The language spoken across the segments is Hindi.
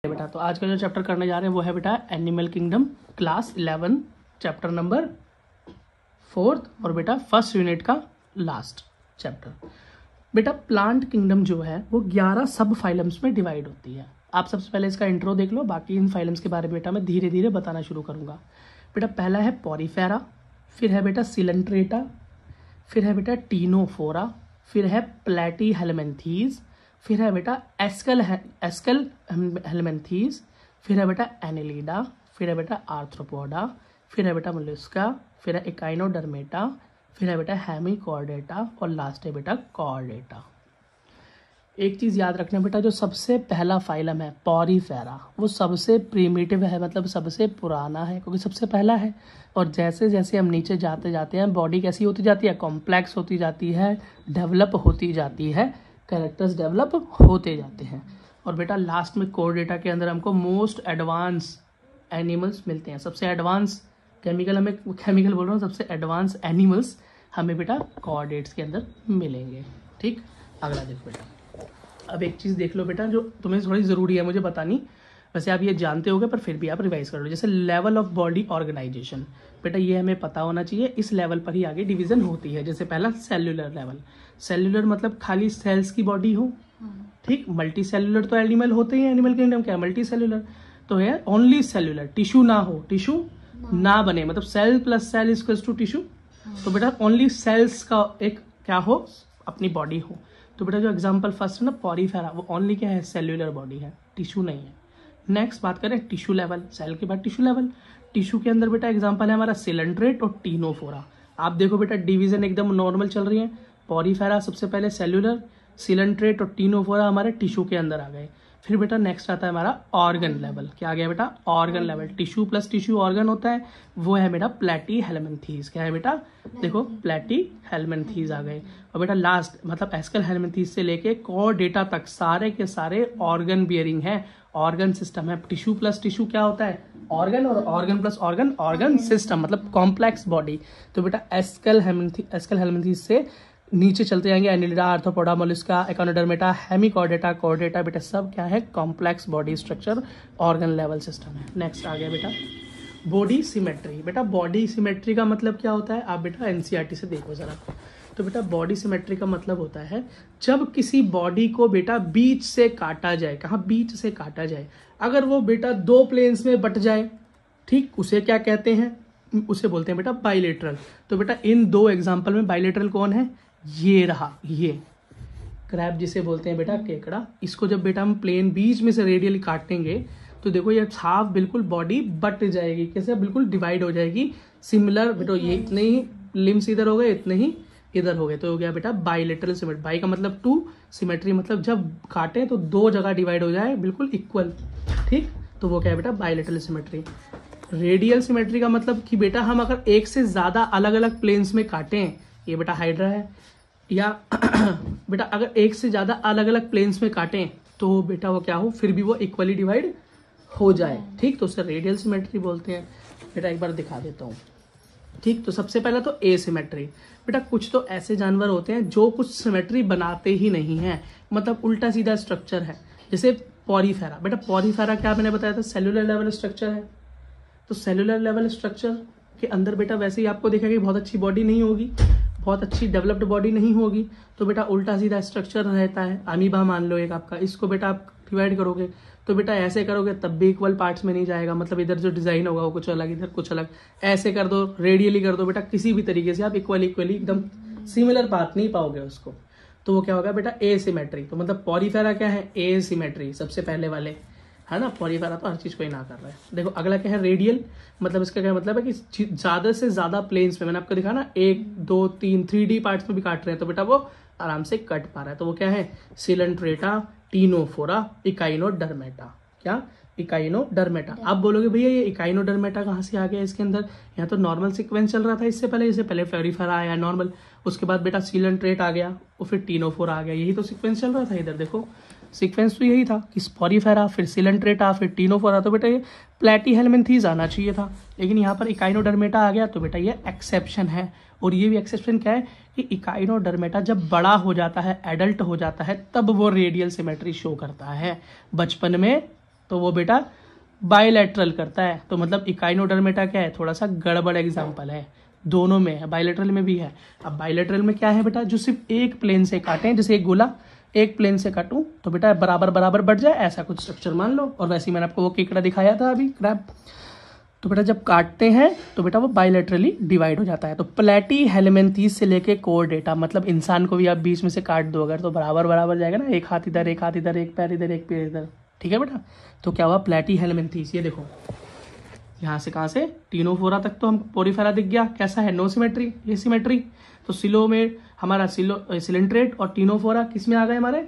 बेटा तो आज का जो चैप्टर करने जा रहे हैं वो है बेटा animal kingdom class 11 chapter number 4 और बेटा फर्स्ट यूनिट का लास्ट चैप्टर। बेटा प्लांट किंगडम जो है वो 11 सब फाइलम्स में डिवाइड होती है। आप सबसे पहले इसका इंट्रो देख लो, बाकी इन फाइलम्स के बारे में बेटा मैं धीरे धीरे बताना शुरू करूंगा। बेटा पहला है पॉरीफेरा, फिर है बेटा सिलेंट्रेटा, फिर है बेटा टीनोफोरा, फिर है प्लेटी हेलमेंथीज, फिर है बेटा एस्कल हेलमेंथीज, फिर है बेटा एनेलिडा, फिर है बेटा आर्थ्रोपोडा, फिर है बेटा मोलस्का, फिर है इकाइनोडर्मेटा, फिर है बेटा हेमिकॉर्डेटा और लास्ट है बेटा कॉर्डेटा। एक चीज़ याद रखना बेटा, जो सबसे पहला फाइलम है पॉरीफेरा वो सबसे प्रीमिटिव है, मतलब सबसे पुराना है क्योंकि सबसे पहला है। और जैसे जैसे हम नीचे जाते जाते हैं बॉडी कैसी होती जाती है, कॉम्प्लेक्स होती जाती है, डेवलप होती जाती है, कैरेक्टर्स डेवलप होते जाते हैं। और बेटा लास्ट में कॉर्डेटा के अंदर हमको मोस्ट एडवांस एनिमल्स मिलते हैं। सबसे एडवांस केमिकल बोल रहा हूँ, सबसे एडवांस एनिमल्स हमें बेटा कॉर्डेट्स के अंदर मिलेंगे। ठीक, अगला देखो बेटा। अब एक चीज़ देख लो बेटा जो तुम्हें थोड़ी ज़रूरी है मुझे बतानी, वैसे आप ये जानते होगे पर फिर भी आप रिवाइज कर लो। जैसे लेवल ऑफ बॉडी ऑर्गेनाइजेशन, बेटा ये हमें पता होना चाहिए, इस लेवल पर ही आगे डिवीजन होती है। जैसे पहला सेल्यूलर लेवल, सेल्यूलर मतलब खाली सेल्स की बॉडी हो। ठीक, मल्टी सेल्यूलर तो एनिमल होते ही, एनिमल किंगडम क्या है, मल्टी सेल्यूलर तो है ओनली सेल्यूलर, टिश्यू ना हो, टिश्यू ना बने, मतलब cell plus cell equals to tissue. तो बेटा ओनली सेल्स का एक क्या हो, अपनी बॉडी हो। तो बेटा जो एग्जांपल फर्स्ट है ना पॉरीफेरा, वो ओनली क्या है, सेल्यूलर बॉडी है, टिश्यू नहीं है। नेक्स्ट बात करें टिश्यू लेवल, सेल के बाद टिश्यू लेवल। टिश्यू के अंदर बेटा एग्जांपल है हमारा सिलेंट्रेट और टीनोफोरा। आप देखो बेटा डिवीजन एकदम नॉर्मल चल रही है। पॉरीफेरा सबसे पहले सेल्यूलर, सिलेंट्रेट और टीनोफोरा हमारे टिश्यू के अंदर आ गए। फिर बेटा नेक्स्ट आता है हमारा ऑर्गन लेवल, क्या आ गया बेटा, organ level. Tissue plus tissue organ होता है, वो है बेटा प्लेटी हेलमेंथीज। क्या है बेटा, देखो प्लेटी हेलमेंथीज आ गए। और बेटा लास्ट मतलब एस्कल हेलमेंथीज से लेके कॉर्डेटा तक सारे के सारे ऑर्गन बियरिंग है, ऑर्गन सिस्टम है। टिश्यू प्लस टिश्यू क्या होता है, ऑर्गन, और organ plus organ, organ system मतलब कॉम्प्लेक्स बॉडी। तो बेटा एस्कल हेलमेंथीज से नीचे चलते जाएंगे, Annelida, arthropoda, Mollusca, Echinodermata, Hemichordata, Chordata, बेटा सब क्या है, complex body structure, organ level system है। नेक्स्ट आ गया बेटा बॉडी सिमेट्री। बेटा बॉडी सिमेट्री का मतलब क्या होता है, आप बेटा एनसीईआरटी से देखो जरा। तो बेटा बॉडी सिमेट्री का मतलब होता है जब किसी बॉडी को बेटा बीच से काटा जाए, कहाँ बीच से काटा जाए, अगर वो बेटा दो प्लेन्स में बट जाए, ठीक, उसे क्या कहते हैं, उसे बोलते हैं बेटा बाइलेटरल। तो बेटा इन दो एग्जांपल में बाइलेटरल कौन है, ये रहा, ये क्रैब जिसे बोलते हैं बेटा केकड़ा। इसको जब बेटा हम प्लेन बीच में से रेडियली काटेंगे तो देखो ये हाफ बिल्कुल बॉडी बट जाएगी, कैसे बिल्कुल डिवाइड हो जाएगी। सिमिलर बेटा ये इतने ही लिम्स इधर हो गए, इतने ही इधर हो गए, तो हो गया बेटा बाइलेटरल सिमेट्री। बाई का मतलब टू, सिमेट्री मतलब जब काटे तो दो जगह डिवाइड हो जाए बिल्कुल इक्वल। ठीक, तो वो क्या है बेटा बाइलेटरल सिमेट्री। रेडियल सिमेट्री का मतलब कि बेटा हम अगर एक से ज्यादा अलग अलग प्लेन्स में काटें, ये बेटा हाइड्रा है, या बेटा अगर एक से ज्यादा अलग अलग प्लेन्स में काटें तो बेटा वो क्या हो, फिर भी वो इक्वली डिवाइड हो जाए। ठीक, तो उसे रेडियल सिमेट्री बोलते हैं। बेटा एक बार दिखा देता हूँ। ठीक, तो सबसे पहला तो एसिमेट्री। बेटा कुछ तो ऐसे जानवर होते हैं जो कुछ सिमेट्री बनाते ही नहीं है, मतलब उल्टा सीधा स्ट्रक्चर है। जैसे पॉरीफेरा, बेटा पॉरीफेरा क्या मैंने बताया था, सेल्यूलर लेवल स्ट्रक्चर है। तो सेल्यूलर लेवल स्ट्रक्चर के अंदर बेटा वैसे ही आपको दिखेगा कि बहुत अच्छी बॉडी नहीं होगी, बहुत अच्छी डेवलप्ड बॉडी नहीं होगी, तो बेटा उल्टा सीधा स्ट्रक्चर रहता है। अमीबा मान लो एक आपका, इसको बेटा आप डिवाइड करोगे तो बेटा ऐसे करोगे तब भी इक्वल पार्ट्स में नहीं जाएगा, मतलब इधर जो डिजाइन होगा वो कुछ अलग, इधर कुछ अलग। ऐसे कर दो, रेडियली कर दो, बेटा किसी भी तरीके से आप इक्वली एकदम सिमिलर पार्ट नहीं पाओगे उसको, तो वो क्या होगा बेटा एसिमेट्री। तो मतलब पॉरीफेरा क्या है, एसिमेट्री, सबसे पहले वाले है ना। पॉरीफेरा तो हर चीज को ही ना कर रहा है। देखो अगला क्या है रेडियल, मतलब इसका क्या मतलब है कि ज्यादा से ज्यादा प्लेन्स में, मैंने आपको दिखा ना 1 2 3 3D पार्ट्स में भी काट रहे हैं तो बेटा वो आराम से कट पा रहा है। तो वो क्या है, सिलेंट्रेटा, टीनोफोरा, इकाइनोडर्मेटा। क्या, इकाइनोडर्मेटा। आप बोलोगे भैया ये इकाइनोडर्मेटा कहाँ से आ गया इसके अंदर, यहाँ तो नॉर्मल सीक्वेंस चल रहा था इससे पहले, इससे पहले पॉरीफेरा आया नॉर्मल, उसके बाद बेटा सिलेंट्रेट आ गया और फिर टीनोफोरा आ गया, यही तो सीक्वेंस चल रहा था। इधर देखो सीक्वेंस तो यही था कि पॉरीफेरा, फिर सिलेंट्रेटा, फिर टीनोफोरा, तो बेटा ये प्लेटी हेलमेंथीज आना चाहिए था, लेकिन यहाँ पर इकाइनोडर्मेटा आ गया, तो बेटा ये एक्सेप्शन है। और ये भी एक्सेप्शन क्या है कि इकाइनोडर्मेटा जब बड़ा हो जाता है, एडल्ट हो जाता है, तब वो रेडियल सिमेट्री शो करता है। बचपन में तो वो बेटा बायलैटरल करता है। तो मतलब इकाइनोडर्मेटा क्या है, थोड़ा सा गड़बड़ एग्जाम्पल है, दोनों में है, बायलैटरल में भी है। अब बायलैटरल में क्या है बेटा, जो सिर्फ एक प्लेन से काटें, जैसे एक गोला एक प्लेन से काटूं तो बेटा बराबर बराबर बढ़ जाए, ऐसा कुछ स्ट्रक्चर मान लो। और वैसे ही मैंने आपको वो केकड़ा दिखाया था अभी, क्रैब। तो बेटा जब काटते हैं तो बेटा वो बायलैटरली डिवाइड हो जाता है। तो प्लेटी हेलमिन्थीस से लेके कोर्डेटा, मतलब इंसान को भी आप बीच में से काट दो अगर, तो बराबर बराबर जाएगा ना, एक हाथ इधर एक हाथ इधर, एक पैर इधर एक पैर इधर, ठीक है बेटा। तो क्या हुआ, प्लेटी हेलमिन्थीस, ये देखो यहाँ से कहाँ से टीनोफोरा तक तो हम पोरीफेरा दिख गया, कैसा है, नो सिमेट्री, ये सिमेट्री। तो सिलो में हमारा सिलेंट्रेट और टीनोफोरा किस में आ गए, हमारे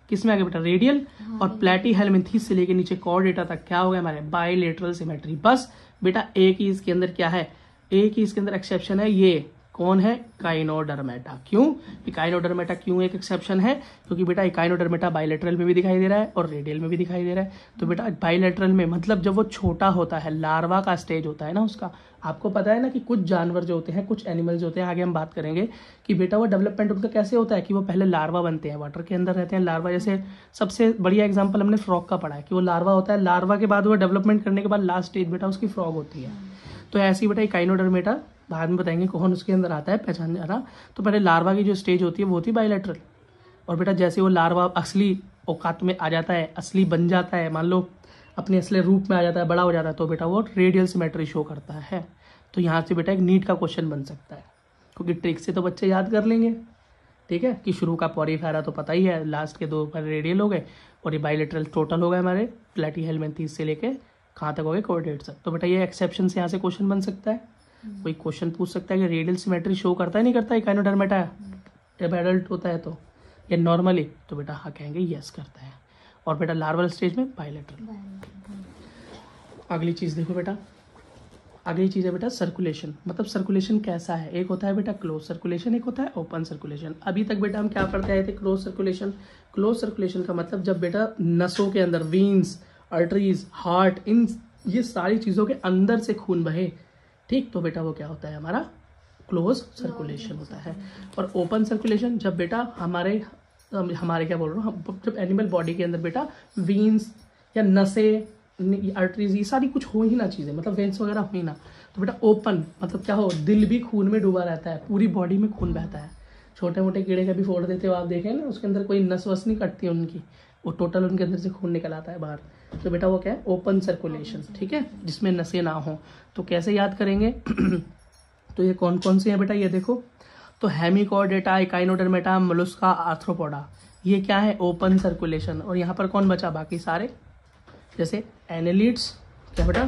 किस में आ गए बेटा, रेडियल। और प्लेटी हेलमिन्थीस से लेके नीचे कॉर्डेटा तक क्या हो गया हमारे, बायलेटरल सिमेट्री। बस बेटा एक ही इसके अंदर क्या है, एक ही इसके अंदर एक्सेप्शन है, ये कौन है, इकाइनोडर्मेटा। क्यों, इकाइनोडर्मेटा क्यों एक एक्सेप्शन है, क्योंकि बेटा इकाइनोडर्मेटा बायलैटरल में भी दिखाई दे रहा है और रेडियल में भी दिखाई दे रहा है। तो बेटा बायलैटरल में मतलब जब वो छोटा होता है, लार्वा का स्टेज होता है ना उसका, आपको पता है ना कि कुछ जानवर जो होते हैं, कुछ एनिमल्स होते हैं, आगे हम बात करेंगे कि बेटा वो डेवलपमेंट उनका कैसे होता है कि वो पहले लार्वा बनते हैं, वाटर के अंदर रहते हैं लार्वा। जैसे सबसे बढ़िया एग्जांपल हमने फ्रॉग का पढ़ा है कि वो लार्वा होता है, लार्वा के बाद वो डेवलपमेंट करने के बाद लास्ट स्टेज बेटा उसकी फ्रॉग होती है। तो ऐसे ही बेटा इकाइनोडर्मेटा बाद में बताएंगे कौन उसके अंदर आता है, पहचान जाना। तो पहले लार्वा की जो स्टेज होती है वो होती है बायलैटरल, और बेटा जैसे वो लार्वा असली औकात में आ जाता है, असली बन जाता है, मान लो अपने असली रूप में आ जाता है, बड़ा हो जाता है, तो बेटा वो रेडियल सिमेट्री शो करता है। तो यहाँ से बेटा एक नीट का क्वेश्चन बन सकता है, क्योंकि ट्रिक से तो बच्चे याद कर लेंगे, ठीक है, कि शुरू का पोरीफेरा तो पता ही है, लास्ट के दो रेडियल हो गए, और ये बायलैटरल टोटल हो गए हमारे प्लेटी हेलमिन्थीस से लेके कहाँ तक हो गए, कोऑर्डिनेट्स तक। तो बेटा ये एक्सेप्शन से यहाँ से क्वेश्चन बन सकता है। कोई क्वेश्चन पूछ सकता है कि रेडियल सिमेट्री शो करता है नहीं करता इकाइनोडर्मेटा जब एडल्ट होता है तो, या नॉर्मली, तो बेटा हाँ कहेंगे यस करता है। और बेटा लार्वल स्टेज में बायलैटरल। अगली चीज देखो बेटा, अगली चीज है बेटा सर्कुलेशन। मतलब सर्कुलेशन कैसा है, एक होता है बेटा क्लोज सर्कुलेशन, एक होता है ओपन सर्कुलेशन। अभी तक बेटा हम क्या पढ़ते आए थे, क्लोज सर्कुलेशन। क्लोज सर्कुलेशन का मतलब जब बेटा नसों के अंदर, वीन्स, आर्टरीज, हार्ट, इन ये सारी चीजों के अंदर से खून बहे, ठीक, तो बेटा वो क्या होता है, हमारा क्लोज सर्कुलेशन होता है। और ओपन सर्कुलेशन जब बेटा हमारे क्या बोल रहा हूँ, जब एनिमल बॉडी के अंदर बेटा वीन्स या नसें, आर्टरीज, ये सारी कुछ हो ही ना चीजें, मतलब वेन्स वगैरह हो ही ना, तो बेटा ओपन मतलब क्या हो, दिल भी खून में डूबा रहता है, पूरी बॉडी में खून बहता है। छोटे मोटे कीड़े का भी फोड़ देते हो आप देखें ना, उसके अंदर कोई नस वस नहीं कटती है उनकी, वो टोटल उनके अंदर से खून निकल आता है बाहर। तो बेटा वो क्या है, ओपन सर्कुलेशन, ठीक है, जिसमें नसें ना हो। तो कैसे याद करेंगे तो ये कौन कौन से हैं बेटा, ये देखो, तो हेमिकॉर्डेटा, इकाइनोडर्मेटा, मोलस्का, आर्थ्रोपोडा, ये क्या है, ओपन सर्कुलेशन। और यहाँ पर कौन बचा, बाकी सारे, जैसे एनेलिड्स, क्या बेटा,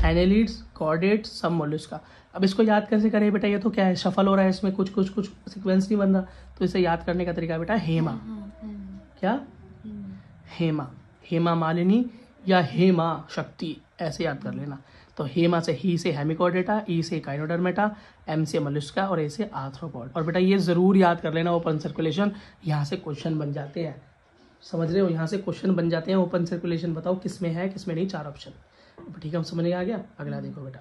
एनेलिड्स, कॉर्डेट्स, सब मोलस्का। अब इसको याद कैसे करें बेटा, ये तो क्या है, शफल हो रहा है, इसमें कुछ कुछ कुछ सीक्वेंस नहीं बन रहा, तो इसे याद करने का तरीका बेटा हेमा, क्या, हेमा, हेमा मालिनी या हेमा शक्ति, ऐसे याद कर लेना। तो हेमा से, ही से हेमिकॉर्डेटा, ई से इकाइनोडर्मेटा, एम से मोलस्का और ए से आर्थ्रोपोड। और बेटा ये जरूर याद कर लेना, ओपन सर्कुलेशन, यहाँ से क्वेश्चन बन जाते हैं, समझ रहे हो, यहाँ से क्वेश्चन बन जाते हैं। ओपन सर्कुलेशन बताओ किसमें है किसमें नहीं, 4 ऑप्शन, ठीक है, हम समझ में आ गया। अगला देखो बेटा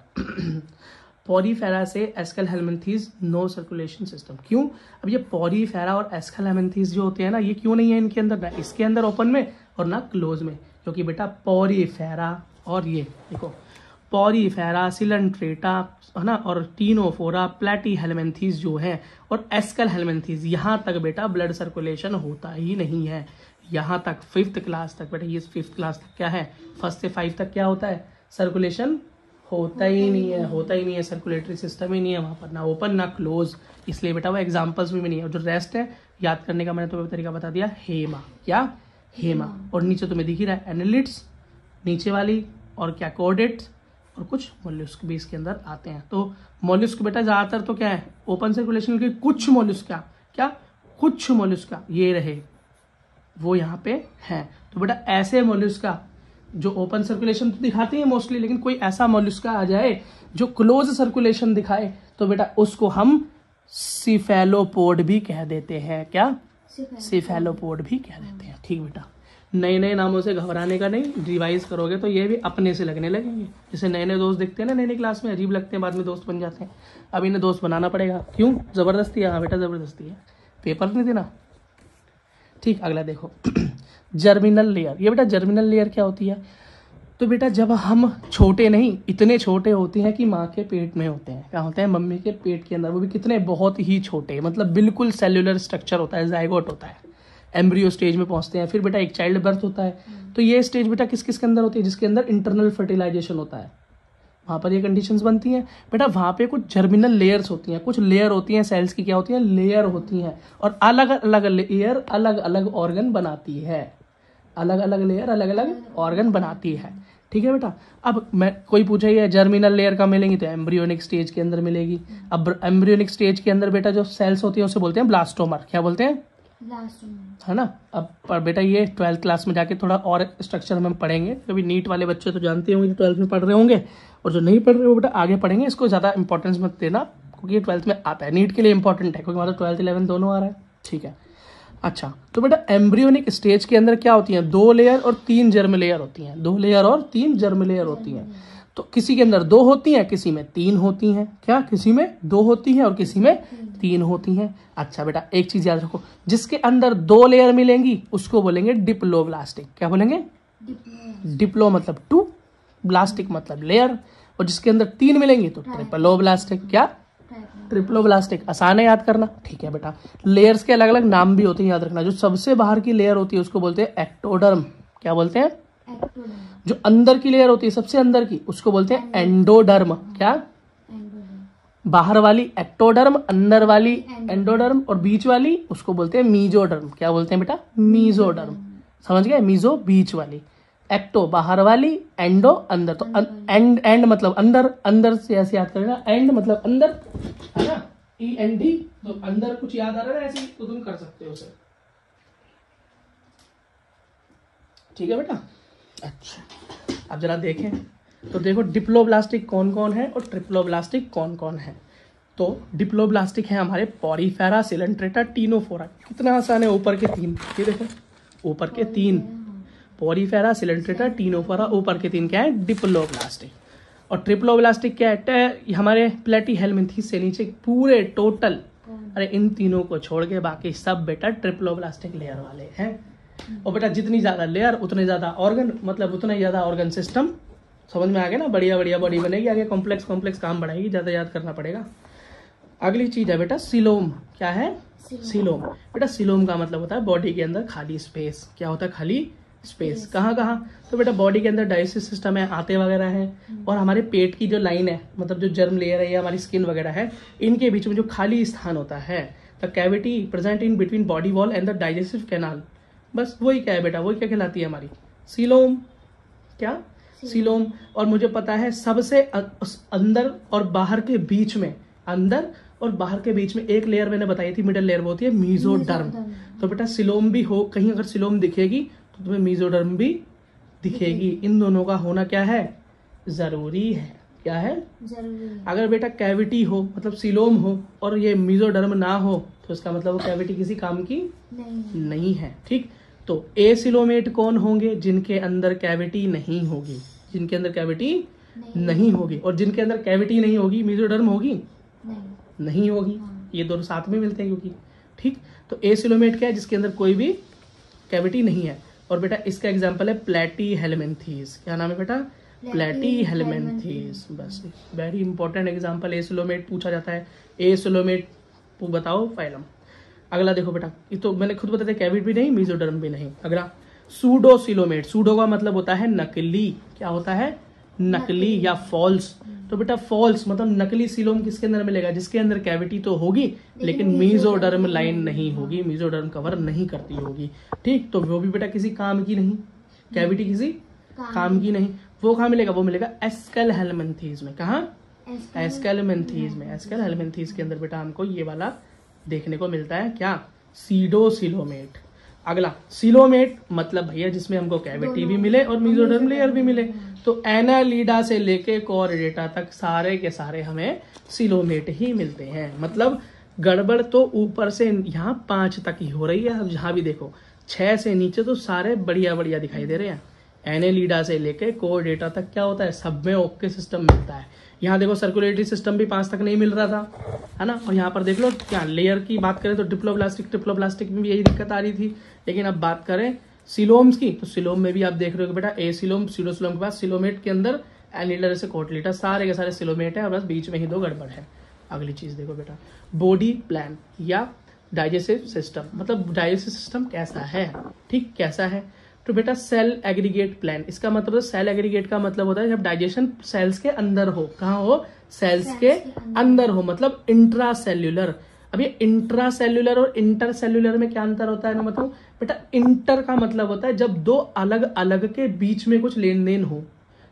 पोरीफेरा से एस्कल हेलमिन्थीस नो सर्कुलेशन सिस्टम। क्यों, अब ये पोरीफेरा और एस्कल हेलमिन्थीस जो होते हैं ना, ये क्यों नहीं है इनके अंदर, ना इसके अंदर ओपन में और ना क्लोज में, क्योंकि बेटा पोरीफेरा और ये देखो पोरीफेरा, सिलेंट्रेटा, है ना, और टीनोफोरा, प्लेटी हेलमिन्थीस जो है, और एस्कल हेलमिन्थीस, यहाँ तक बेटा ब्लड सर्कुलेशन होता ही नहीं है। यहाँ तक 5th क्लास तक बेटा, ये 5th क्लास तक क्या है, 1 से 5 तक क्या होता है, सर्कुलेशन होता ही नहीं है, होता ही नहीं है, सर्कुलेटरी सिस्टम ही नहीं है वहाँ पर, ना ओपन ना क्लोज, इसलिए बेटा वो एग्जाम्पल्स भी नहीं है। और जो रेस्ट है याद करने का मैंने तुम्हें तरीका बता दिया, हेमा, क्या, हेमा, और नीचे तुम्हें दिख ही रहा है एनालिड्स नीचे वाली, और क्या, कोऑर्डेट्स, और कुछ मोलस्क भी इसके अंदर आते हैं। तो मोलस्क बेटा ज्यादातर तो क्या है, ओपन सर्कुलेशन के कुछ मोलस्का, क्या, कुछ मोलस्का ये रहे वो यहाँ पे हैं। तो बेटा ऐसे मोलस्का जो ओपन सर्कुलेशन तो दिखाते हैं मोस्टली, लेकिन कोई ऐसा मोलस्का आ जाए जो क्लोज सर्कुलेशन दिखाए, तो बेटा उसको हम सिफेलोपोड भी कह देते हैं, क्या, सिफेलोपोड भी कह देते हैं, ठीक बेटा। नए नए नामों से घबराने का नहीं, रिवाइज करोगे तो ये भी अपने से लगने लगेंगे। जैसे नए नए दोस्त दिखते हैं ना, नई नई क्लास में अजीब लगते हैं, बाद में दोस्त बन जाते हैं। अब इन्हें दोस्त बनाना पड़ेगा, क्यों, जबरदस्ती है, हाँ बेटा जबरदस्ती है, पेपर नहीं देना, ठीक। अगला देखो जर्मिनल लेयर। ये बेटा जर्मिनल लेयर क्या होती है, तो बेटा जब हम छोटे नहीं, इतने छोटे होते हैं कि माँ के पेट में होते हैं, क्या होते हैं, मम्मी के पेट के अंदर, वो भी कितने, बहुत ही छोटे, मतलब बिल्कुल सेल्युलर स्ट्रक्चर होता है, जाइगोट होता है, एम्ब्रियो स्टेज में पहुंचते हैं, फिर बेटा एक चाइल्ड बर्थ होता है। तो ये स्टेज बेटा किस किस के अंदर होती है, जिसके अंदर इंटरनल फर्टिलाइजेशन होता है, वहाँ पर ये कंडीशंस बनती हैं बेटा। वहाँ पे कुछ जर्मिनल लेयर्स होती हैं, कुछ लेयर होती हैं सेल्स की, क्या होती हैं, लेयर होती हैं, और अलग अलग लेयर अलग अलग ऑर्गन बनाती है, अलग अलग लेयर अलग अलग ऑर्गन बनाती है, ठीक है बेटा। अब मैं कोई पूछे ये जर्मिनल लेयर कहाँ मिलेंगी, तो एम्ब्रियोनिक स्टेज के अंदर मिलेगी। अब एम्ब्रियोनिक स्टेज के अंदर बेटा जो सेल्स होती हैं उसे बोलते हैं ब्लास्टोमर, क्या बोलते हैं, है ना। अब पर बेटा ये 12th क्लास में जाके थोड़ा और स्ट्रक्चर में पढ़ेंगे, कभी नीट वाले बच्चे तो जानते होंगे, 12th में पढ़ रहे होंगे, और जो नहीं पढ़ रहे हो बेटा आगे पढ़ेंगे, इसको ज़्यादा इंपॉर्टेंस मत देना, क्योंकि ये 12th में आता है, नीट के लिए इंपॉर्टेंट है, क्योंकि हमारा 12th 11 दोनों आ रहा है, ठीक है। अच्छा, तो बेटा एम्ब्रियोनिक स्टेज के अंदर क्या होती हैं, 2 लेयर और 3 जर्म लेयर होती हैं, 2 लेयर और 3 जर्म लेयर होती हैं। तो किसी के अंदर 2 होती हैं, किसी में 3 होती हैं, क्या, किसी में 2 होती हैं और किसी में 3 होती हैं। अच्छा बेटा एक चीज याद रखो, जिसके अंदर 2 लेयर मिलेंगी उसको बोलेंगे डिप्लोब्लास्टिक, क्या बोलेंगे, डिप्लो मतलब 2, ब्लास्टिक मतलब लेयर, और जिसके अंदर 3 मिलेंगी तो ट्रिप्लोब्लास्टिक, क्या, ट्रिप्लोब्लास्टिक। आसान है याद करना, ठीक है बेटा। लेयर्स के अलग अलग नाम भी होते हैं, याद रखना। जो सबसे बाहर की लेयर होती है उसको बोलते हैं एक्टोडर्म, क्या बोलते हैं, जो अंदर की लेयर होती है सबसे अंदर की उसको बोलते हैं एंडोडर्म, क्या, बाहर वाली एक्टोडर्म, अंदर वाली एंडोडर्म, और बीच वाली उसको बोलते हैं मीजोडर्म, क्या बोलते हैं बेटा, मीजोडर्म, समझ गए, मीजो बीच वाली, एक्टो बाहर वाली, एंडो अंदर। तो एंड मतलब अंदर, अंदर से ऐसे याद करेगा, एंड मतलब अंदर, है ना, END, तो अंदर कुछ याद आ रहा है ना ऐसे, तो तुम कर सकते हो सर, ठीक है बेटा। अच्छा अब जरा देखें, तो देखो डिप्लोब्लास्टिक कौन कौन है और ट्रिप्लोब्लास्टिक कौन कौन है। तो डिप्लोब्लास्टिक है हमारे पॉरीफेरा, सिलेंट्रेटा, टीनोफोरा, कितना आसान है, ऊपर के 3, ये देखो ऊपर के 3, पॉरीफेरा, सिलेंट्रेटा, टीनोफोरा, ऊपर के 3 क्या है, डिप्लोब्लास्टिक। और ट्रिप्लोब्लास्टिक क्या है, हमारे प्लेटीहेल्मिन्थेस से नीचे पूरे टोटल, अरे इन तीनों को छोड़ के बाकी सब बेटा ट्रिप्लोब्लास्टिक लेयर वाले हैं। और बेटा जितनी ज्यादा लेयर उतने ज्यादा ऑर्गन, मतलब उतना ही ज्यादा ऑर्गन सिस्टम, समझ में आ गया ना, बढ़िया बढ़िया बॉडी बनेगी, आगे कॉम्प्लेक्स कॉम्प्लेक्स काम बढ़ाएगी, ज्यादा याद करना पड़ेगा। अगली चीज है बेटा सिलोम, क्या है, सिलोम। बेटा सिलोम का मतलब होता है बॉडी के अंदर खाली स्पेस, क्या होता है, खाली स्पेस, कहाँ कहाँ, तो बेटा बॉडी के अंदर डाइजेस्टिव सिस्टम है, आंतें वगैरह हैं, और हमारे पेट की जो लाइन है, मतलब जो जर्म लेयर है या हमारी स्किन वगैरह है, इनके बीच में जो खाली स्थान होता है, the cavity present in between body wall and the digestive canal, बस वही क्या है बेटा, वही क्या कहलाती है हमारी सिलोम, क्या, सिलोम। और मुझे पता है सबसे अंदर और बाहर के बीच में, अंदर और बाहर के बीच में एक लेयर मैंने बताई थी, मिडल लेयर, वो होती है मीजोडर्म। तो बेटा सिलोम भी हो, कहीं अगर सिलोम दिखेगी तो तुम्हें मीजोडर्म भी दिखेगी, इन दोनों का होना क्या है, जरूरी है, क्या है, जरूरी है। अगर बेटा कैविटी हो, मतलब सिलोम हो और ये मीजोडर्म ना हो, तो इसका मतलब वो कैविटी किसी काम की नहीं है, ठीक। तो एसिलोमेट कौन होंगे, जिनके अंदर कैविटी नहीं होगी, जिनके अंदर कैविटी नहीं होगी, और जिनके अंदर कैविटी नहीं होगी मीजोडर्म होगी, नहीं होगी, ये दोनों साथ में मिलते हैं क्योंकि, ठीक। तो एसिलोमेट क्या है, जिसके अंदर कोई भी कैविटी नहीं है। और बेटा इसका एग्जांपल है प्लेटीहेल्मिन्थेस, क्या नाम है बेटा, प्लेटीहेल्मिन्थेस, बस वेरी इंपॉर्टेंट एग्जांपल, एसिलोमेट पूछा जाता है, एसिलोमेट बताओ फाइलम। अगला देखो बेटा, ये तो मैंने खुद बताया कैविटी भी नहीं, मीजोडर्म भी नहीं। अगला सूडोसिलोमेट, सूडो का मतलब होता है नकली, क्या होता है, नकली या फॉल्स। तो बेटा फॉल्स मतलब नकली सिलोम किसके अंदर मिलेगा, जिसके अंदर कैविटी तो होगी लेकिन मीजोडर्म लाइन नहीं होगी, मीजोडर्म कवर नहीं करती होगी, ठीक। तो वो भी बेटा किसी काम की नहीं, कैविटी किसी काम की नहीं, वो कहाँ मिलेगा, वो मिलेगा एस्केल हेल्मिन्थेस में, कहाँ, एस्केल हेल्मिन्थेस में। एस्केल हेल्मिन्थेस के अंदर बेटा हमको ये वाला देखने को मिलता है, क्या, सीडोसिलोमेट। अगला सिलोमेट मतलब भैया जिसमें हमको कैविटी भी मिले और मीजोडर्म लेयर भी मिले। तो एनालिडा से लेके कॉर्डेटा तक सारे के सारे हमें सिलोमेट ही मिलते हैं। मतलब गड़बड़ तो ऊपर से यहाँ 5 तक ही हो रही है, अब जहाँ भी देखो 6 से नीचे तो सारे बढ़िया बढ़िया दिखाई दे रहे हैं। एनालिडा से लेके कॉर्डेटा तक क्या होता है, सब में ओके सिस्टम मिलता है। यहाँ देखो सर्कुलेटरी सिस्टम भी 5 तक नहीं मिल रहा था, है ना। और यहाँ पर देख लो क्या लेयर की बात करें तो डिप्लोब्लास्टिक में भी यही दिक्कत आ रही थी, लेकिन अब बात करें सिलोम्स की, तो सिलोम में भी आप देख रहे हो बेटा एसिलोम सीडोसिलोम के बाद सिलोमेट के अंदर एनिलर से कोटलीटा, सारे के सारे सिलोमेट है और बस बीच में ही 2 गड़बड़ है। अगली चीज देखो बेटा, बॉडी प्लान या डाइजेस्टिव सिस्टम, मतलब डाइजेस्टिव सिस्टम कैसा है, ठीक कैसा है। तो बेटा सेल एग्रीगेट प्लान, इसका मतलब सेल एग्रीगेट का मतलब होता है जब डाइजेशन सेल्स के अंदर हो, कहाँ हो, सेल्स के अंदर हो, मतलब इंट्रा सेल्यूलर। अब ये इंट्रा सेल्यूलर और इंटर सेल्यूलर में क्या अंतर होता है ना, मतलब बेटा इंटर का मतलब होता है जब 2 अलग अलग के बीच में कुछ लेन देन हो।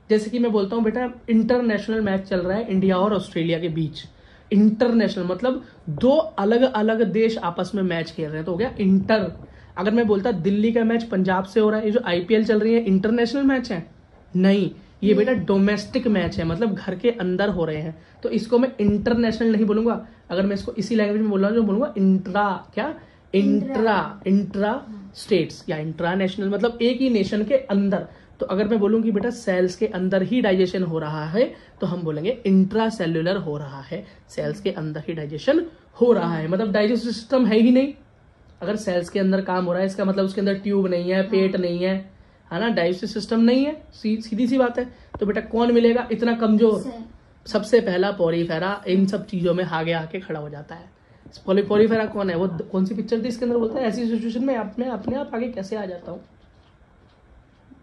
जैसे कि मैं बोलता हूँ बेटा इंटरनेशनल मैच चल रहा है इंडिया और ऑस्ट्रेलिया के बीच, इंटरनेशनल मतलब 2 अलग अलग देश आपस में मैच खेल रहे हैं, तो हो गया इंटर। अगर मैं बोलता दिल्ली का मैच पंजाब से हो रहा है, ये जो आईपीएल चल रही है इंटरनेशनल मैच है, नहीं, ये बेटा डोमेस्टिक मैच है, मतलब घर के अंदर हो रहे हैं, तो इसको मैं इंटरनेशनल नहीं बोलूंगा। अगर मैं इसको इसी लैंग्वेज में बोल रहा हूँ जो बोलूंगा इंट्रा, क्या इंट्रा स्टेट्स या इंट्रानेशनल, मतलब एक ही नेशन के अंदर। तो अगर मैं बोलूँ कि बेटा सेल्स के अंदर ही डाइजेशन हो रहा है तो हम बोलेंगे इंट्रा सेल्यूलर हो रहा है, सेल्स के अंदर ही डाइजेशन हो रहा है, मतलब डाइजेस्टिव सिस्टम है ही नहीं। अगर सेल्स के अंदर काम हो रहा है इसका मतलब उसके अंदर ट्यूब नहीं है, पेट नहीं है ना, डाइजेस्टिव सिस्टम नहीं है, सीधी सी बात है। तो बेटा कौन मिलेगा इतना कमजोर, सबसे पहला पोरीफेरा इन सब चीजों में आगे आके खड़ा हो जाता है। पोरीफेरा कौन है, वो कौन सी पिक्चर थी इसके अंदर, बोलता है ऐसी सिचुएशन में अपने आप आगे कैसे आ जाता हूँ,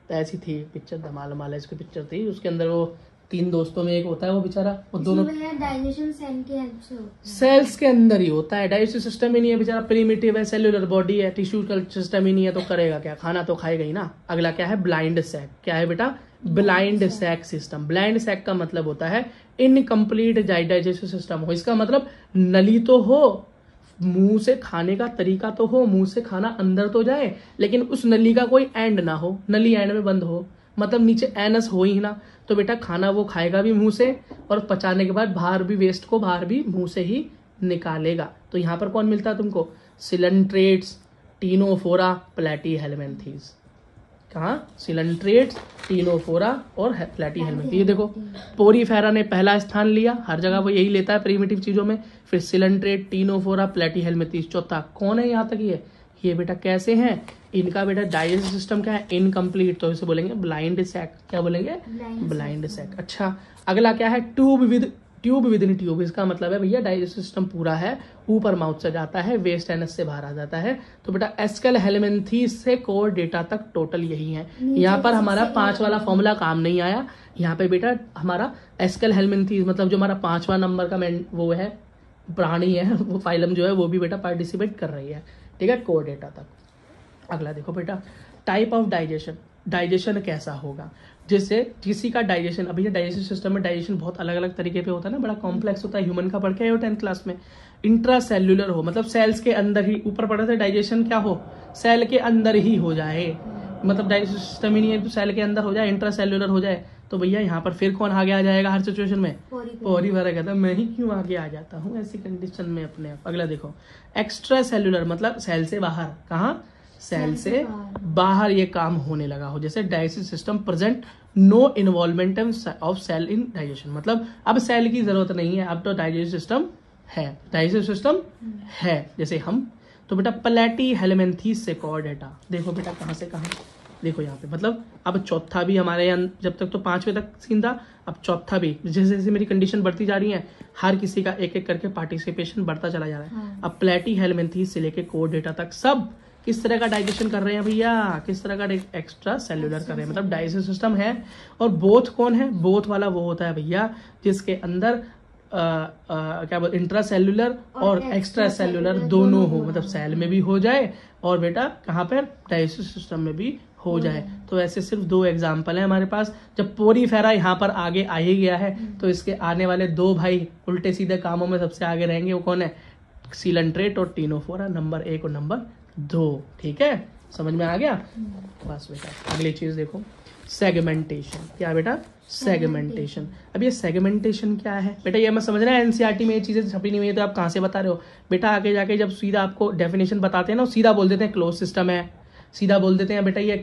तो ऐसी थी पिक्चर, धमाल धमाल इसकी पिक्चर थी, उसके अंदर वो 3 दोस्तों में एक होता है वो बेचारा, वो दोनों डाइजेशन सेल के हेल्प से होता है, सेल्स के अंदर ही होता है, डाइजेस्टिव सिस्टम ही नहीं है बेचारा, प्रिमिटिव है, सेल्यूलर बॉडी है, टिश्यू सिस्टम ही नहीं है, तो करेगा क्या, खाना तो खाएगा ही ना। अगला क्या है, ब्लाइंड सैक, क्या है बेटा, blind sac system. Blind sac का मतलब होता है इनकम्प्लीट डाइजेस्टिव सिस्टम हो, इसका मतलब नली तो हो, मुंह से खाने का तरीका तो हो, मुंह से खाना अंदर तो जाए, लेकिन उस नली का कोई एंड ना हो, नली एंड में बंद हो, मतलब नीचे एनस हो ही ना, तो बेटा खाना वो खाएगा भी मुंह से और पचाने के बाद बाहर भी वेस्ट को बाहर भी मुंह से ही निकालेगा। तो यहाँ पर कौन मिलता है तुमको, सिलेंट्रेट्स, टीनोफोरा, प्लेटीहेल्मिन्थेस। कहाँ, सिलेंट्रेट्स, टीनोफोरा और प्लेटीहेल्मिन्थेस। ये देखो पोरीफेरा ने पहला स्थान लिया, हर जगह वो यही लेता है प्रिमिटिव चीजों में, फिर सिलेंट्रेट, टीनोफोरा, प्लेटीहेल्मिन्थेस, चौथा कौन है यहाँ तक, ये बेटा कैसे हैं, इनका बेटा डाइजेस्टिव सिस्टम क्या है, इनकम्प्लीट, तो इसे बोलेंगे ब्लाइंड सैक, क्या बोलेंगे, ब्लाइंड सैक। अच्छा अगला क्या है, ट्यूब विद इन ट्यूब, इसका मतलब है भैया डाइजेस्टिव सिस्टम पूरा है, ऊपर माउथ से जाता है, वेस्ट एनस से बाहर आ जाता है। तो बेटा एस्केल हेलमिन्थेस से कोर डेटा तक टोटल यही है। यहाँ पर हमारा 5 वाला फॉर्मूला काम नहीं आया, यहाँ पे बेटा हमारा एस्केल हेलमिन्थेस मतलब जो हमारा 5वां नंबर का वो है प्राणी है, वो फाइलम जो है वो भी बेटा पार्टिसिपेट कर रही है, ठीक है, कोर डेटा तक। अगला देखो बेटा टाइप ऑफ डाइजेशन कैसा होगा, जैसे किसी का डाइजेशन, अभी डाइजेस्टिव सिस्टम में डाइजेशन बहुत अलग अलग तरीके पे होता है ना, बड़ा कॉम्प्लेक्स होता है, ह्यूमन का पढ़ के आए हो 10th क्लास में। इंट्रा सेल्यूलर हो मतलब सेल्स के अंदर ही, ऊपर पढ़ा था डाइजेशन क्या हो, सेल के अंदर ही हो जाए, मतलब डाइजेस्टिव सिस्टम ही नहीं है तो सेल के अंदर हो जाए, इंट्रा सेल्यूलर हो जाए। तो भैया यहाँ पर फिर कौन आगे आ जाएगा हर सिचुएशन में, पोरीफेरा कहता है मैं ही क्यों आगे आ जाता हूँ ऐसी कंडीशन में अपने आप। अगला देखो एक्स्ट्रा सेल्यूलर मतलब सेल से बाहर, कहाँ, सेल से बाहर ये काम होने लगा हो, जैसे digestive system present no involvement of cell in digestion, मतलब अब सेल की जरूरत नहीं है, अब तो डाइजेस्टिव सिस्टम है, डाइजेस्टिव सिस्टम है जैसे हम। तो बेटा प्लेटीहेल्मिन्थेस से कोर डेटा, देखो बेटा कहाँ से कहाँ, देखो यहाँ पे, मतलब अब चौथा भी हमारे यहाँ, जब तक तो 5वें तक सीन था, अब चौथा भी, जैसे जैसे मेरी कंडीशन बढ़ती जा रही है हर किसी का एक एक करके पार्टिसिपेशन बढ़ता चला जा रहा है। अब प्लेटीहेल्मिन्थेस से लेके कोर डेटा तक सब किस तरह का डाइजेशन कर रहे हैं भैया, किस तरह का एक्स्ट्रा सेल्यूलर कर रहे हैं, मतलब डाइजेस्टिव सिस्टम है। और बोथ कौन है, बोथ वाला वो होता है भैया जिसके अंदर क्या बोलते इंट्रा सेल्यूलर और एक्स्ट्रा सेल्यूलर दोनों हो, मतलब सेल में भी हो जाए और बेटा कहाँ पर डाइजेस्टिव सिस्टम में भी हो जाए। तो ऐसे सिर्फ 2 एग्जाम्पल है हमारे पास। जब पोरीफेरा यहाँ पर आगे आ ही गया है तो इसके आने वाले 2 भाई उल्टे सीधे कामों में सबसे आगे रहेंगे, वो कौन है, सिलेंट्रेट और टीनोफोरा, नंबर 1 और नंबर 2, ठीक है, समझ में आ गया। बस बेटा अगली चीज देखो सेगमेंटेशन, क्या बेटा, सेगमेंटेशन। अब ये सेगमेंटेशन क्या है बेटा, ये मैं समझ रहा है एनसीईआरटी में ये चीजें छपी नहीं हुई है तो आप कहाँ से बता रहे हो बेटा, आगे जाके जब सीधा आपको डेफिनेशन बताते हैं ना सीधा बोल देते हैं क्लोज सिस्टम है, सीधा बोल देते हैं बेटा ये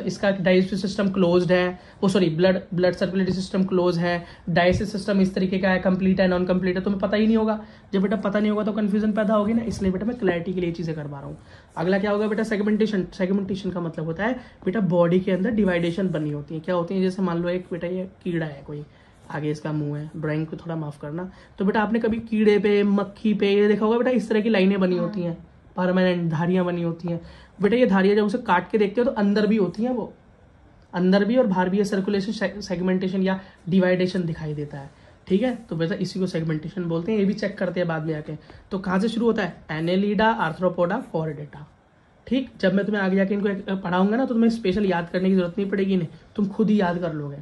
इसका डाइजेस्टिव सिस्टम क्लोज्ड है, वो sorry blood circulatory system close है, डाइजेस्टिव सिस्टम इस तरीके का है, कंप्लीट है, नॉन कंप्लीट है, तुम्हें पता ही नहीं होगा। जब बेटा पता नहीं होगा तो कंफ्यूजन पैदा होगी ना, इसलिए बेटा मैं क्लैरिटी के लिए चीजें करवा रहा हूँ। अगला क्या होगा बेटा, सेगमेंटेशन। सेगमेंटेशन का मतलब होता है बेटा बॉडी के अंदर डिवाइडेशन बनी होती है। क्या होती है, जैसे मान लो एक बेटा ये कीड़ा है कोई, आगे इसका मुंह है, ड्राइंग को थोड़ा माफ करना, तो बेटा आपने कभी कीड़े पे, मक्खी पे ये देखा होगा बेटा, इस तरह की लाइनें बनी होती हैं, परमानेंट धारियां बनी होती हैं। बेटा ये धारियां जब उसे काट के देखते हो तो अंदर भी होती हैं, वो अंदर भी और बाहर भी सर्कुलेशन, सेगमेंटेशन या डिवाइडेशन दिखाई देता है। ठीक है, तो बेटा इसी को सेगमेंटेशन बोलते हैं। ये भी चेक करते हैं बाद में आके। तो कहाँ से शुरू होता है, एनेलिडा, आर्थ्रोपोडा, कॉर्डेटा। ठीक, जब मैं तुम्हें आगे जाके इनको पढ़ाऊंगा ना तो तुम्हें स्पेशल याद करने की जरूरत नहीं पड़ेगी, नहीं तुम खुद ही याद कर लोगे।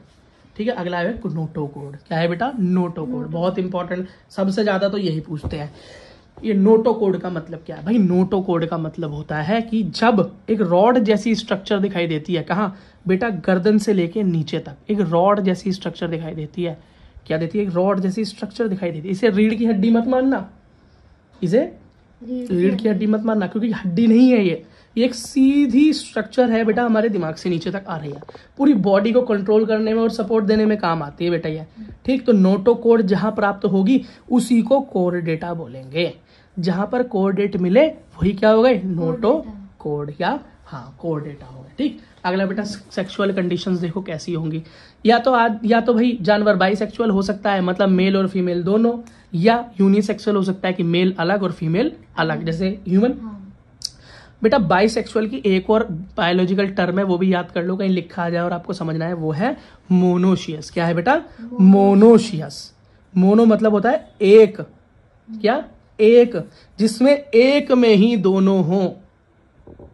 ठीक है, अगला है नोटोकोड। क्या है बेटा, नोटोकोड, बहुत इंपॉर्टेंट, सबसे ज्यादा तो यही पूछते हैं। ये नोटोकोड का मतलब क्या है भाई, नोटोकोड का मतलब होता है कि जब एक रॉड जैसी स्ट्रक्चर दिखाई देती है, कहाँ बेटा, गर्दन से लेके नीचे तक एक रॉड जैसी स्ट्रक्चर दिखाई देती है। क्या देती है, एक रॉड जैसी स्ट्रक्चर दिखाई देती है। इसे रीढ़ की हड्डी मत मानना, इसे रीढ़ की हड्डी मत मानना, क्योंकि हड्डी नहीं है ये एक सीधी स्ट्रक्चर है बेटा, हमारे दिमाग से नीचे तक आ रही है, पूरी बॉडी को कंट्रोल करने में और सपोर्ट देने में काम आती है बेटा ये। ठीक, तो नोटोकोड जहां प्राप्त होगी उसी को कोर्डेटा बोलेंगे। जहां पर कोर्डेट मिले वही क्या हो गए, नोटोकोड या हाँ कोर्डेटा हो गए। ठीक, अगला बेटा सेक्सुअल कंडीशंस देखो कैसी होंगी। या तो भाई जानवर बाइसेक्सुअल हो सकता है, मतलब मेल और फीमेल दोनों, या यूनिसेक्सुअल हो सकता है कि मेल अलग और फीमेल अलग, जैसे ह्यूमन। बेटा बाइसेक्सुअल की एक और बायोलॉजिकल टर्म है, वो भी याद कर लो, कहीं लिखा आ जाए और आपको समझना है, वो है मोनोशियस। क्या है बेटा, मोनोशियस। मोनो मतलब होता है एक, क्या, एक, जिसमें एक में ही दोनों हो,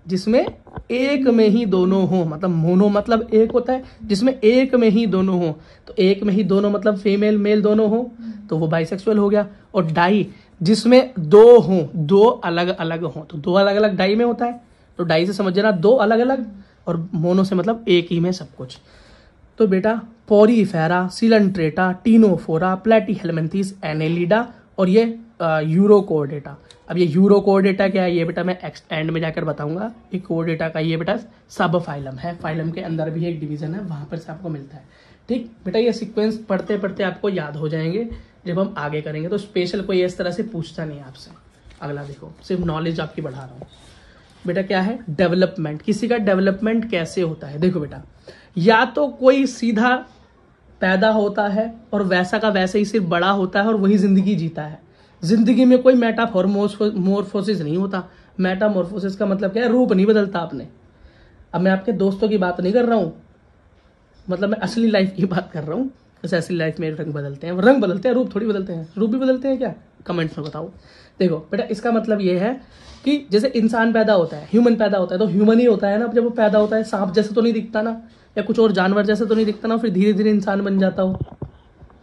जिसमें एक में ही दोनों हो, मतलब मोनो मतलब एक होता है जिसमें एक में ही दोनों हो। तो एक में ही दोनों मतलब फीमेल मेल दोनों हो, तो वो बाइसेक्सुअल हो गया। और डाई जिसमें दो हो, दो अलग अलग हो, तो दो अलग अलग डाई में होता है, तो डाई से समझना दो अलग अलग, और मोनो से मतलब एक ही में सब कुछ। तो बेटा पोरीफेरा, सिलेंट्रेटा, टीनोफोरा, प्लेटीहेलमिन्थीस, एनेलिडा और ये यूरोकोर्डेटा। अब ये यूरोकोर्डेटा क्या है, ये बेटा मैं एंड में जाकर बताऊंगा। ये कोर्डेटा का ये बेटा सब फाइलम है, फाइलम के अंदर भी एक डिवीजन है, वहां पर से आपको मिलता है। ठीक बेटा, ये सीक्वेंस पढ़ते पढ़ते आपको याद हो जाएंगे, जब हम आगे करेंगे तो स्पेशल कोई इस तरह से पूछता नहीं आपसे। अगला देखो, सिर्फ नॉलेज आपकी बढ़ा रहा हूँ बेटा। क्या है, डेवलपमेंट। किसी का डेवलपमेंट कैसे होता है, देखो बेटा, या तो कोई सीधा पैदा होता है और वैसा का वैसे ही सिर्फ बड़ा होता है और वही जिंदगी जीता है। जिंदगी में कोई मेटामॉर्फोसिस नहीं होता। मेटामॉर्फोसिस का मतलब क्या है, रूप नहीं बदलता आपने। अब मैं आपके दोस्तों की बात नहीं कर रहा हूँ, मतलब मैं असली लाइफ की बात कर रहा हूँ। जैसे असली लाइफ में रंग बदलते हैं, रंग बदलते हैं, रूप थोड़ी बदलते हैं। रूप भी बदलते हैं क्या, कमेंट्स में बताओ। देखो बेटा, इसका मतलब ये है कि जैसे इंसान पैदा होता है, ह्यूमन पैदा होता है, तो ह्यूमन ही होता है ना। जब वो पैदा होता है सांप जैसे तो नहीं दिखता ना, या कुछ और जानवर जैसे तो नहीं दिखता ना, फिर धीरे धीरे इंसान बन जाता हो।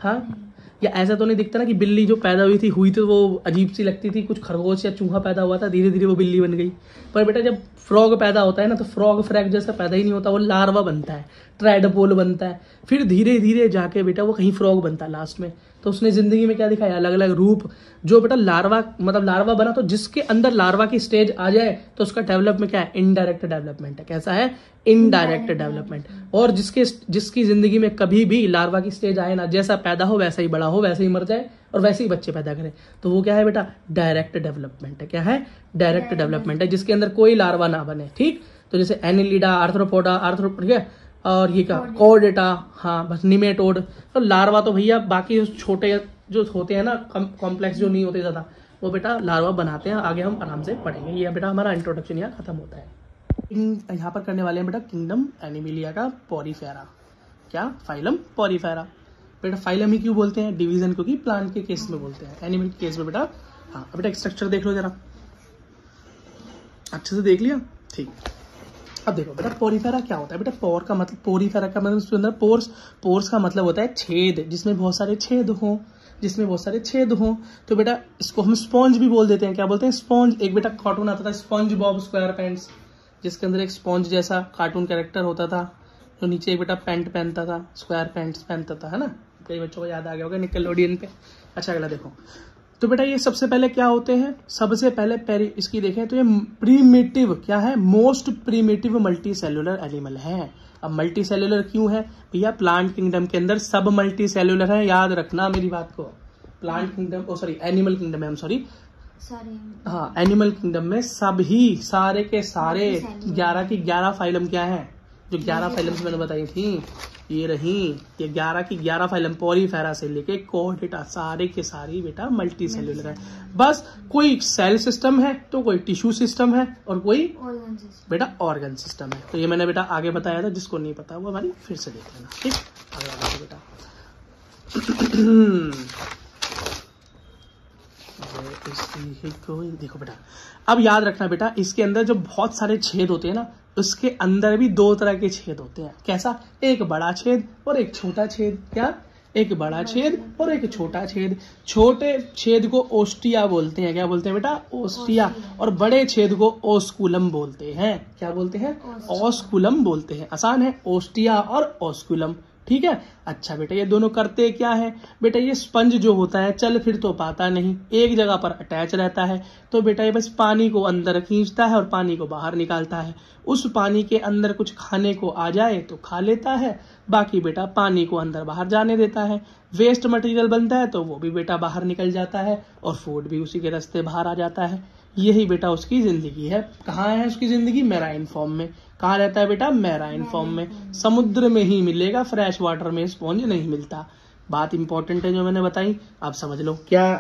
हाँ, या ऐसा तो नहीं दिखता ना कि बिल्ली जो पैदा हुई तो वो अजीब सी लगती थी, कुछ खरगोश या चूहा पैदा हुआ था, धीरे धीरे वो बिल्ली बन गई। पर बेटा जब फ्रॉग पैदा होता है ना, तो फ्रॉग जैसा पैदा ही नहीं होता, वो लार्वा बनता है, ट्राइडोपोल बनता है, फिर धीरे धीरे जाके बेटा वो कहीं फ्रॉग बनता है लास्ट में। तो उसने जिंदगी में क्या दिखाया, अलग अलग रूप। जो बेटा लार्वा मतलब लार्वा बना, तो जिसके अंदर लार्वा की स्टेज आ जाए तो उसका डेवलपमेंट क्या है, इनडायरेक्ट डेवलपमेंट है। कैसा है, इनडायरेक्ट डेवलपमेंट। और जिसकी जिंदगी में कभी भी लार्वा की स्टेज आए ना, जैसा पैदा हो वैसा ही बड़ा हो, वैसे ही मर जाए और वैसे ही बच्चे पैदा करे, तो वो क्या है बेटा, डायरेक्ट डेवलपमेंट है। क्या है, डायरेक्ट डेवलपमेंट है, जिसके अंदर कोई लार्वा ना बने। ठीक, तो जैसे एनिलिडा, आर्थ्रोपोडा, और ये क्या, कॉर्डेटा, हाँ बस निमेटोड। तो लार्वा तो भैया बाकी छोटे जो होते हैं ना, कॉम्प्लेक्स जो नहीं होते ज्यादा, वो बेटा लार्वा बनाते हैं। आगे हम आराम से पढ़ेंगे। ये बेटा हमारा इंट्रोडक्शन यहाँ खत्म होता है। यहाँ पर करने वाले हैं बेटा किंगडम एनिमिलिया का पोरीफेरा। क्या, फाइलम पोरीफेरा। बेटा फाइलम ही क्यों बोलते हैं, डिवीजन क्योंकि प्लांट के केस में बोलते हैं, एनिमल के केस में बेटा। हाँ बेटा स्ट्रक्चर देख लो जरा, अच्छे से देख लिया। ठीक, अब देखो बेटा पोरीफेरा क्या होता है। बेटा पोर का मतलब, पोरीफेरा का मतलब उसके अंदर पोर्स का मतलब होता है छेद, जिसमें बहुत सारे छेद हो। तो बेटा इसको हम स्पॉन्ज भी बोल देते हैं। क्या बोलते हैं, स्पॉन्ज। एक बेटा कार्टून आता था स्पॉन्ज बॉब स्क्वायर पैंट्स, जिसके अंदर एक स्पॉन्ज जैसा कार्टून कैरेक्टर होता था, जो नीचे एक बेटा पैंट पहनता था, स्क्वायर पैंट्स पहनता था, है ना। कई बच्चों को याद आ गया होगा निकलोडियन पे। अच्छा अगला देखो, तो बेटा ये सबसे पहले क्या होते हैं, सबसे पहले इसकी देखें तो ये प्रीमिटिव क्या है, most primitive multi cellular animal है। अब मल्टी सेल्यूलर क्यों है भैया, प्लांट किंगडम के अंदर सब मल्टी सेल्यूलर है, याद रखना मेरी बात को। प्लांट किंगडम एनिमल किंगडम है, हाँ एनिमल किंगडम में सब ही सारे के सारे 11 की 11 फाइलम क्या है, जो 11 फाइलम्स मैंने बताई थी ये रही, ये 11 की 11 फाइलम पॉलीफेरा से लेके कोर्डेटा सारे के सारी बेटा मल्टी सेल्यूलर है। बस कोई सेल सिस्टम है तो कोई टिश्यू सिस्टम है और कोई बेटा ऑर्गन सिस्टम है। तो ये मैंने बेटा आगे बताया था, जिसको नहीं पता वो हमारी फिर से देख लेना। ठीक, अगला बेटा देखो बेटा, अब याद रखना बेटा, इसके अंदर जो बहुत सारे छेद होते हैं ना, उसके अंदर भी दो तरह के छेद होते हैं। कैसा, एक बड़ा छेद और एक छोटा छेद। क्या, एक बड़ा छेद और एक छोटा छेद। छोटे छेद को ओस्टिया बोलते हैं, क्या बोलते हैं बेटा, ओस्टिया। और बड़े छेद को ओस्कुलम बोलते हैं। क्या बोलते हैं, ओस्कुलम बोलते हैं। आसान है, ओस्टिया और ओस्कुलम। ठीक है, अच्छा बेटा ये दोनों करते क्या है बेटा, ये स्पंज जो होता है चल फिर तो पाता नहीं, एक जगह पर अटैच रहता है। तो बेटा ये बस पानी को अंदर खींचता है और पानी को बाहर निकालता है। उस पानी के अंदर कुछ खाने को आ जाए तो खा लेता है, बाकी बेटा पानी को अंदर बाहर जाने देता है। वेस्ट मटेरियल बनता है तो वो भी बेटा बाहर निकल जाता है और फूड भी उसी के रास्ते बाहर आ जाता है। यही बेटा उसकी जिंदगी है। कहाँ है उसकी जिंदगी, मैराइन फॉर्म में। कहाँ रहता है बेटा, मैराइन फॉर्म में। समुद्र में ही मिलेगा, फ्रेश वाटर में स्पॉन्ज नहीं मिलता। बात इंपॉर्टेंट है जो मैंने बताई, आप समझ लो क्या,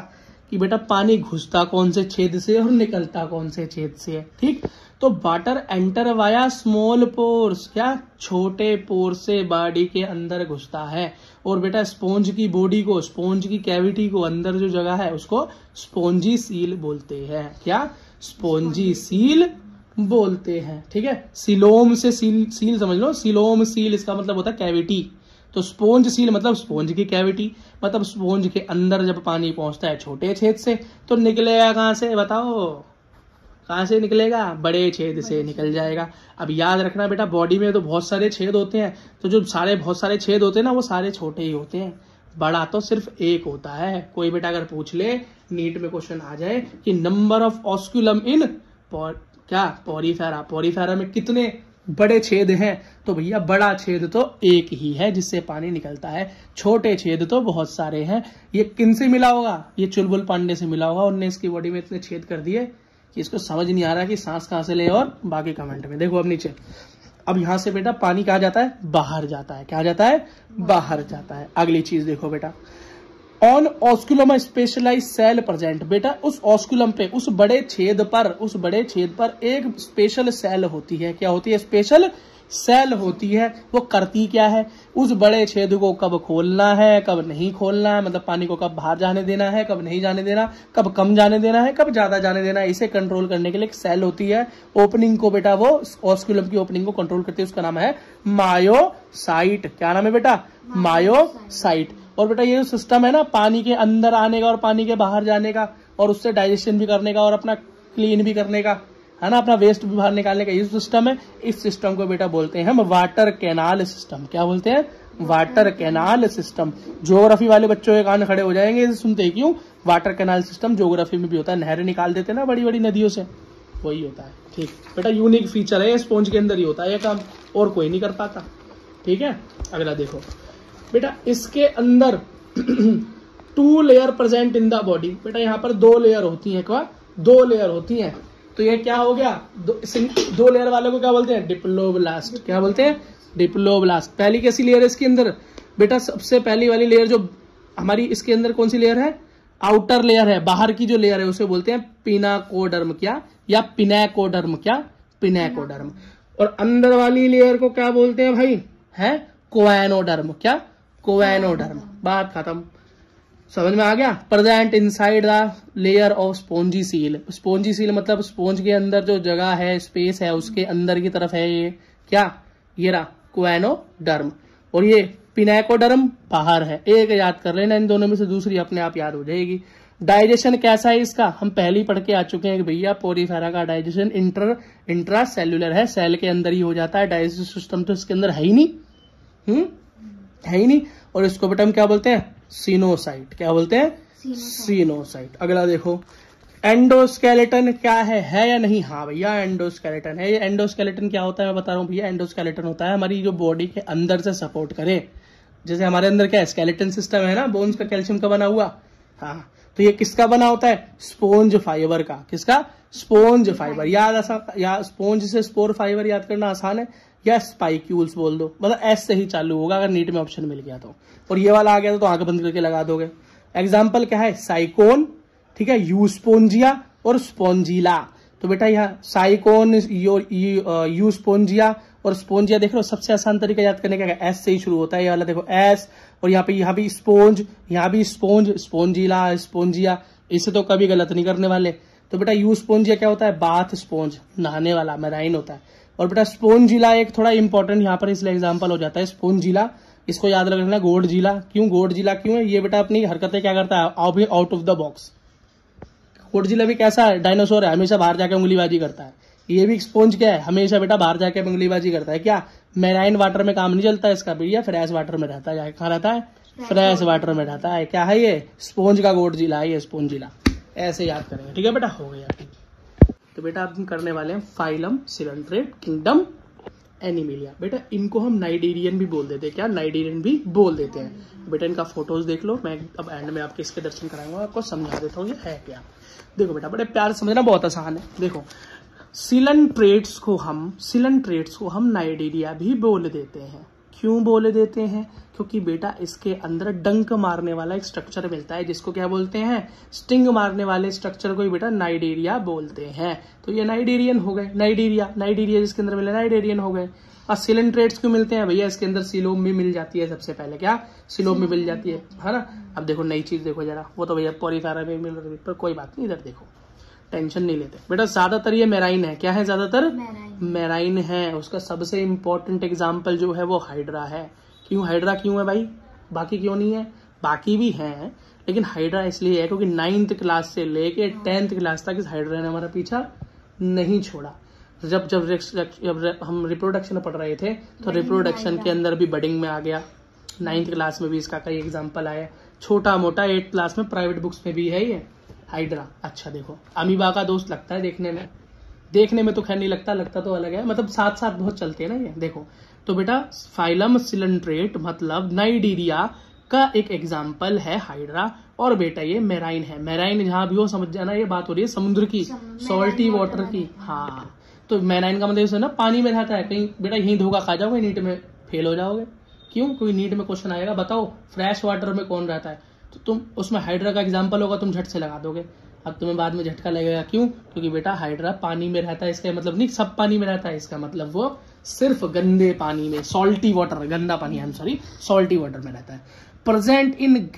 कि बेटा पानी घुसता कौन से छेद से और निकलता कौन से छेद से है। ठीक, तो water enter via small pores, क्या, छोटे पोर से बॉडी के अंदर घुसता है। और बेटा स्पॉन्ज की बॉडी को, स्पॉन्ज की कैविटी को अंदर जो जगह है उसको स्पॉन्जी सील बोलते हैं। क्या, स्पॉन्जी सील बोलते हैं। ठीक है, सिलोम से सील समझ लो, सिलोम सील इसका मतलब होता है कैविटी। तो स्पॉन्ज सील मतलब स्पॉन्ज की कैविटी, मतलब स्पॉन्ज के अंदर जब पानी पहुंचता है छोटे छेद से तो निकलेगा कहां से बताओ, कहां से निकलेगा, बड़े छेद से निकल जाएगा। अब याद रखना बेटा, बॉडी में तो बहुत सारे छेद होते हैं, तो जो बहुत सारे छेद होते हैं ना वो सारे छोटे ही होते हैं, बड़ा तो सिर्फ एक होता है। कोई बेटा अगर पूछ ले, नीट में क्वेश्चन आ जाए कि number of osculum in Porifera, Porifera में कितने बड़े छेद हैं, तो भैया बड़ा छेद तो एक ही है जिससे पानी निकलता है, छोटे छेद तो बहुत सारे हैं। ये किनसे मिला होगा, ये चुलबुल पांडे से मिला होगा। उनने इसकी बॉडी में इतने छेद कर दिए कि इसको समझ नहीं आ रहा कि सांस कहां से ले, और बाकी कमेंट में देखो। अब नीचे, अब यहां से बेटा पानी कहा जाता है, बाहर जाता है। क्या जाता है, बाहर जाता है। अगली चीज देखो बेटा, on osculum specialize cell present. बेटा उस ऑस्कुलम पे, उस बड़े छेद पर एक स्पेशल सेल होती है। क्या होती है, स्पेशल सेल होती है। वो करती क्या है, उस बड़े छेद को कब खोलना है कब नहीं खोलना है, मतलब पानी को कब बाहर जाने देना है कब नहीं जाने देना, कब कम जाने देना है कब ज्यादा जाने देना है, इसे कंट्रोल करने के लिए एक सेल होती है। ओपनिंग को बेटा, वो ऑस्कुलम की ओपनिंग को कंट्रोल करती है, उसका नाम है मायोसाइट। क्या नाम है बेटा, मायोसाइट। और बेटा ये जो सिस्टम है ना, पानी के अंदर आने का और पानी के बाहर जाने का, और उससे डाइजेशन भी करने का और अपना क्लीन भी करने का, है ना, अपना वेस्ट भी बाहर निकालने का, ये सिस्टम है। इस सिस्टम को बेटा बोलते हैं हम वाटर कैनाल सिस्टम। क्या बोलते हैं, वाटर कैनाल सिस्टम। ज्योग्राफी वाले बच्चों के कान खड़े हो जाएंगे इसे सुनते, क्यों, वाटर कैनाल सिस्टम ज्योग्राफी में भी होता है। नहरें निकाल देते हैं ना बड़ी बड़ी नदियों से, वही होता है। ठीक बेटा, यूनिक फीचर है, स्पॉन्ज के अंदर ही होता है ये काम, और कोई नहीं कर पाता। ठीक है, अगला देखो बेटा, इसके अंदर 2 layer present in the body. बेटा यहाँ पर 2 लेयर होती हैं। क्या, 2 लेयर होती हैं। तो ये क्या हो गया, 2 लेयर वाले को क्या बोलते हैं, डिप्लोब्लास्ट। क्या बोलते हैं, डिप्लोब्लास्ट। पहली कैसी लेयर है इसके अंदर बेटा, सबसे पहली वाली लेयर जो हमारी इसके अंदर कौन सी लेयर है, आउटर लेयर है, बाहर की जो लेयर है उसे बोलते हैं पिनाकोडर्म। क्या, या पिनाकोडर्म। क्या, पिनाकोडर्म। और अंदर वाली लेयर को क्या बोलते हैं भाई, है कोएनोडर्म। क्या, कोएनोडर्म। बात खत्म, समझ में आ गया। Present inside the layer of spongy seal. Spongy seal मतलब स्पॉन्ज के अंदर जो जगह है, स्पेस है, उसके अंदर की तरफ है ये। क्या, ये रहा कोएनोडर्म। और ये पिनाकोडर्म बाहर है। एक याद कर लेना, इन दोनों में से दूसरी अपने आप याद हो जाएगी। डाइजेशन कैसा है इसका, हम पहले ही पढ़ के आ चुके हैं कि भैया पोरीफेरा का डाइजेशन इंट्रा सेल्यूलर है, सेल के अंदर ही हो जाता है। डाइजेस्टिव सिस्टम तो इसके अंदर है ही नहीं, है ही नहीं। और इसको बेटा हम क्या बोलते हैं, सिनोसाइट। क्या बोलते हैं, सीनोसाइट। अगला देखो, एंडोस्केलेटन क्या है या नहीं? हाँ भैया एंडोस्केलेटन है। ये एंडोस्केलेटन क्या होता है मैं बता रहा हूँ भैया। एंडोस्केलेटन होता है हमारी जो बॉडी के अंदर से सपोर्ट करे। जैसे हमारे अंदर क्या है, स्केलेटन सिस्टम है ना, बोन्स का, कैल्शियम का बना हुआ। हाँ, तो ये किसका बना होता है? स्पोंज फाइबर का। किसका? Sponge fibre. या स्पोंज से स्पोर फाइबर याद करना आसान है, या स्पाइक्यूल्स बोल दो, मतलब एस से ही चालू होगा अगर नीट में ऑप्शन मिल गया तो। और ये वाला आ गया तो आंख बंद करके लगा दोगे। एग्जाम्पल क्या है? साइकोन, ठीक है, यूस्पोंजिया और स्पोंजिला। तो बेटा यहाँ साइकोन, यूस्पोंजिया और स्पोंजिया देख लो। सबसे आसान तरीका याद करने का एस से ही शुरू होता है। ये वाला देखो एस, और यहाँ भी स्पोंज, यहाँ भी स्पोंज, स्पोंजिला, स्पोंजिया। इसे तो कभी गलत नहीं करने वाले। तो बेटा यूस्पोंजिया क्या होता है? बाथ स्पोंज, नहाने वाला, मेराइन होता है। और बेटा स्पोंजिला एक थोड़ा इंपॉर्टेंट यहाँ पर इसलिए एग्जाम्पल हो जाता है। स्पोंजिला, इसको याद रखना। गोडजिला क्यों? गोडजिला क्यों है? ये बेटा अपनी हरकतें क्या करता है? Out of the box. Godzilla भी कैसा है? डायनासोर है, हमेशा बाहर जाकर उंगलीबाजी करता है। ये भी स्पोंज क्या है? हमेशा बेटा बाहर जाके उंगलीबाजी करता है। क्या मेराइन वाटर में काम नहीं चलता है इसका भैया, फ्रेश वाटर में रहता है। कहाँ रहता है? फ्रेश वाटर में रहता है। क्या है ये? स्पोंज का गोडजिला है ये, स्पोंजिला। ऐसे याद करेंगे, ठीक है बेटा, हो गया। तो बेटा अब हम करने वाले हैं फाइलम, सिलेंट्रेट, किंगडम, एनिमिलिया। बेटा इनको हम नाइडीरियन भी बोल देते हैं। क्या? नाइडीरियन भी बोल देते हैं। बेटा इनका फोटोज देख लो, मैं अब एंड में आपके इसके दर्शन कराऊंगा, आपको समझा देता हूँ ये है क्या। देखो बेटा, बड़े प्यार से समझना, बहुत आसान है। देखो सिलेंट्रेट्स को हम नाइडीरिया भी बोल देते हैं। क्यों बोले देते हैं? क्योंकि बेटा इसके अंदर डंक मारने वाला एक स्ट्रक्चर मिलता है, जिसको क्या बोलते हैं? स्टिंग मारने वाले स्ट्रक्चर को ही बेटा नाइडीरिया बोलते हैं। तो ये नाइडीरियन हो गए। नाइडीरिया जिसके अंदर मिले नाइडीरियन हो गए। और सिलेंट्रेट्स क्यों मिलते हैं भैया? इसके अंदर सिलोम भी मिल जाती है। सबसे पहले क्या? सिलोम भी मिल जाती है ना। अब देखो नई चीज देखो जरा, वो तो भैया पॉलीफेरा में मिल रही, पर कोई बात नहीं, इधर देखो, टेंशन नहीं लेते बेटा। ज्यादातर ये मेराइन है। क्या है? ज्यादातर मेराइन है। उसका सबसे इंपॉर्टेंट एग्जाम्पल जो है वो हाइड्रा है। क्यों हाइड्रा क्यों है भाई? बाकी क्यों नहीं है? बाकी भी है, लेकिन हाइड्रा इसलिए है क्योंकि 9th क्लास से लेके 10th क्लास तक इस हाइड्रा ने हमारा पीछा नहीं छोड़ा। जब हम रिप्रोडक्शन में पढ़ रहे थे तो रिप्रोडक्शन के अंदर भी बडिंग में आ गया। 9th क्लास में भी इसका कई एग्जाम्पल आया। छोटा मोटा 8th क्लास में प्राइवेट बुक्स में भी है ये हाइड्रा। अच्छा देखो, अमीबा का दोस्त लगता है देखने में तो खैर नहीं लगता तो अलग है, मतलब साथ साथ बहुत चलते हैं ना ये। देखो तो बेटा फाइलम सिलेंट्रेट मतलब नाइडीरिया का एक एग्जाम्पल है हाइड्रा। और बेटा ये मेराइन है। मेराइन जहां भी हो समझ जाना, ये बात हो रही है समुद्र की, सॉल्टी वाटर की। हाँ, तो मेराइन का मतलब ना पानी में रहता है। कहीं बेटा यहीं धोखा खा जाओगे, नीट में फेल हो जाओगे। क्यों? कोई नीट में क्वेश्चन आएगा, बताओ फ्रेश वाटर में कौन रहता है, तो तुम उसमें हाइड्रा का एग्जाम्पल होगा, तुम झट से लगा दोगे। अब तुम्हें बाद में झटका लगेगा। क्यों? क्योंकि बेटा हाइड्रा पानी में रहता है। इसका मतलब नहीं सब पानी में रहता है, इसका मतलब वो सिर्फ गंदे पानी में, सॉल्टी वाटर, गंदा पानी, सॉल्टी वाटर में रहता है। Present in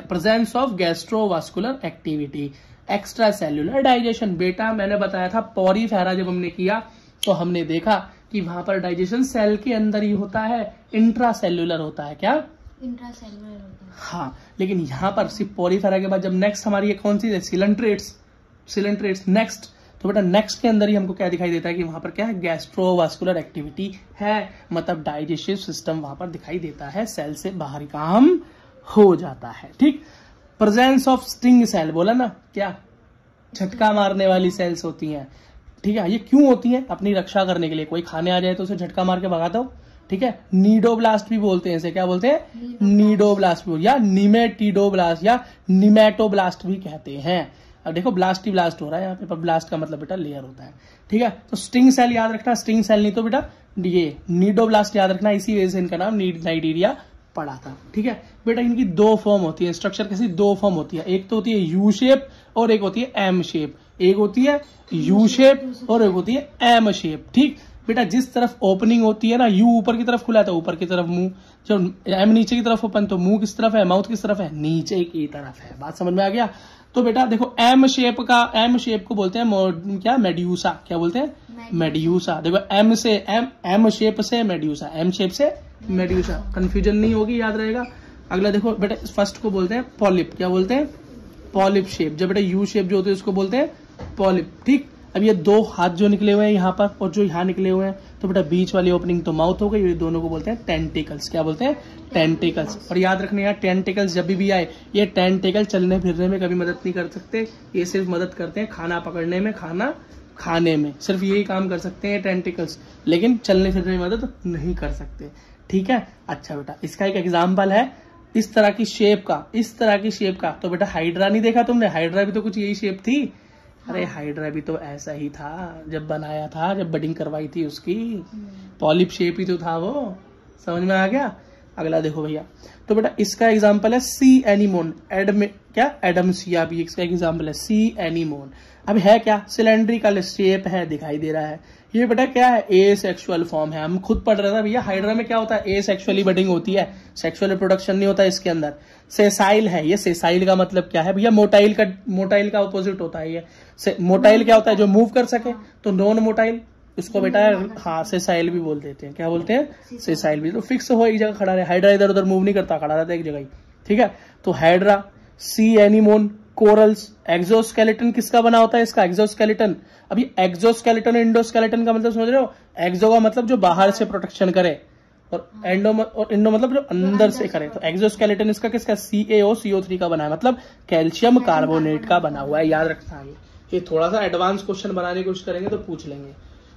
presence of gastrovascular activity, extra cellular digestion. बेटा मैंने बताया था पॉरीफेरा जब हमने किया तो हमने देखा कि वहां पर डाइजेशन सेल के अंदर ही होता है, इंट्रा सेल्यूलर होता है। क्या? इंट्रासेल्युलर होता है। हाँ, लेकिन यहाँ पर सिर्फ पॉलीफेरा के बाद जब नेक्स्ट हमारी ये कौन सी है? Coelenterates next. तो बेटा नेक्स्ट के अंदर ही हमको क्या दिखाई देता है कि वहां पर क्या है? गैस्ट्रोवास्कुलर एक्टिविटी है, मतलब डाइजेस्टिव सिस्टम वहां पर दिखाई देता है, सेल से बाहर काम हो जाता है। ठीक। प्रेजेंस ऑफ स्टिंग सेल, बोला ना, क्या झटका मारने वाली सेल्स होती हैं। ठीक है, ये क्यों होती हैं? अपनी रक्षा करने के लिए। कोई खाने आ जाए तो उसे झटका मार के भगा दो। ठीक है, नीडोब्लास्ट भी बोलते हैं इसे। क्या बोलते हैं? नीडोब्लास्ट भी, या निमेटिडोब्लास्ट या निमेटोब्लास्ट भी कहते हैं। अब देखो ब्लास्ट ही ब्लास्ट हो रहा है यहाँ पे, पर ब्लास्ट का मतलब बेटा लेयर होता है। ठीक है, तो स्टिंग सेल याद रखना, स्टिंग सेल नहीं तो बेटा ये नीडोब्लास्ट याद रखना। इसी वजह से इनका नाम नाइडीरिया पड़ा था। ठीक है बेटा, इनकी दो फॉर्म होती है, स्ट्रक्चर कैसी? दो फॉर्म होती है। एक तो होती है यू शेप और एक होती है एम शेप। एक होती है यू शेप और एक होती है एम शेप। ठीक बेटा, जिस तरफ ओपनिंग होती है ना, यू ऊपर की तरफ खुला है तो ऊपर की तरफ मुंह, जब एम नीचे की तरफ ओपन तो मुंह किस तरफ है? माउथ किस तरफ है? नीचे की तरफ है। बात समझ में आ गया? तो बेटा देखो एम शेप को बोलते हैं क्या? मेड्यूसा। क्या बोलते हैं? मेड्यूसा। देखो एम शेप से मेड्यूसा, एम शेप से मेड्यूसा, कंफ्यूजन नहीं होगी, याद रहेगा। अगला देखो बेटा, फर्स्ट को बोलते हैं पॉलिप। क्या बोलते हैं? Polyp shape. जब बेटा यू शेप जो होती है उसको बोलते हैं पॉलिप। ठीक, अब ये दो हाथ जो निकले हुए हैं यहाँ पर और जो यहाँ निकले हुए हैं, तो बेटा बीच वाली ओपनिंग तो माउथ हो गई, ये दोनों को बोलते हैं टेंटिकल्स। क्या बोलते हैं? टेंटिकल्स। और याद रखना यार, टेंटिकल्स जब भी आए, ये टेंटिकल चलने फिरने में कभी मदद नहीं कर सकते, ये सिर्फ मदद करते हैं खाना पकड़ने में, खाना खाने में, सिर्फ यही काम कर सकते हैं टेंटिकल्स, लेकिन चलने फिरने में मदद नहीं कर सकते। ठीक है। अच्छा बेटा, इसका एक एग्जाम्पल है इस तरह की शेप का, इस तरह की शेप का। तो बेटा हाइड्रा नहीं देखा तुमने? हाइड्रा भी तो कुछ यही शेप थी। अरे हाइड्रा भी तो ऐसा ही था जब बनाया था, जब बडिंग करवाई थी उसकी, पॉलिप शेप ही तो था वो। समझ में आ गया? अगला देखो भैया, तो बेटा इसका एग्जाम्पल है सी एनीमोन। एडमसिया भी इसका एग्जाम्पल है, सी एनीमोन। अब है क्या? सिलेंड्रिकल शेप है, दिखाई दे रहा है। ये बेटा क्या है? ए सेक्सुअल फॉर्म है। हम खुद पढ़ रहे थे भैया, हाइड्रा में क्या होता है? ए सेक्सुअली बडिंग होती है, सेक्सुअल रिप्रोडक्शन नहीं होता इसके अंदर। सेसाइल है ये। सेसाइल का मतलब क्या है भैया? मोटाइल का ऑपोजिट होता है ये। मोटाइल क्या होता है? जो मूव कर सके। तो नॉन मोटाइल, इसको बेटा हाँ सेसाइल भी बोल देते हैं। क्या बोलते हैं? सेसाइल भी। तो फिक्स हो एक जगह खड़ा रहे। हाइड्रा इधर उधर मूव नहीं करता, खड़ा रहता है एक जगह ही। ठीक है। तो हाइड्रा, सी एनीमोन, कोरल्स। एक्सोस्केलेटन किसका बना होता है इसका? एक्सोस्केलेटन। अभी एक्सोस्केलेटन इंडोस्केलेटन का मतलब समझ रहे हो? एक्सो का मतलब जो बाहर से प्रोटेक्शन करे, और इंडो मतलब जो अंदर से करे। तो एक्सोस्केलेटन इसका किसका? CaO CO3 का बना है, मतलब कैल्शियम कार्बोनेट का बना हुआ है। याद रखना है, ये थोड़ा सा एडवांस क्वेश्चन बनाने की कोशिश करेंगे तो पूछ लेंगे।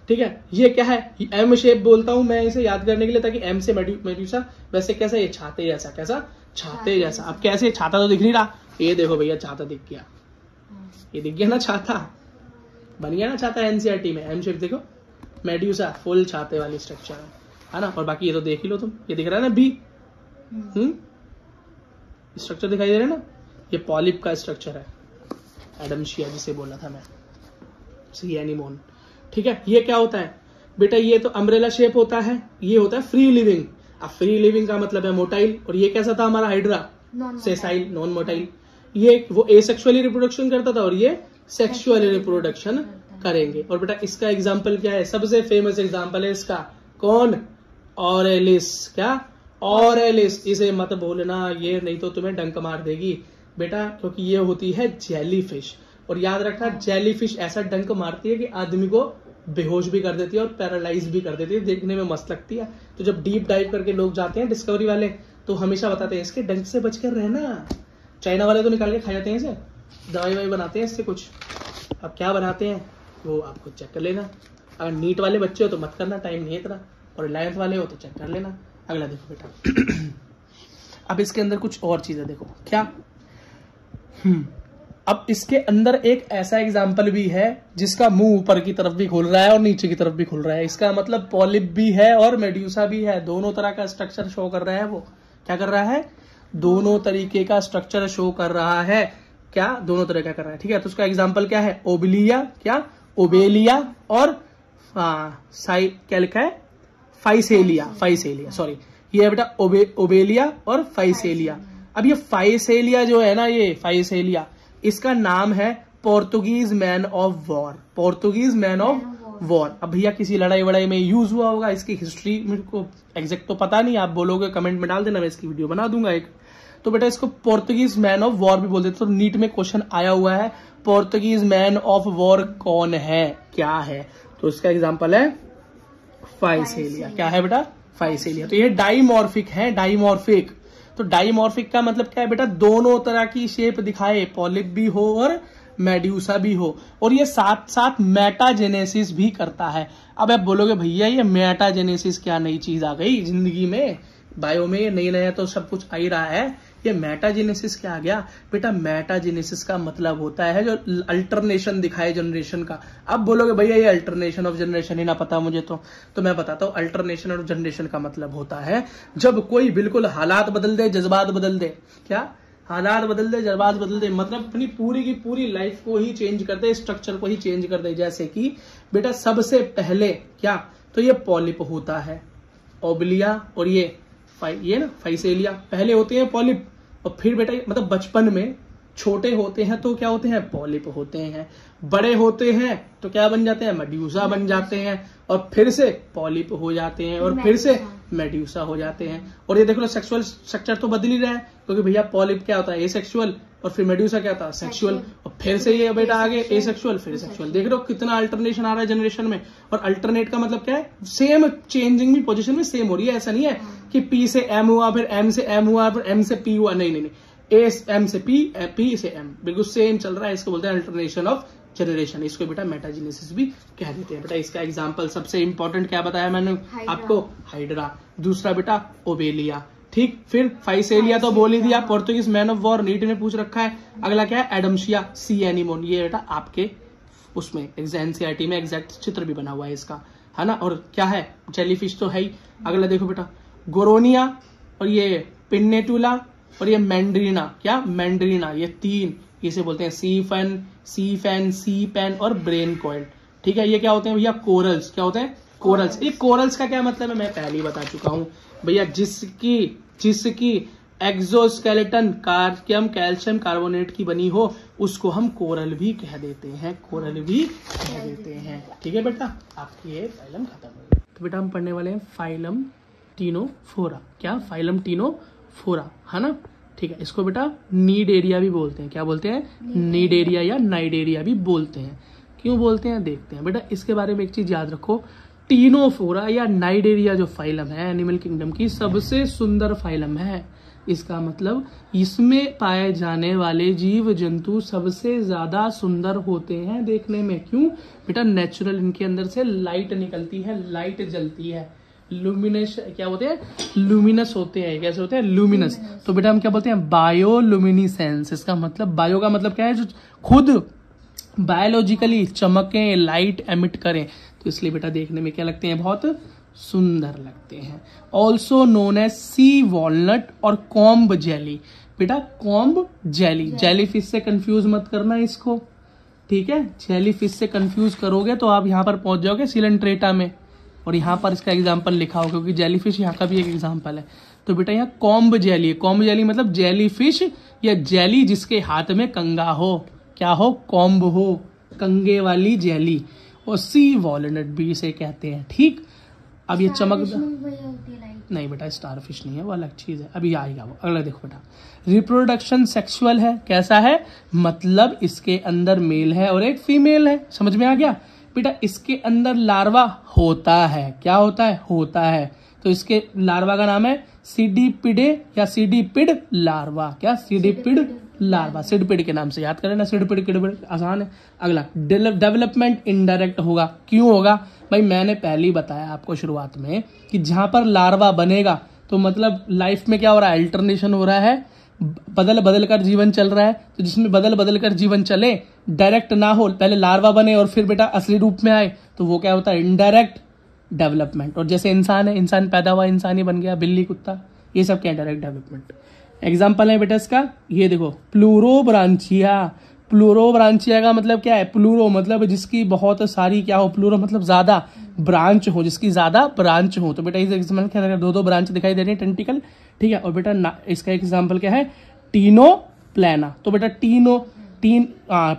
ठीक है। ये क्या है? एम शेप बोलता हूं मैं इसे याद करने के लिए, ताकि एम से मेड्यूसा। वैसे कैसा? ये छाते जैसा। कैसा? छाते जैसा। अब कैसे? छाता तो दिख नहीं रहा। ये देखो भैया, छाता दिख गया। ये दिख गया ना छाता, बन गया ना छाता एनसीईआरटी में। एम शेप देखो, मेड्यूसा फुल छाते वाली स्ट्रक्चर है ना। और बाकी ये तो देख ही लो तुम, ये दिख रहा है ना बी। स्ट्रक्चर दिखाई दे रहा है ना? ये पॉलिप का स्ट्रक्चर है, एडमशिया जिसे बोला था मैं, सी एनीमोन। ठीक है। ये क्या होता है बेटा? ये तो अम्ब्रेला शेप होता है, ये होता है फ्री लिविंग। अब फ्री लिविंग का मतलब है मोटाइल। और ये कैसा था हमारा? Hydra, sessile, non motile. ये वो एसेक्सुअली रिप्रोडक्शन करता था और ये सेक्सुअली रिप्रोडक्शन करेंगे। और बेटा इसका एग्जाम्पल क्या है? सबसे फेमस एग्जाम्पल है इसका, कौन? ऑरेलिस। क्या? ऑरेलिस। इसे मत बोलना, ये नहीं तो तुम्हें डंक मार देगी बेटा, क्योंकि ये होती है जेलीफिश। और याद रखना, जेलीफिश ऐसा डंक मारती है कि आदमी को बेहोश भी कर देती है और पैरालाइज भी कर देती है। देखने में मस्त लगती है। तो जब डीप डाइव करके लोग जाते हैं डिस्कवरी वाले, तो हमेशा बताते हैं इसके डंक से बचकर रहना। चाइना वाले तो निकाल के खा जाते हैं इसे, दवाई वाई बनाते हैं इससे कुछ। अब क्या बनाते हैं वो आप खुद चेक कर लेना। अगर नीट वाले बच्चे हो तो मत करना, टाइम नहीं है इतना। और 11th वाले हो तो चेक कर लेना। अगला देखो बेटा, अब इसके अंदर कुछ और चीजें देखो। क्या? अब इसके अंदर एक ऐसा एग्जाम्पल भी है जिसका मुंह ऊपर की तरफ भी खुल रहा है और नीचे की तरफ भी खुल रहा है। इसका मतलब पॉलिप भी है और मेड्यूसा भी है, दोनों तरह का स्ट्रक्चर शो कर रहा है। वो क्या कर रहा है? दोनों तरीके का स्ट्रक्चर शो कर रहा है। क्या? दोनों तरह का कर रहा है। ठीक है। तो उसका एग्जाम्पल क्या है? ओबलिया, क्या? ओबेलिया, और क्या लिखा है? Physalia, sorry. ये है बेटा ओबेलिया और फाइसेलिया। अब ये फाइसेलिया जो है ना, ये फाइसेलिया, इसका नाम है Portuguese man of war. Portuguese man of war. अब भैया किसी लड़ाई वड़ाई में यूज हुआ होगा, इसकी हिस्ट्री मेरे को एग्जैक्ट तो पता नहीं, आप बोलोगे कमेंट में डाल देना, मैं इसकी वीडियो बना दूंगा एक। तो बेटा इसको पोर्तुगीज मैन ऑफ वॉर भी बोल देते। तो नीट में क्वेश्चन आया हुआ है, पोर्तुगीज मैन ऑफ वॉर कौन है, क्या है? तो इसका एग्जाम्पल है फाइसेलिया। क्या है बेटा? फाइसेलिया। तो ये डाइमॉर्फिक है, डाइमॉर्फिक। तो डाइमॉर्फिक का मतलब क्या है बेटा? दोनों तरह की शेप दिखाए, पॉलिप भी हो और मेड्यूसा भी हो। और ये साथ साथ मेटाजेनेसिस भी करता है। अब आप बोलोगे भैया ये मेटाजेनेसिस क्या नई चीज आ गई जिंदगी में, बायो में नई नया तो सब कुछ आ ही रहा है, ये मेटाजेनेसिस क्या आ गया? बेटा मेटाजेनेसिस का मतलब होता है जो अल्टरनेशन दिखाए जनरेशन का। अब बोलोगे भैया ये अल्टरनेशन ऑफ जनरेशन ही ना पता मुझे, तो मैं बताता हूँ। अल्टरनेशन ऑफ जनरेशन का मतलब होता है जब कोई बिल्कुल हालात बदल दे, जज्बात बदल दे। क्या? हालात बदल दे, जज्बात बदल दे, मतलब अपनी पूरी की पूरी लाइफ को ही चेंज कर दे, स्ट्रक्चर को ही चेंज कर दे। जैसे कि बेटा सबसे पहले क्या? तो ये पॉलिप होता है, ओबलिया, और ये ना फाइसेलिया पहले होते हैं पॉलिप। और फिर बेटा मतलब बचपन में छोटे होते हैं तो क्या होते हैं, पॉलिप होते हैं। बड़े होते हैं तो क्या बन जाते हैं, मेड्यूसा बन जाते हैं, और फिर से पॉलिप हो जाते हैं, और फिर से मेड्यूसा हो जाते हैं। और ये देख लो सेक्सुअल स्ट्रक्चर तो बदल ही रहा है, क्योंकि भैया पॉलिप क्या होता है, एसेक्सुअल, और फिर मेड्यूसा क्या होता है, सेक्सुअल, और फिर से ये बेटा आगे एसेक्सुअल, फिर सेक्सुअल। देख रहे हो कितना अल्टरनेशन आ रहा है जनरेशन में। और अल्टरनेट का मतलब क्या है, सेम चेंजिंग भी पोजीशन में सेम हो रही है। ऐसा नहीं है कि पी से एम हुआ, फिर एम से एम हुआ, फिर एम से पी हुआ, नहीं नहीं नहीं, एम से पी, पी से एम, बिल्कुल सेम चल रहा है। इसको बोलते हैं अल्टरनेशन ऑफ जनरेशन। इसको बेटा मेटाजेनेसिस भी कह देते हैं। बेटा इसका एग्जांपल सबसे इंपॉर्टेंट क्या बताया मैंने आपको, हाइड्रा। दूसरा बेटा ओबेलिया, ठीक। फिर फाइसेलिया तो बोल ही दिया, Portuguese man of war, NEET ने पूछ रखा है। अगला क्या है, एडम्सिया, सी एनिमोन। ये बेटा आपके उसमें एनसीईआरटी में एग्जैक्ट चित्र भी बना हुआ है इसका, है ना। और क्या है, जेलीफिश तो है ही। अगला देखो बेटा, गोरोनिया, और ये पिन्नेटुला, और ये मैंड्रीना। क्या, मैंड्रीना। ये तीन, इसे बोलते हैं सी फैन, सी पेन और ब्रेन कॉइल, ठीक है। ये क्या होते हैं भैया, कोरल्स। क्या होते हैं, कोरल्स। ये कोरल्स का क्या मतलब है, मैं पहले ही बता चुका हूं भैया, जिसकी एक्सोस्केलेटन कैल्शियम कार्बोनेट की बनी हो, उसको हम कोरल भी कह देते हैं, कोरल भी कह देते हैं, ठीक है बेटा। आपकी ये फाइलम खत्म हो गई। तो बेटा हम पढ़ने वाले हैं फाइलम टीनोफोरा। क्या, फाइलम टीनोफोरा, है ना, ठीक है। इसको बेटा नीड एरिया भी बोलते हैं। क्या बोलते हैं, नीड एरिया या नाइड एरिया भी बोलते हैं। क्यों बोलते हैं, देखते हैं बेटा। इसके बारे में एक चीज याद रखो, टीनोफोरा या नाइड एरिया जो फाइलम है एनिमल किंगडम की सबसे सुंदर फाइलम है। इसका मतलब इसमें पाए जाने वाले जीव जंतु सबसे ज्यादा सुंदर होते हैं देखने में। क्यों बेटा, नेचुरल इनके अंदर से लाइट निकलती है, लाइट जलती है, लुमिनस, क्या होते हैं, लुमिनस होते हैं। कैसे होते हैं, लुमिनस। तो बेटा हम क्या बोलते हैं, बायोलुमिनिसेंस। इसका मतलब, बायो का मतलब क्या है, जो खुद बायोलॉजिकली चमके, लाइट एमिट करें। तो इसलिए बेटा देखने में क्या लगते हैं, बहुत सुंदर लगते हैं। Also known as sea walnut और कॉम्ब जेली। बेटा कॉम्ब जेली, जेली फिश से कंफ्यूज मत करना इसको, ठीक है। जेली फिश से कंफ्यूज करोगे तो आप यहाँ पर पहुंच जाओगे सिलेंट्रेटा में, और यहाँ पर इसका एग्जाम्पल लिखा होगा, क्योंकि जेली फिश यहाँ का भी एक एग्जाम्पल है। तो बेटा यहाँ कॉम्ब जेली है। कॉम्ब जेली मतलब जेली फिश या जेली जिसके हाथ में कंगा हो, क्या हो, कॉम्ब हो, कंगे वाली जेली। और सी वॉलनट भी इसे कहते हैं, ठीक। अब ये नहीं बेटा, स्टारफिश नहीं है, वो अलग चीज है, अभी आएगा वो। अगला देखो बेटा, रिप्रोडक्शन सेक्सुअल है। कैसा है, मतलब इसके अंदर मेल है और एक फीमेल है। समझ में आ गया बेटा। इसके अंदर लार्वा होता है। क्या होता है, होता है। तो इसके लार्वा का नाम है सीडीपिडे या सीडीपिड लार्वा। क्या, सीडीपिड लार्वा, सिडपिड के नाम से याद करें ना, सिडपिड किडपिड आसान है। अगला डेवलपमेंट इनडायरेक्ट होगा। क्यों होगा भाई, मैंने पहले ही बताया आपको शुरुआत में कि जहां पर लार्वा बनेगा तो मतलब लाइफ में क्या हो रहा है, अल्टरनेशन हो रहा है, बदल बदल कर जीवन चल रहा है। तो जिसमें बदल बदल कर जीवन चले, डायरेक्ट ना हो, पहले लार्वा बने और फिर बेटा असली रूप में आए, तो वो क्या होता है, इनडायरेक्ट डेवलपमेंट। और जैसे इंसान है, इंसान पैदा हुआ इंसान ही बन गया, बिल्ली कुत्ता, ये सब क्या है, डायरेक्ट डेवलपमेंट। एग्जाम्पल है बेटा इसका, ये देखो प्लूरोब्रांचिया। प्लूरोब्रांचिया का मतलब क्या है, प्लूरो मतलब जिसकी बहुत सारी, क्या हो, प्लूरो मतलब ज्यादा ब्रांच हो, जिसकी ज्यादा ब्रांच हो। तो बेटा इस एग्जाम्पल क्या है, दो ब्रांच दिखाई दे रही है, टेंटिकल, ठीक है। और बेटा इसका एक एग्जाम्पल क्या है, टीनोप्लाना। तो बेटा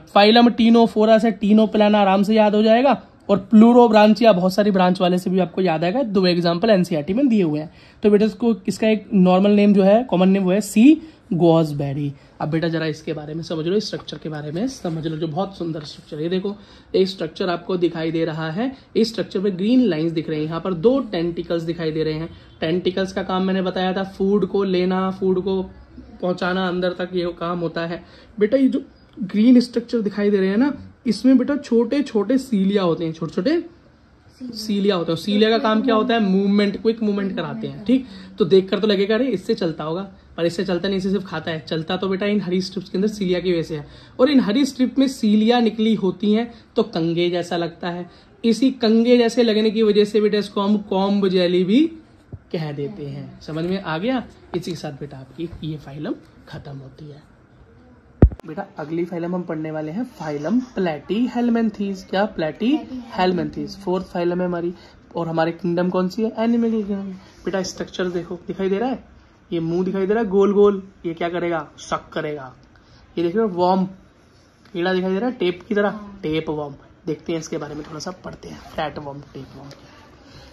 फाइलम टीनोफोरा से टीनोप्लाना आराम से याद हो जाएगा, और प्लूरोब्रांचिया बहुत सारी ब्रांच वाले से भी आपको याद आएगा। दो एग्जाम्पल एनसीईआरटी में दिए हुए हैं। तो बेटा इसका एक नॉर्मल नेम जो है, कॉमन नेम वो है सी गॉसबेरी। अब बेटा जरा इसके बारे में समझ लो, स्ट्रक्चर के बारे में समझ लो, जो बहुत सुंदर स्ट्रक्चर है। ये देखो एक स्ट्रक्चर आपको दिखाई दे रहा है, इस स्ट्रक्चर में ग्रीन लाइंस दिख रही हैं, यहाँ पर दो टेंटिकल्स दिखाई दे रहे हैं। टेंटिकल्स का काम मैंने बताया था, फूड को लेना, फूड को पहुंचाना अंदर तक, ये काम होता है। बेटा ये जो ग्रीन स्ट्रक्चर दिखाई दे रहे हैं ना, इसमें बेटा छोटे छोटे सीलिया होते हैं, छोटे छोटे सीलिया होते हैं। सीलिया का काम क्या होता है, मूवमेंट, क्विक मूवमेंट कराते हैं, ठीक। तो देखकर तो लगेगा अरे इससे चलता होगा, पर इससे चलता नहीं, इससे सिर्फ खाता है। चलता तो बेटा इन हरी स्ट्रिप्स के अंदर सीलिया की वजह से है, और इन हरी स्ट्रिप में सीलिया निकली होती हैं तो कंगे जैसा लगता है। इसी कंगे जैसे लगने की वजह से बेटा इसको हम कॉम्ब जेली भी कह देते हैं। समझ में आ गया। इसी के साथ बेटा आपकी ये फाइलम खत्म होती है। बेटा अगली फाइलम हम पढ़ने वाले हैं, फाइलम प्लेटीहेल्मिन्थीज। क्या, प्लेटीहेल्मिन्थीज फोर्थ फाइलम है हमारी। और हमारे किंगडम कौन सी है, एनिमल किंगडम। बेटा स्ट्रक्चर देखो, दिखाई दे रहा है, ये मुंह दिखाई दे रहा है गोल गोल, ये क्या करेगा, सक करेगा। ये देख रहे हो वॉर्म कीड़ा दिखाई दे रहा है टेप की तरह, टेप वॉर्म। देखते हैं इसके बारे में थोड़ा सा पढ़ते हैं, फ्लैट वॉर्म टेप वॉर्म।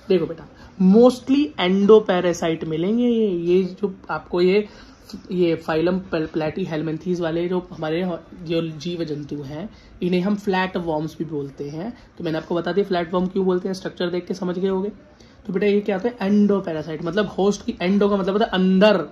देखो बेटा मोस्टली एंडोपैरासाइट मिलेंगे, ये जो आपको ये फाइलम प्लैटीहेल्मिन्थीज वाले जो हमारे जो जीव जंतु हैं इन्हें हम फ्लैट वॉर्म्स भी बोलते हैं। तो मैंने आपको बता दिया फ्लैट वॉर्म क्यों बोलते हैं, स्ट्रक्चर देख के समझ गए होगे। तो बेटा ये क्या होता है एंडोपैरासाइट, मतलब होस्ट की, एंडो का मतलब होता है अंदर,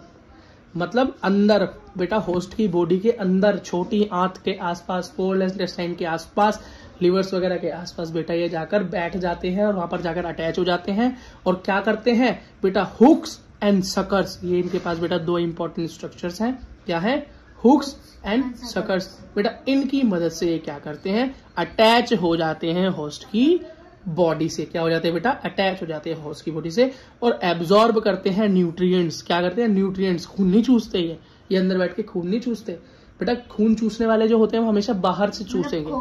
मतलब अंदर बेटा होस्ट की बॉडी के अंदर, छोटी आंत के आसपास, स्मॉल इंटेस्टाइन के आसपास, लिवर्स वगैरह के आसपास बेटा ये जाकर बैठ जाते हैं और वहां पर जाकर अटैच हो जाते हैं और क्या करते हैं बेटा हुक्स एंड सकर्स, ये इनके पास बेटा दो इंपॉर्टेंट स्ट्रक्चर्स हैं, क्या है हुक्स एंड सकर्स। बेटा इनकी मदद से ये क्या करते हैं अटैच हो जाते हैं होस्ट की बॉडी से, क्या हो जाते हैं बेटा अटैच हो जाते हैं होस्ट की बॉडी से और एब्जॉर्ब करते हैं न्यूट्रिएंट्स। क्या करते हैं न्यूट्रिएंट्स, खून नहीं चूसते ये अंदर बैठ के खून नहीं चूसते बेटा, खून चूसने वाले जो होते हैं वो हमेशा बाहर से चूसेंगे,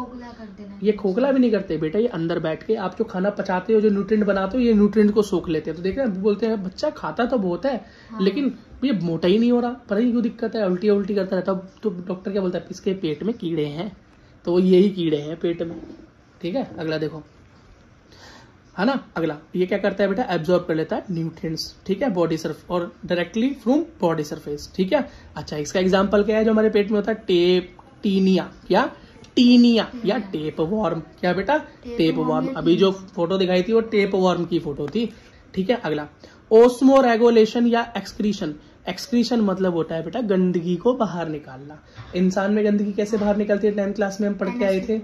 ये खोखला भी नहीं करते बेटा, ये अंदर बैठ के आप जो खाना पचाते हो जो न्यूट्रिएंट बनाते हो ये न्यूट्रिएंट को सोख लेते हैं। तो देख रहे हैं बोलते हैं बच्चा खाता तो बहुत है लेकिन ये मोटा ही नहीं हो रहा, पता नहीं क्यों दिक्कत है, उल्टी उल्टी करता रहता है। तो डॉक्टर क्या बोलता है इसके पेट में कीड़े हैं, तो यही कीड़े हैं पेट में। ठीक है अगला देखो, है ना, अगला ये क्या करता है बेटा एब्जॉर्ब कर लेता है न्यूट्रिएंट्स, ठीक है बॉडी सरफेस और डायरेक्टली फ्रॉम बॉडी सरफेस। ठीक है अच्छा इसका एग्जांपल क्या है जो हमारे पेट में होता है टीनिया, क्या टीनिया या टेप वॉर्म, क्या बेटा टेप वॉर्म। अभी जो फोटो दिखाई थी वो टेप वॉर्म की फोटो थी। ठीक है अगला ओस्मोरेगुलेशन या एक्सक्रीशन, एक्सक्रीशन मतलब होता है बेटा गंदगी को बाहर निकालना। इंसान में गंदगी कैसे बाहर निकलती है 10th क्लास में हम पढ़ के आए थे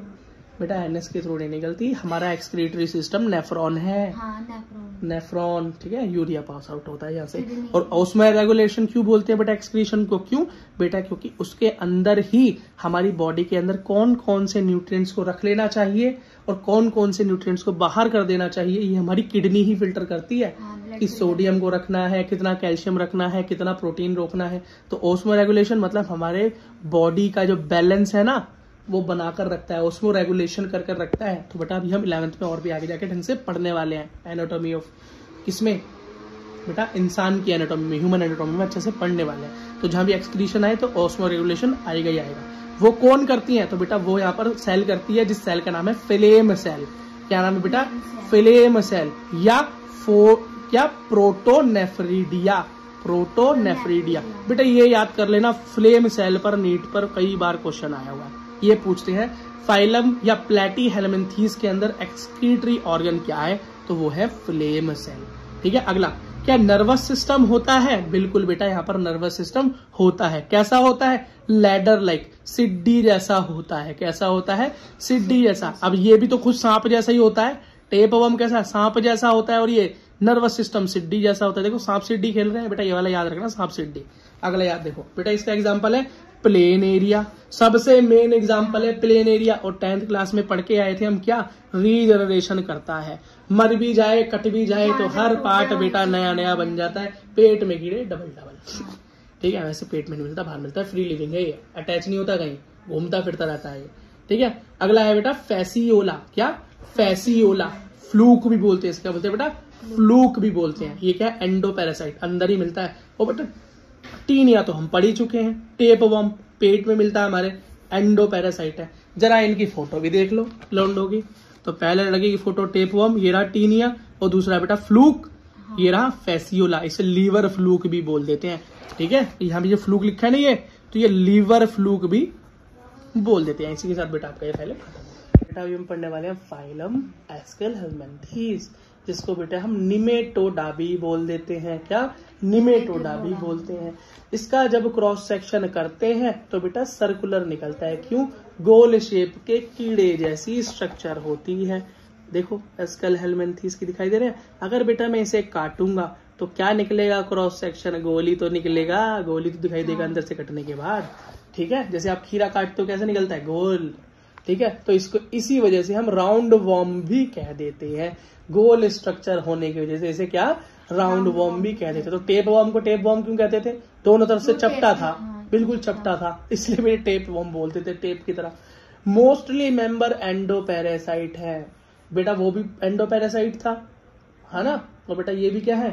बेटा, एनएस के थ्रू नहीं निकलती, हमारा एक्सक्रीटरी सिस्टम नेफ्रॉन है, नेफ्रॉन, ठीक है यूरिया पास आउट होता है यहाँ से। और ऑस्मो रेगुलेशन क्यों बोलते हैं बेटा एक्सक्रीशन को, क्यों बेटा क्योंकि उसके अंदर ही हमारी बॉडी के अंदर कौन कौन से न्यूट्रिएंट्स को रख लेना चाहिए और कौन कौन से न्यूट्रिएंट्स को बाहर कर देना चाहिए, ये हमारी किडनी ही फिल्टर करती है कि सोडियम को रखना है, कितना कैल्शियम रखना है, कितना प्रोटीन रोकना है। तो ऑस्मो रेगुलेशन मतलब हमारे बॉडी का जो बैलेंस है ना वो बनाकर रखता है, उसमें रेगुलेशन कर कर रखता है। तो बेटा अभी हम 11th में और भी आगे जाके ढंग से पढ़ने वाले हैं एनाटॉमी ऑफ, किसमें बेटा इंसान की एनाटॉमी में, ह्यूमन एनाटॉमी में अच्छे से पढ़ने वाले हैं। तो जहां भी एक्सक्रीशन आए तो ऑस्मो रेगुलेशन आएगा ही आएगा। वो कौन करती है तो बेटा वो यहाँ पर सेल करती है जिस सेल का नाम है फिलेम सेल। क्या नाम है बेटा फिलेम सेल या क्या प्रोटोनेफ्रिडिया, प्रोटोनेफ्रिडिया। बेटा ये याद कर लेना, फ्लेम सेल पर नीट पर कई बार क्वेश्चन आया हुआ है, ये पूछते हैं फाइलम या प्लैटीहेल्मिन्थीज के अंदर एक्सक्रीटरी ऑर्गन क्या है तो वो है फ्लेम सेल। ठीक है अगला क्या नर्वस सिस्टम होता है, बिल्कुल बेटा यहाँ पर नर्वस सिस्टम होता है। कैसा होता है लैडर लाइक, सिड्डी जैसा होता है, कैसा होता है सिड्डी जैसा। अब ये भी तो खुद सांप जैसा ही होता है, टेप वर्म कैसा सांप जैसा होता है और ये नर्वस सिस्टम सिड्डी जैसा होता है। देखो सांप सिड्डी खेल रहे हैं बेटा, ये वाला याद रखना सांप सिड्डी। अगला याद देखो बेटा इसका एग्जांपल है प्लेन एरिया, सबसे मेन एग्जांपल है प्लेन एरिया। और 10th क्लास में पढ़ के आए थे हम क्या रीजनरेशन करता है, मर भी जाए कट भी जाए तो हर पार्ट बेटा नया नया बन जाता है। पेट में कीड़े डबल डबल, ठीक है वैसे पेट में नहीं मिलता बाहर मिलता है, फ्री लिविंग है ये, अटैच नहीं होता कहीं, घूमता फिरता रहता है ये। ठीक है अगला है बेटा फैसियोला, क्या फैसियोला, फ्लूक भी बोलते हैं इसका, बोलते हैं बेटा फ्लूक भी बोलते हैं। ये क्या एंडोपैरासाइट अंदर ही मिलता है। और बेटा टीनिया तो हम पढ़ ही चुके हैं, टेप वर्म पेट में मिलता है हमारे, एंडोपैरासाइट है। जरा इनकी फोटो भी देख लो लौंडों की, तो पहले लगेगी फोटो टेप वर्म, ये रहा टीनिया, और दूसरा बेटा फ्लूक, ये रहा फैसियोला, इसे लीवर फ्लूक भी बोल देते हैं। ठीक है यहाँ भी जो फ्लूक लिखा है नहीं है तो ये लीवर फ्लूक भी बोल देते हैं। इसी के साथ बेटा आपका ये पहले बेटा अभी हम पढ़ने वाले हैं फाइलम एस्केलहेल्मिन्थीज, जिसको बेटा हम निमेटोडा भी बोल देते हैं। क्या निमेटोडा भी बोलते हैं। इसका जब क्रॉस सेक्शन करते हैं तो बेटा सर्कुलर निकलता है, क्यों गोल शेप के कीड़े जैसी स्ट्रक्चर होती है। देखो एस्केलहेल्मिन्थीज की दिखाई दे रहे हैं। अगर बेटा मैं इसे काटूंगा तो क्या निकलेगा क्रॉस सेक्शन, गोली तो निकलेगा, गोली तो दिखाई देगा अंदर से कटने के बाद। ठीक है जैसे आप खीरा काटते हो कैसे निकलता है गोल, ठीक है तो इसको इसी वजह से हम राउंड वॉर्म भी कह देते हैं, गोल स्ट्रक्चर होने की वजह से इसे क्या राउंड वॉर्म भी कह देते। तो टेप वॉर्म को टेप वॉर्म क्यों कहते थे, दोनों तरफ से चपटा था, बिल्कुल चपटा था, इसलिए मेरे टेप वॉर्म बोलते थे, टेप की तरह। मोस्टली मेंबर एंडोपैरासाइट है बेटा, वो भी एंडोपैरासाइट था, है ना। और बेटा ये भी क्या है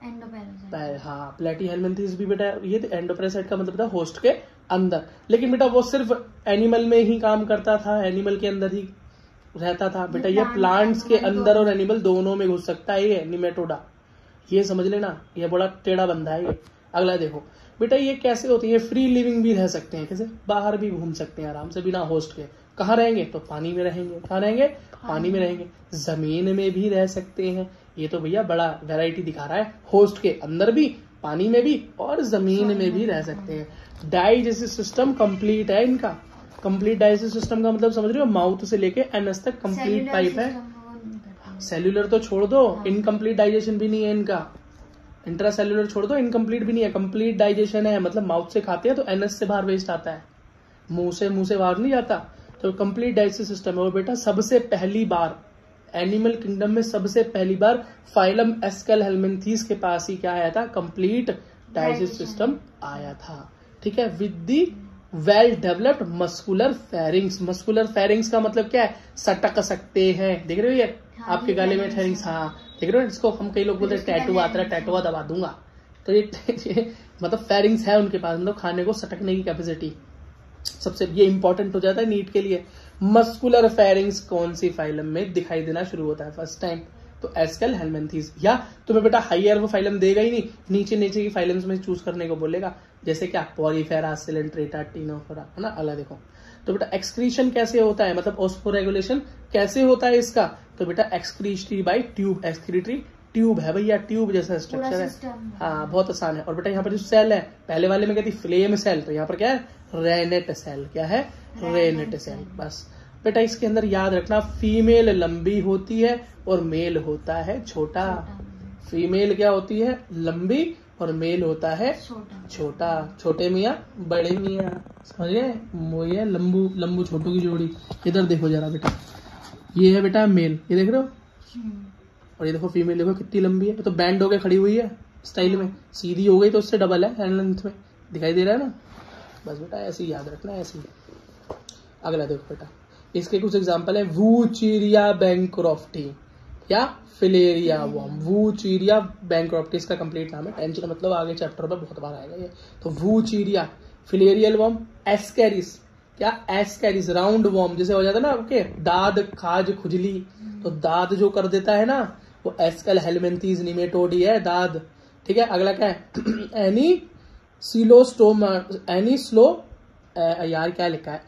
एंडोपैरासाइट। हाँ, प्लेटीहेल्मिन्थेस भी बेटा ये एंडोपैरासाइट का मतलब था होस्ट के अंदर, लेकिन बेटा वो सिर्फ एनिमल में ही काम करता था, एनिमल के अंदर ही रहता था बेटा। ये प्लांट्स के अंदर और एनिमल दोनों में घुस सकता है ये निमेटोडा, ये समझ लेना, ये बड़ा टेढ़ा बंदा है ये। अगला देखो बेटा ये कैसे होती है, फ्री लिविंग भी रह सकते हैं, कैसे बाहर भी घूम सकते हैं आराम से बिना होस्ट के। कहाँ रहेंगे तो पानी में रहेंगे, कहाँ रहेंगे पानी में रहेंगे, जमीन में भी रह सकते हैं। ये तो भैया बड़ा वैरायटी दिखा रहा है, होस्ट के अंदर भी, पानी में भी और जमीन में भी रह सकते हैं। डाइजेस्टिव सिस्टम कंप्लीट है इनका। कंप्लीट डाइजेस्टिव सिस्टम का मतलब समझ रहे हो, माउथ से लेके एनस तक कंप्लीट पाइप है। सेल्यूलर तो छोड़ दो, इनकम्प्लीट डाइजेशन भी नहीं है इनका। इंट्रा सेल्यूलर छोड़ दो, इनकम्प्लीट भी नहीं है, कंप्लीट डाइजेशन है। मतलब माउथ से खाते हैं तो एनस से बाहर वेस्ट आता है, मुंह से बाहर नहीं जाता, तो कंप्लीट डाइजेस्टिव सिस्टम है। और बेटा सबसे पहली बार एनिमल किंगडम में सबसे पहली बार फाइलम एस्केलहेल्मिन्थेस के पास ही क्या आया था, कंप्लीट डाइजेस्टिव सिस्टम आया था। ठीक है, with the well developed muscular pharynx. Muscular pharynx का मतलब क्या है, सटक सकते हैं। देख रहे हो ये आपके गले में फेरिंग्स, हाँ देख रहे हो, इसको हम कई लोग बोलते हैं टैटू आता है, टैटुआ दबा दूंगा, तो ये मतलब फेरिंग्स है उनके पास, मतलब खाने को सटकने की कैपेसिटी। सबसे ये इंपॉर्टेंट हो जाता है नीट के लिए। मस्कुलर फेरिंग्स कौन सी फाइलम में दिखाई देना शुरू होता है फर्स्ट टाइम, तो एस्केलहेल्मिन्थेस। या तुम्हें बेटा हाइयर वो फाइलम देगा ही नहीं, नीचे नीचे की फाइलम्स में चूज करने को बोलेगा, जैसे क्या पॉरीफेरा, सिलेंट्रेटा, टिनोफेरा, है ना। अगला देखो तो बेटा एक्सक्रीशन कैसे होता है, मतलब ऑस्मोरेगुलेशन कैसे होता है इसका, तो बेटा excretory by tube, excretory tube है भैया, ट्यूब जैसा स्ट्रक्चर है। हाँ बहुत आसान है। और बेटा यहाँ पर जो सेल है, पहले वाले में क्या थी फ्लेम सेल, तो यहाँ पर क्या है रेनेट सेल, क्या है रेनेट सेल। बस बेटा इसके अंदर याद रखना, फीमेल लंबी होती है और मेल होता है छोटा। फीमेल क्या होती है लंबी और मेल होता है छोटा। छोटे मियाँ बड़े मियाँ, समझिए वो ये लंबू लंबू छोटू की जोड़ी। इधर देखो जरा बेटा, ये है बेटा मेल, ये देख रहे हो, और ये देखो फीमेल, देखो कितनी लंबी है, तो बैंड होके खड़ी हुई है स्टाइल में, सीधी हो गई तो उससे डबल है हैंड लेंथ में, दिखाई दे रहा है ना। बस बेटा ऐसे ही याद रखना है, ऐसे ही। अगला देखो बेटा, इसके कुछ एग्जांपल है, वूचीरिया बैंक्रॉफ्टी या फिलेरिया वॉर्म। वूचीरिया बैंक्रॉफ्टी इसका कंप्लीट नाम है, टेंशन मतलब आगे चैप्टर में बहुत बार आएगा ये। तो वूचीरिया, फिलेरियल वॉर्म, एस्केरिस, क्या एस्केरिस राउंड वॉर्म, जैसे हो जाता है ना ओके दाद खाज खुजली, तो दाद जो कर देता है ना वो एस्केलहेल्मिन्थेस निमेटोडी है दाद। ठीक है, अगला क्या है एनीसिलोस्टोमा, एनीस्लो यार क्या लिखा है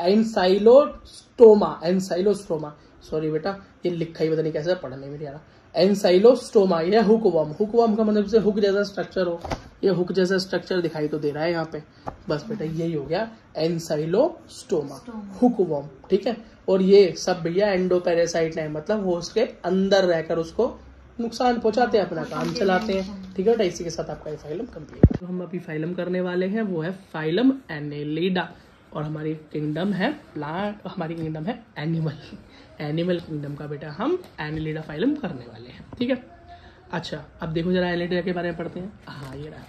एनसाइलोस्टोमा, सॉरी बेटा ये लिखा ही पता नहीं कैसे पढ़ने में यार। एनसाइलोस्टोमा ये हुक वर्म, हुक वर्म का मतलब से हुक जैसा स्ट्रक्चर हो, ये हुक जैसा स्ट्रक्चर दिखाई तो दे रहा है यहाँ पे। बस बेटा यही हो गया एनसाइलोस्टोमा, हुक वर्म। ठीक है, और ये सब भैया एंडोपैरासाइट है, मतलब होस्ट के अंदर रहकर उसको नुकसान पहुंचाते हैं, अपना काम चलाते हैं। ठीक है बेटा, इसी के साथ आपका ये फाइलम कंप्लीट। तो हम अभी फाइलम करने वाले हैं वो है फाइलम एनेलिडा, और हमारी किंगडम है प्लांट, हमारी किंगडम है एनिमल किंगडम का बेटा हम एनेलिडा फाइलम करने वाले हैं। ठीक है, अच्छा अब देखो जरा एनेलिडा के बारे में पढ़ते हैं। हाँ ये रहा,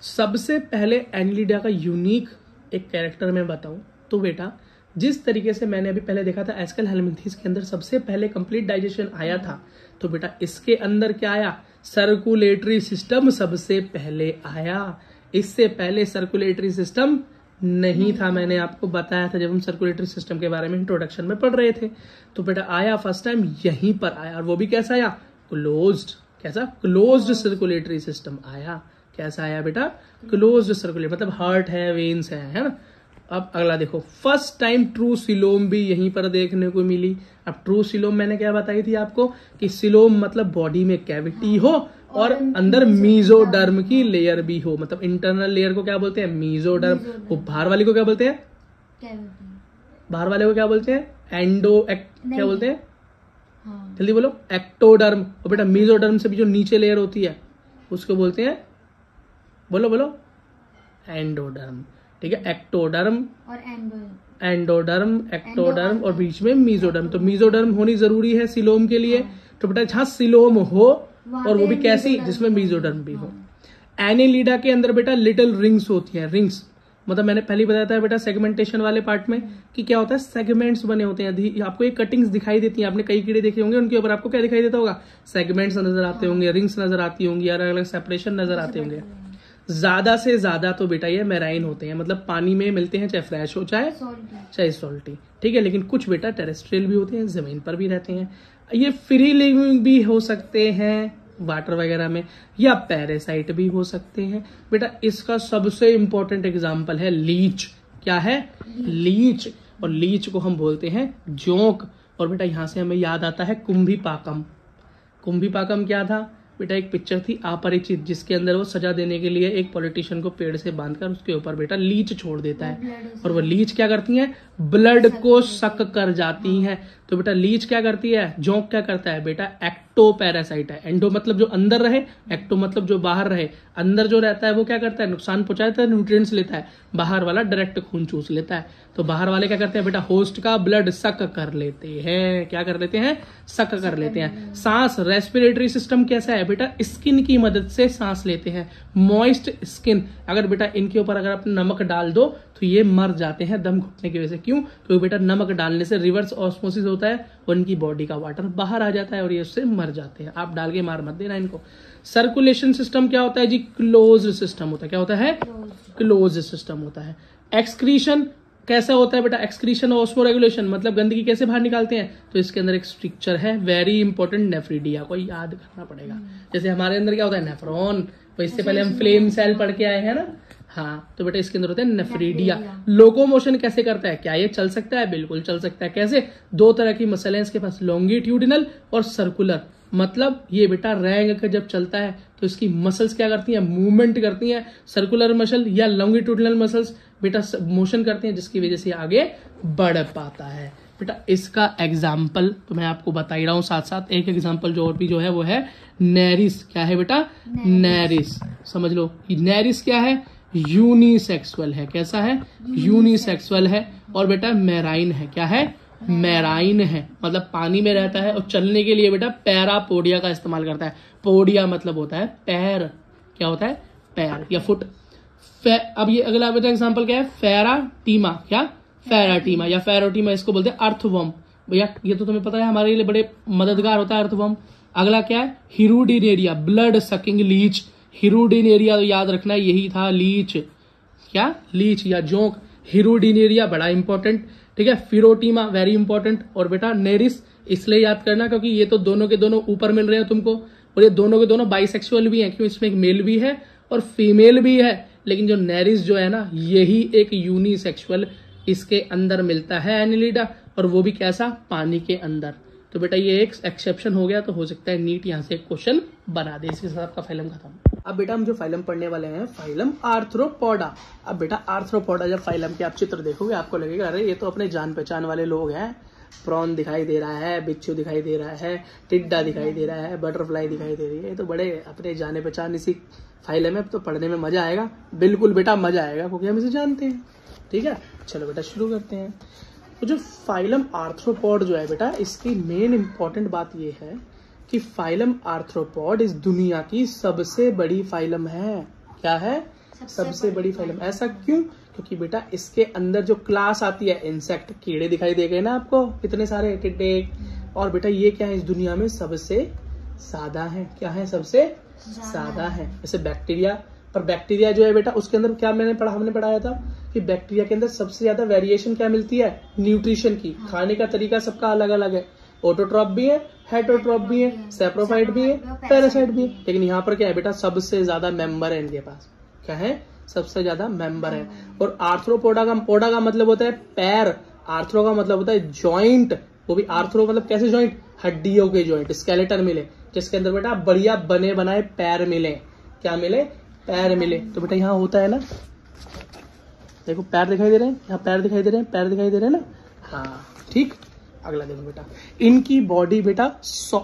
सबसे पहले एनेलिडा का यूनिक एक कैरेक्टर मैं बताऊं तो बेटा जिस तरीके से मैंने अभी पहले देखा था एस्केलहेल्मिन्थेस के अंदर सबसे पहले कंप्लीट डाइजेशन आया था, तो बेटा इसके अंदर क्या आया, सर्कुलेटरी सिस्टम सबसे पहले आया। इससे पहले सर्कुलेटरी सिस्टम नहीं था, मैंने आपको बताया था जब हम सर्कुलेटरी सिस्टम के बारे में इंट्रोडक्शन में पढ़ रहे थे। तो बेटा आया फर्स्ट टाइम यहीं पर आया, और वो भी कैसा आया, क्लोज्ड, कैसा क्लोज्ड सर्कुलेटरी सिस्टम आया। कैसा आया बेटा, क्लोज्ड सर्कुलेटरी, मतलब हार्ट है, वेन्स है ना। अब अगला देखो, फर्स्ट टाइम ट्रू सिलोम भी यहीं पर देखने को मिली। अब ट्रू सिलोम मैंने क्या बताई थी आपको कि सिलोम मतलब बॉडी में कैविटी हो और अंदर मीजोडर्म की लेयर भी हो, मतलब इंटरनल लेयर को क्या बोलते हैं, मीजोडर्म। वो बाहर वाले को क्या बोलते हैं, बाहर वाले को क्या बोलते हैं, क्या बोलते हैं, जल्दी बोलो, एक्टोडर्म। और बेटा मीजोडर्म से भी जो नीचे लेयर होती है उसको बोलते हैं, बोलो एंडोडर्म। ठीक है, एक्टोडर्म और एंडोडर्म, एक्टोडर्म और बीच में मीजोडर्म। तो मीजोडर्म होनी जरूरी है सिलोम के लिए। तो बेटा जहां सिलोम हो और वो भी कैसी, जिसमें मीजोडर्म भी हो। एनेलिडा के अंदर बेटा लिटिल रिंग्स होती हैं, रिंग्स मतलब मैंने पहले बताया था बेटा सेगमेंटेशन वाले पार्ट में कि क्या होता है, सेगमेंट्स बने होते हैं। आपको ये कटिंग्स दिखाई देती हैं, आपने कई कीड़े देखे होंगे, उनके ऊपर आपको क्या दिखाई देता होगा, सेगमेंट्स नजर आते होंगे, रिंग्स नजर आती होंगी, अलग अलग सेपरेशन नजर आते होंगे। ज्यादा से ज्यादा तो बेटा ये मैराइन होते हैं, मतलब पानी में मिलते हैं, चाहे फ्रेश हो चाहे सॉल्टी, ठीक है। लेकिन कुछ बेटा टेरेस्ट्रियल भी होते हैं, जमीन पर भी रहते हैं। ये फ्री लिविंग भी हो सकते हैं वाटर वगैरह में, या पैरासाइट भी हो सकते हैं। बेटा इसका सबसे इंपॉर्टेंट एग्जाम्पल है लीच। क्या है, लीच। और लीच को हम बोलते हैं जोंक। और बेटा यहां से हमें याद आता है कुंभीपाकम। कुंभीपाकम क्या था बेटा, एक पिक्चर थी अपरिचित, जिसके अंदर वो सजा देने के लिए एक पॉलिटिशियन को पेड़ से बांधकर उसके ऊपर बेटा लीच छोड़ देता है, और वो लीच क्या करती हैं, ब्लड को सक कर जाती हैं। तो बेटा लीच क्या करती है, जोंक क्या करता है बेटा, एक्टो पैरासाइट है। एंडो मतलब जो अंदर रहे, एक्टो मतलब जो बाहर रहे। अंदर जो रहता है वो क्या करता है, नुकसान पहुंचाता है, न्यूट्रिएंट्स लेता है। बाहर वाला डायरेक्ट खून चूस लेता है। तो बाहर वाले क्या करते हैं बेटा, होस्ट का ब्लड सक कर लेते हैं। क्या कर लेते हैं, सक कर लेते हैं। सांस, रेस्पिरेटरी सिस्टम कैसा है बेटा, स्किन की मदद से सांस लेते हैं। मॉइस्ट स्किन, अगर बेटा इनके ऊपर अगर आप नमक डाल दो तो ये मर जाते हैं दम घुटने की वजह से। क्यों, क्योंकि बेटा नमक डालने से रिवर्स ऑस्मोसिस होता है, उनकी बॉडी का वाटर बाहर आ जाता है और ये उससे मर जाते हैं। आप डाल के मार मत देना इनको। सर्कुलेशन सिस्टम क्या होता है जी, क्लोज सिस्टम होता है। क्या होता है, क्लोज सिस्टम होता है। एक्सक्रीशन कैसा होता है बेटा, एक्सक्रीशन और ऑस्मोरेगुलेशन, मतलब गंदगी कैसे बाहर निकालते हैं, तो इसके अंदर एक स्ट्रक्चर है वेरी इंपॉर्टेंट, नेफ्रिडिया को याद करना पड़ेगा। जैसे हमारे अंदर क्या होता है, नेफ्रॉन, तो इससे पहले हम फ्लेम सेल पढ़ के आए हैं ना, हाँ। तो बेटा इसके अंदर होता है नेफ्रिडिया। लोकोमोशन कैसे करता है, क्या ये चल सकता है, बिल्कुल चल सकता है। कैसे, दो तरह की मसल है इसके पास, लॉन्गिट्यूडिनल और सर्कुलर। मतलब ये बेटा रैंग कर जब चलता है तो इसकी मसल्स क्या करती हैं, मूवमेंट करती हैं। सर्कुलर मसल या लॉन्गिट्यूडिनल मसल्स बेटा मोशन करते हैं, जिसकी वजह से आगे बढ़ पाता है। बेटा इसका एग्जाम्पल तो मैं आपको बता ही रहा हूं, साथ साथ एक एग्जाम्पल जो और भी जो है वो है नेरिस। क्या है बेटा, नेरिस। समझ लो नेरिस क्या है, यूनिसेक्सुअल है। कैसा है, यूनिसेक्सुअल है। और बेटा मैराइन है। क्या है, मैराइन है, मतलब पानी में रहता है और चलने के लिए बेटा पैरापोडिया का इस्तेमाल करता है। पोडिया मतलब होता है पैर। क्या होता है, पैर या फुट। अब ये अगला बेटा एग्जांपल क्या है, फेराटीमा। क्या, फेराटीमा या फेरोटीमा, इसको बोलते हैं अर्थवर्म। भैया ये तो तुम्हें पता है, हमारे लिए बड़े मददगार होता है अर्थवर्म। अगला क्या है, Hirudinaria, blood sucking Leach. Hirudinaria तो याद रखना यही था, लीच। क्या, लीच या जोंक। हिरुडिनेरिया बड़ा इंपॉर्टेंट, ठीक है। फिरोटीमा वेरी इंपॉर्टेंट। और बेटा नेरिस इसलिए याद करना क्योंकि ये तो दोनों के दोनों ऊपर मिल रहे हैं तुमको, और ये दोनों के दोनों बाइसेक्सुअल भी हैं, क्यों, इसमें एक मेल भी है और फीमेल भी है। लेकिन जो नेरिस जो है ना, यही एक यूनिसेक्सुअल इसके अंदर मिलता है एनिलिडा, और वो भी कैसा, पानी के अंदर। तो बेटा ये एक एक्सेप्शन हो गया, तो हो सकता है नीट यहाँ से एक क्वेश्चन बना दे। इसके साथ आपका फाइलम खत्म। अब बेटा हम जो फाइलम पढ़ने वाले हैं, फाइलम आर्थ्रोपोडा। अब बेटा आर्थ्रोपोडा जब फाइलम के आप चित्र देखोगे आपको लगेगा अरे ये तो अपने जान पहचान वाले लोग हैं। प्रॉन दिखाई दे रहा है, बिच्छू दिखाई दे रहा है, टिड्डा दिखाई दे रहा है, बटरफ्लाई दिखाई दे रही है, ये तो बड़े अपने जाने पहचान इसी फाइलम है, तो पढ़ने में मजा आएगा। बिल्कुल बेटा मजा आएगा, क्योंकि हम इसे जानते हैं। ठीक है, चलो बेटा शुरू करते हैं। तो जो फाइलम आर्थ्रोपॉड जो है बेटा, इसकी मेन इंपॉर्टेंट बात यह है कि फाइलम आर्थ्रोपॉड इस दुनिया की सबसे बड़ी फाइलम है। क्या है, सबसे बड़ी फाइलम। ऐसा क्यों, क्योंकि बेटा इसके अंदर जो क्लास आती है, इंसेक्ट, कीड़े दिखाई दे गए ना आपको कितने सारे, टिड्डे। और बेटा ये क्या है, इस दुनिया में सबसे सादा है। क्या है, सबसे सादा है। जैसे बैक्टीरिया, पर बैक्टीरिया जो है बेटा उसके अंदर क्या हमने पढ़ाया था कि बैक्टीरिया के अंदर सबसे ज्यादा वेरिएशन क्या मिलती है, न्यूट्रिशन की। खाने का तरीका सबका अलग अलग है, ऑटोट्रॉप भी है, हेटरोट्रॉप भी है, सेप्रोफाइट भी है, पैरासाइट भी है। लेकिन यहाँ पर क्या है बेटा, सबसे ज्यादा मेंबर है इनके पास। क्या है, सबसे ज्यादा मेंबर है। और आर्थ्रोपोडा का मतलब होता है पैर, आर्थ्रो का मतलब होता है जॉइंट। वो भी आर्थ्रो मतलब कैसे जॉइंट, हड्डियों के जॉइंट, स्केलेटन मिले, जिसके अंदर बेटा बढ़िया बने बनाए पैर मिले। क्या मिले, पैर मिले। तो बेटा यहाँ होता है ना, देखो पैर दिखाई दे रहे हैं, यहाँ पैर दिखाई दे रहे हैं, पैर दिखाई दे रहे हैं ना, हाँ ठीक। अगला देखो बेटा, इनकी बॉडी बेटा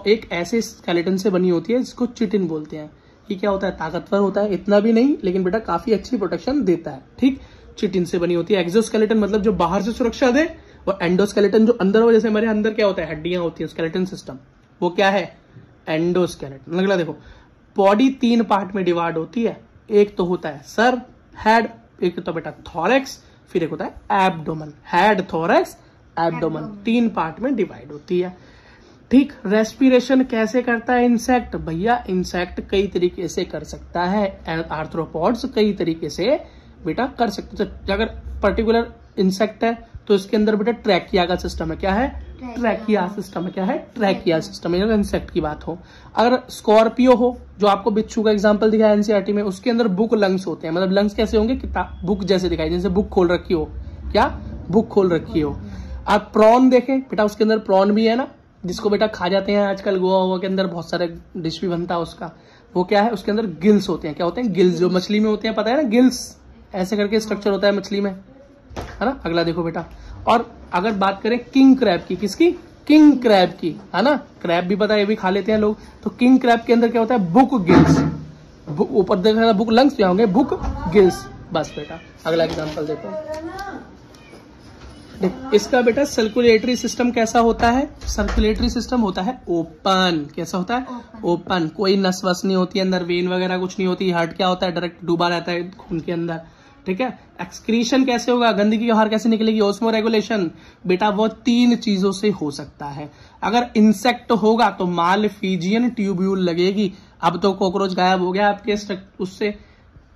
एक ऐसे स्केलेटन से बनी होती है जिसको चिटिन बोलते हैं। ये क्या होता है, ताकतवर होता है, इतना भी नहीं लेकिन बेटा काफी अच्छी प्रोटेक्शन देता है। ठीक, चिटिन से बनी होती है। एक्सोस्केलेटन मतलब जो बाहर से सुरक्षा दे, और एंडोस्केलेटन जो अंदर हो, जैसे हमारे अंदर क्या होता है, हड्डियां होती है, स्केलेटन सिस्टम, वो क्या है, एंडोस्केलेटन। अगला देखो, बॉडी 3 पार्ट में डिवाइड होती है। एक तो होता है सर, हेड एक तो बेटा थॉरेक्स, फिर एक होता है abdomen, head, thorax, abdomen, 3 part में डिवाइड होती है। ठीक, रेस्पिरेशन कैसे करता है इंसेक्ट? भैया इंसेक्ट कई तरीके से कर सकता है, आर्थ्रोपॉड्स कई तरीके से बेटा कर सकते हैं। तो अगर पर्टिकुलर इंसेक्ट है तो इसके अंदर बेटा ट्रैकिया का सिस्टम है। क्या है? ट्रैकिया सिस्टम है। क्या है? ट्रैकिया सिस्टम है। इंसेक्ट की बात हो, अगर स्कॉर्पियो हो, जो आपको बिच्छू का एग्जांपल दिखाया एनसीईआरटी में, उसके अंदर बुक लंग्स होते हैं। मतलब लंग्स कैसे होंगे? किताब बुक जैसे दिखाई, जैसे बुक खोल रखी हो। क्या? बुक खोल रखी हो। आप प्रॉन देखें बेटा, उसके अंदर प्रॉन भी है ना, जिसको बेटा खा जाते हैं आजकल। गोवा के अंदर बहुत सारे डिश भी बनता है उसका। वो क्या है? उसके अंदर गिल्स होते हैं। क्या होते हैं? गिल्स, जो मछली में होते हैं, पता है ना, गिल्स ऐसे करके स्ट्रक्चर होता है मछली में, है ना। अगला देखो बेटा, और अगर बात करें किंग क्रैब की, किसकी? किंग क्रैब की, है ना। क्रैब भी पता है, ये भी खा लेते हैं लोग। तो किंग क्रैब के अंदर क्या होता है? Book gills. ऊपर देखा बुक लंग्स, क्या होंगे? Book gills. बस बेटा अगला एग्जांपल देखो। इसका बेटा सर्कुलेटरी सिस्टम कैसा होता है? सर्कुलेटरी सिस्टम होता है ओपन। कैसा होता है? ओपन। कोई नस वस नहीं होती अंदर, वेन वगैरह कुछ नहीं होती। हार्ट क्या होता है? डायरेक्ट डूबा रहता है खून के अंदर। ठीक है। एक्सक्रीशन कैसे होगा? गंदगी बाहर कैसे निकलेगी? Osmo regulation. बेटा वो 3 चीजों से हो सकता है। अगर इंसेक्ट होगा तो मालफिजियन ट्यूब्यूल लगेगी। अब तो कॉकरोच गायब हो गया आपके उससे,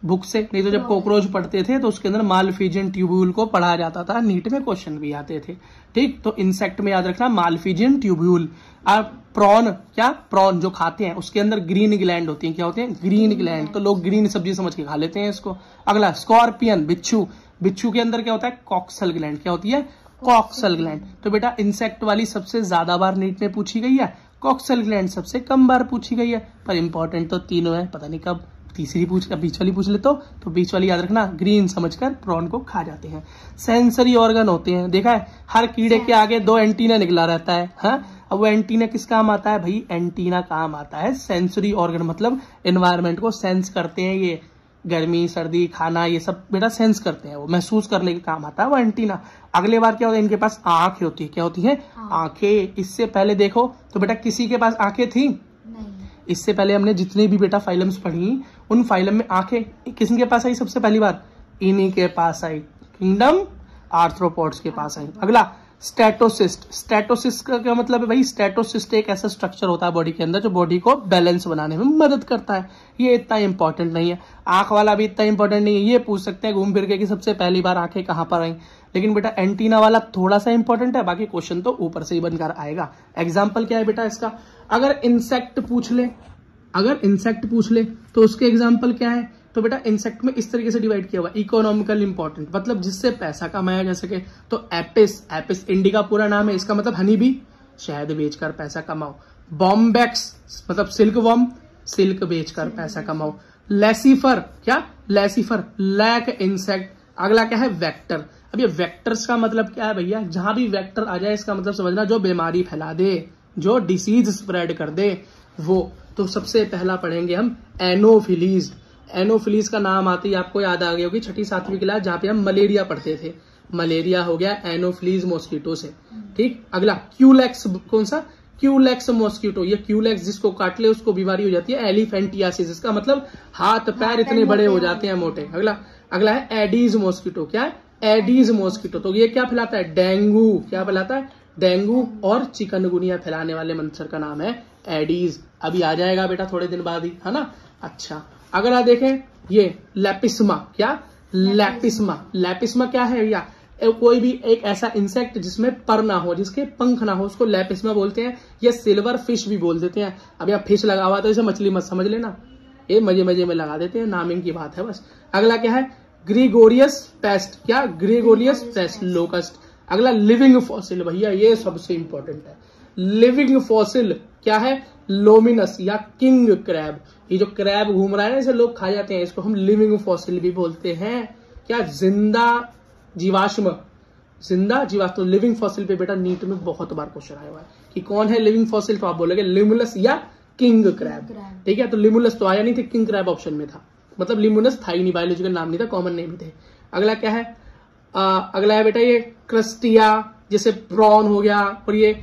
बुक से। नहीं तो जब कॉकरोच पढ़ते थे तो उसके अंदर मालफिजियन ट्यूब्यूल को पढ़ा जाता था, नीट में क्वेश्चन भी आते थे। ठीक, तो इंसेक्ट में याद रखना मालफिजियन ट्यूब्यूल। और प्रॉन, क्या? प्रॉन जो खाते हैं उसके अंदर ग्रीन ग्लैंड होती है। क्या होते हैं? Green gland. तो लोग ग्रीन सब्जी समझ के खा लेते हैं इसको। अगला स्कॉर्पियन, बिच्छू। बिच्छू के अंदर क्या होता है? Coxal gland. क्या होती है? Coxal gland. तो बेटा इंसेक्ट वाली सबसे ज्यादा बार नीट में पूछी गई है, कॉक्सल ग्लैंड सबसे कम बार पूछी गई है। पर इंपॉर्टेंट तो तीनों है, पता नहीं कब तीसरी बीच वाली पूछ ले तो बीच वाली याद रखना। ग्रीन समझकर प्रॉन को खा जाते हैं। सेंसरी ऑर्गन होते हैं, देखा है हर कीड़े के आगे 2 एंटीना निकला रहता है। हाँ, अब वो एंटीना किस काम आता है? भाई एंटीना काम आता है सेंसरी ऑर्गन, मतलब एनवायरमेंट को सेंस करते हैं ये। गर्मी, सर्दी, खाना, ये सब बेटा सेंस करते हैं, वो महसूस करने के काम आता है वो एंटीना। अगले बार क्या होता है? इनके पास आंख होती है। क्या होती है? आंखें। इससे पहले देखो तो बेटा किसी के पास आंखें थी? इससे पहले हमने जितने भी बेटा फाइलम्स पढ़ी, उन फाइलम में आंखें किसके पास आई सबसे पहली बार? इन्हीं के पास आई, किंगडम आर्थ्रोपॉड्स के पास आई। अगला स्टेटोसिस्ट। स्टेटोसिस्ट का क्या मतलब है भाई? स्टेटोसिस्ट एक ऐसा स्ट्रक्चर होता है बॉडी के अंदर जो बॉडी को बैलेंस बनाने में मदद करता है। ये इतना इंपॉर्टेंट नहीं है। आंख वाला भी इतना इंपॉर्टेंट नहीं है। ये पूछ सकते हैं घूम फिर के कि सबसे पहली बार आंखें कहां पर आई। लेकिन बेटा एंटीना वाला थोड़ा सा इंपॉर्टेंट है, बाकी क्वेश्चन तो ऊपर से ही बनकर आएगा। एग्जाम्पल क्या है बेटा इसका? अगर इंसेक्ट पूछ ले तो उसके एग्जाम्पल क्या है? तो बेटा इंसेक्ट में इस तरीके से डिवाइड किया हुआ, इकोनॉमिकल इंपॉर्टेंट, मतलब जिससे पैसा कमाया जा सके। तो एपिस इंडी का पूरा नाम है, इसका मतलब हनी बी, शहद बेचकर पैसा कमाओ। बॉम्बैक्स मतलब सिल्क वॉर्म, सिल्क बेचकर पैसा कमाओ। लेसिफर, क्या? Laccifer lac insect. अगला क्या है? वेक्टर। अब ये वेक्टर्स का मतलब क्या है भैया? जहां भी वेक्टर आ जाए इसका मतलब समझना जो बीमारी फैला दे, जो डिसीज स्प्रेड कर दे वो। तो सबसे पहला पढ़ेंगे हम एनोफिलीज। एनोफिलीज का नाम आते ही आपको याद आ गई होगी 6ठी 7वीं क्लास, जहां पे हम मलेरिया पढ़ते थे। मलेरिया हो गया एनोफिलीज मॉस्किटो से। ठीक, अगला क्यूलेक्स। कौन सा? Culex mosquito. ये क्यूलेक्स जिसको काट ले उसको बीमारी हो जाती है एलिफेंटियासिस। इसका मतलब हाथ पैर इतने बड़े हो जाते हैं, मोटे। अगला है एडीज मॉस्किटो। क्या है? Aedes mosquito. तो ये क्या फैलाता है? डेंगू। क्या फैलाता है? डेंगू और चिकनगुनिया फैलाने वाले मच्छर का नाम है एडीज। अभी आ जाएगा बेटा थोड़े दिन बाद ही, है ना। अच्छा, अगर आप देखें ये लेपिस्मा। क्या? लेपिस्मा क्या है भैया? कोई भी एक ऐसा इंसेक्ट जिसमें पर ना हो, जिसके पंख ना हो, उसको लेपिस्मा बोलते हैं। ये सिल्वर फिश भी बोल देते हैं। अब यहाँ फिश लगा हुआ तो इसे मछली मत समझ लेना, ये मजे मजे में लगा देते हैं, नामिंग की बात है बस। अगला क्या है? ग्रीगोरियस पेस्ट। क्या? ग्रीगोरियस पेस्ट, लोकस्ट। अगला लिविंग फॉसिल। भैया ये सबसे इंपॉर्टेंट है। लिविंग फॉसिल क्या है? लोमिनस या किंग क्रैब। ये जो क्रैब घूम रहा है ना, इसे लोग खा जाते हैं, इसको हम लिविंग फॉसिल भी बोलते हैं। क्या? जिंदा जीवाश्म। तो लिविंग फॉसिल पे बेटा नीट में बहुत बार क्वेश्चन आया हुआ है कि कौन है लिविंग फॉसिल, तो आप बोलोगे लिमुलस या किंग क्रैब। ठीक है, तो लिमुलस तो आया नहीं था, किंग क्रैब ऑप्शन में था, मतलब लिमुलस था ही नहीं, बायोलॉजिकल नाम नहीं था, कॉमन नेम थे। अगला क्या है? अगला है बेटा ये क्रस्टिया, जैसे प्रॉन हो गया, और ये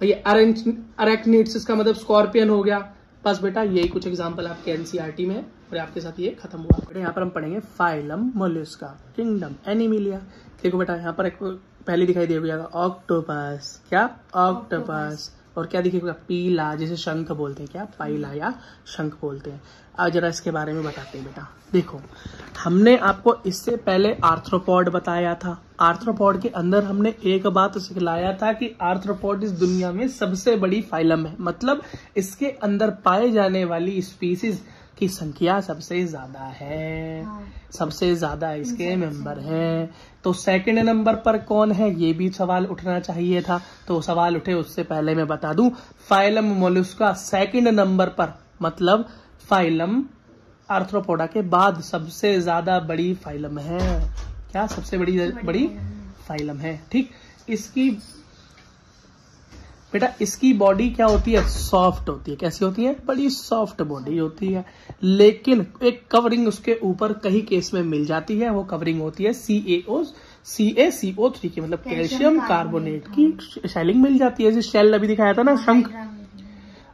अरेक्निड्स, इसका मतलब स्कॉर्पियन हो गया। बस बेटा यही कुछ एग्जाम्पल आपके एनसीईआरटी में है और आपके साथ ये खत्म हुआ। बेटा यहाँ पर हम पढ़ेंगे फाइलम मोलस्का, किंगडम एनिमिलिया। देखो बेटा यहाँ पर एक पहले दिखाई देगा ऑक्टोपस, क्या ऑक्टोपस, और क्या दिखेगा पीला, जिसे शंख बोलते हैं, क्या पाइला या शंख बोलते हैं। अब जरा इसके बारे में बताते हैं बेटा। देखो हमने आपको इससे पहले आर्थ्रोपॉड बताया था। आर्थ्रोपॉड के अंदर हमने एक बात सिखलाया था कि आर्थ्रोपॉड इस दुनिया में सबसे बड़ी फाइलम है, मतलब इसके अंदर पाए जाने वाली स्पीसीज की संख्या सबसे ज्यादा है, सबसे ज्यादा इसके मेंबर हैं। तो सेकंड नंबर पर कौन है, ये भी सवाल उठना चाहिए था। तो सवाल उठे उससे पहले मैं बता दूं, फाइलम मोलस्का सेकंड नंबर पर, मतलब फाइलम आर्थ्रोपोडा के बाद सबसे ज्यादा बड़ी फाइलम है। क्या सबसे बड़ी फाइलम है, ठीक। इसकी बेटा इसकी बॉडी क्या होती है, सॉफ्ट होती है। कैसी होती है, बड़ी सॉफ्ट बॉडी होती है, लेकिन एक कवरिंग उसके ऊपर कई केस में मिल जाती है। वो कवरिंग होती है CaCO3 की, मतलब कैल्शियम कार्बोनेट की शेलिंग मिल जाती है, जैसे शेल अभी दिखाया था ना, शंख।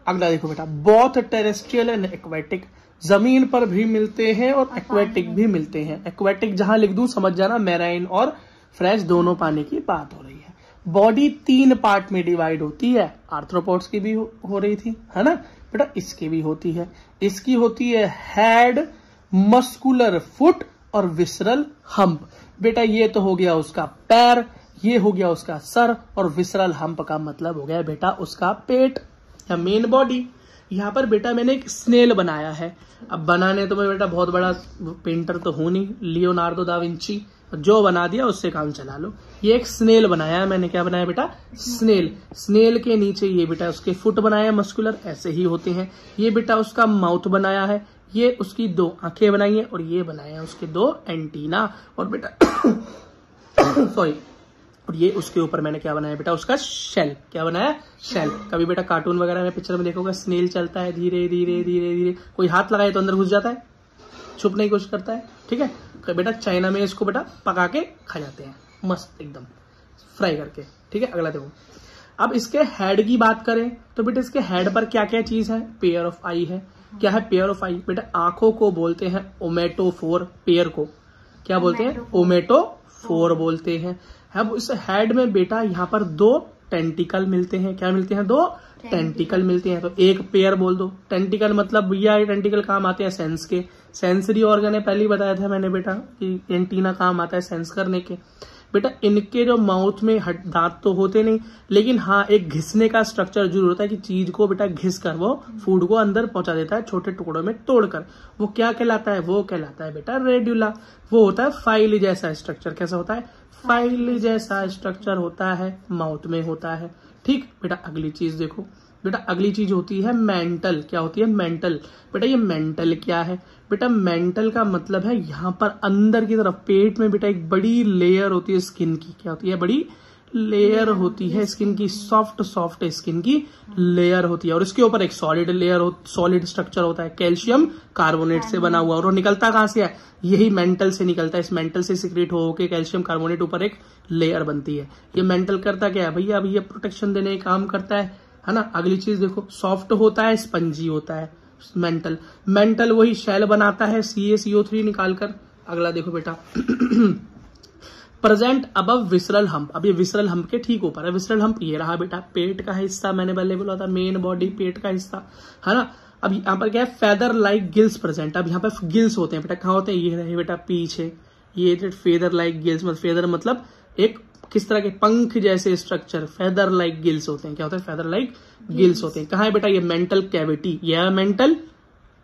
अगला देखो बेटा, बोथ टेरेस्ट्रियल एंड एक्वेटिक, जमीन पर भी मिलते हैं और एक्वेटिक भी मिलते हैं। एक्वेटिक जहां लिख दूं समझ जाना, मैराइन और फ्रेश दोनों पानी की बात हो रही है। बॉडी 3 पार्ट में डिवाइड होती है, आर्थ्रोपोड्स की भी हो रही थी, है ना बेटा, इसकी भी होती है। इसकी होती है हेड, मस्कुलर फुट और विसरल हम्प। बेटा ये तो हो गया उसका पैर, ये हो गया उसका सर, और विसरल हम्प का मतलब हो गया बेटा उसका पेट या मेन बॉडी। यहाँ पर बेटा मैंने एक स्नेल बनाया है। अब बनाने तो मैं बेटा बहुत बड़ा पेंटर तो हूं नहीं, लियोनार्डो दा विंची, जो बना दिया उससे काम चला लो। ये एक स्नेल बनाया है मैंने। क्या बनाया बेटा, स्नेल। स्नेल के नीचे ये बेटा उसके फुट बनाया, मस्कुलर ऐसे ही होते हैं। ये बेटा उसका माउथ बनाया है, ये उसकी 2 आंखें बनाई है, और ये बनाया है उसके 2 एंटीना। और बेटा सॉरी, और ये उसके ऊपर मैंने क्या बनाया बेटा, उसका शेल। क्या बनाया, शेल। कभी बेटा कार्टून वगैरह में पिक्चर में देखोगे स्नेल चलता है धीरे धीरे धीरे धीरे, कोई हाथ लगाए तो अंदर घुस जाता है, छुपने की कोशिश करता है, ठीक है। बेटा चाइना में इसको बेटा पका के खा जाते हैं, मस्त एकदम फ्राई करके, ठीक है। अगला देखो, अब इसके हेड की बात करें तो बेटा इसके हेड पर क्या क्या चीज है, पेयर ऑफ आई है। क्या है पेयर ऑफ आई, बेटा आंखों को बोलते हैं ओमेटोफोर, पेयर को क्या बोलते हैं, ओमेटोफोर बोलते हैं। अब इस हेड में बेटा यहाँ पर 2 टेंटिकल मिलते हैं। क्या मिलते हैं, 2 टेंटिकल मिलते हैं। तो एक पेयर बोल दो। टेंटिकल मतलब भैया ये टेंटिकल काम आते हैं सेंस के, सेंसरी ऑर्गन है, पहले ही बताया था मैंने बेटा कि एंटीना काम आता है सेंस करने के। बेटा इनके जो माउथ में दांत तो होते नहीं, लेकिन हाँ एक घिसने का स्ट्रक्चर जरूर होता है कि चीज को बेटा घिस कर वो फूड को अंदर पहुंचा देता है छोटे टुकड़ों में तोड़कर। वो क्या कहलाता है, वो कहलाता है बेटा रेड्यूला। वो होता है फाइल जैसा स्ट्रक्चर। कैसा होता है, फाइल जैसा स्ट्रक्चर होता है, माउथ में होता है, ठीक। बेटा अगली चीज देखो, बेटा अगली चीज होती है मेंटल। क्या होती है, मेंटल। बेटा ये मेंटल क्या है, बेटा मेंटल का मतलब है यहाँ पर अंदर की तरफ पेट में बेटा एक बड़ी लेयर होती है स्किन की। क्या होती है, बड़ी लेयर होती है स्किन की, सॉफ्ट सॉफ्ट स्किन की लेयर होती है, और इसके ऊपर एक सॉलिड लेयर, सॉलिड स्ट्रक्चर होता है, कैल्शियम कार्बोनेट से बना हुआ। और वो निकलता कहाँ से है, यही मेंटल से निकलता है। इस मेंटल से सिक्रेट होकर कैल्शियम कार्बोनेट ऊपर एक लेयर बनती है। ये मेंटल करता क्या है भैया, भैया प्रोटेक्शन देने का काम करता है ना। अगली चीज देखो, सॉफ्ट होता है, स्पंजी होता है मेंटल। मेंटल वही शेल बनाता है CaCO3 निकालकर। अगला देखो बेटा प्रेजेंट अबव विसरल हम्प। अब ये विसरल हम्प के ठीक ऊपर है। विसरल हम्प ये रहा बेटा पेट का हिस्सा, मैंने पहले बोला था मेन बॉडी पेट का हिस्सा, है ना। अब यहाँ पर क्या है, फेदर लाइक गिल्स प्रेजेंट। अब यहाँ पर गिल्स होते हैं बेटा, कहाँ होते हैं, ये रहे बेटा पीछे, ये फेदर लाइक गिल्स। मतलब फेदर मतलब एक किस तरह के पंख जैसे स्ट्रक्चर, फेदर लाइक गिल्स होते हैं। क्या होता है, फेदर लाइक गिल्स होते हैं। कहाँ है बेटा, ये मेंटल कैविटी, यह मेंटल,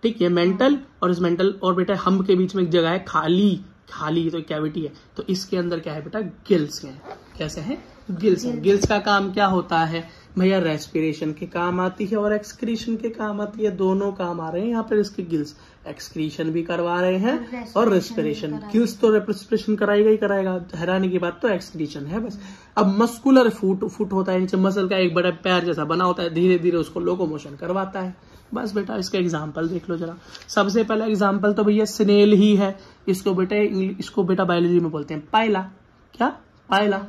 ठीक, ये मेंटल और इस मेंटल और बेटा हम्प के बीच में एक जगह है खाली, खाली तो कैविटी है, तो इसके अंदर क्या है बेटा, गिल्स हैं। कैसे हैं, गिल्स हैं। गिल्स का काम क्या होता है भैया, रेस्पिरेशन के काम आती है और एक्सक्रीशन के काम आती है, दोनों काम आ रहे हैं यहाँ पर इसके गिल्स। एक्सक्रीशन भी करवा रहे हैं और रेस्पिरेशन। गिल्स तो रेस्पिरेशन कराएगा ही कराएगा, हैरानी की बात तो एक्सक्रीशन है बस। अब मस्कुलर फुट होता है, नीचे मसल का एक बड़ा पैर जैसा बना होता है, धीरे धीरे उसको लोकोमोशन करवाता है। बस बेटा इसका एग्जाम्पल देख लो जरा। सबसे पहला एग्जाम्पल तो भैया स्नेल ही है। इसको बेटा बायोलॉजी में बोलते हैं पाइला। क्या, पाइला।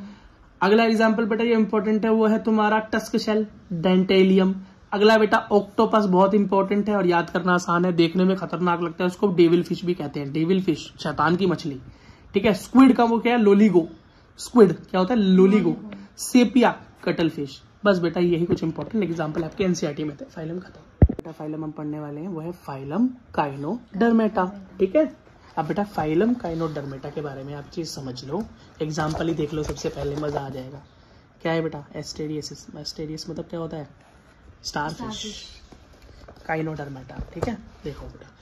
अगला एग्जाम्पल बेटा ये इंपॉर्टेंट है, वो है तुम्हारा टस्क शेल, डेंटेलियम। अगला बेटा ऑक्टोपस, बहुत इंपॉर्टेंट है और याद करना आसान है, देखने में खतरनाक लगता है, उसको डेविल फिश भी कहते हैं, डेविल फिश, शैतान की मछली। ठीक है, स्क्विड का वो क्या है, लोलीगो, स्क्विड क्या होता है, लोलीगो। Sepia, cuttle fish. बस बेटा यही कुछ इंपॉर्टेंट एग्जाम्पल आपके एनसीईआरटी में थे। फाइलम खत्म। बेटा फाइलम हम पढ़ने वाले हैं वो है फाइलम काइनोडर्मेटा। ठीक है, अब बेटा फाइलम काइनोडर्मेटा के बारे में आप चीज समझ लो, एग्जाम्पल ही देख लो सबसे पहले, मजा आ जाएगा। क्या है बेटा, एस्टेरियसिस, एस्टेरियस मतलब क्या होता है, स्टारफिश। काइनोडर्मेटा, ठीक है, देखो बेटा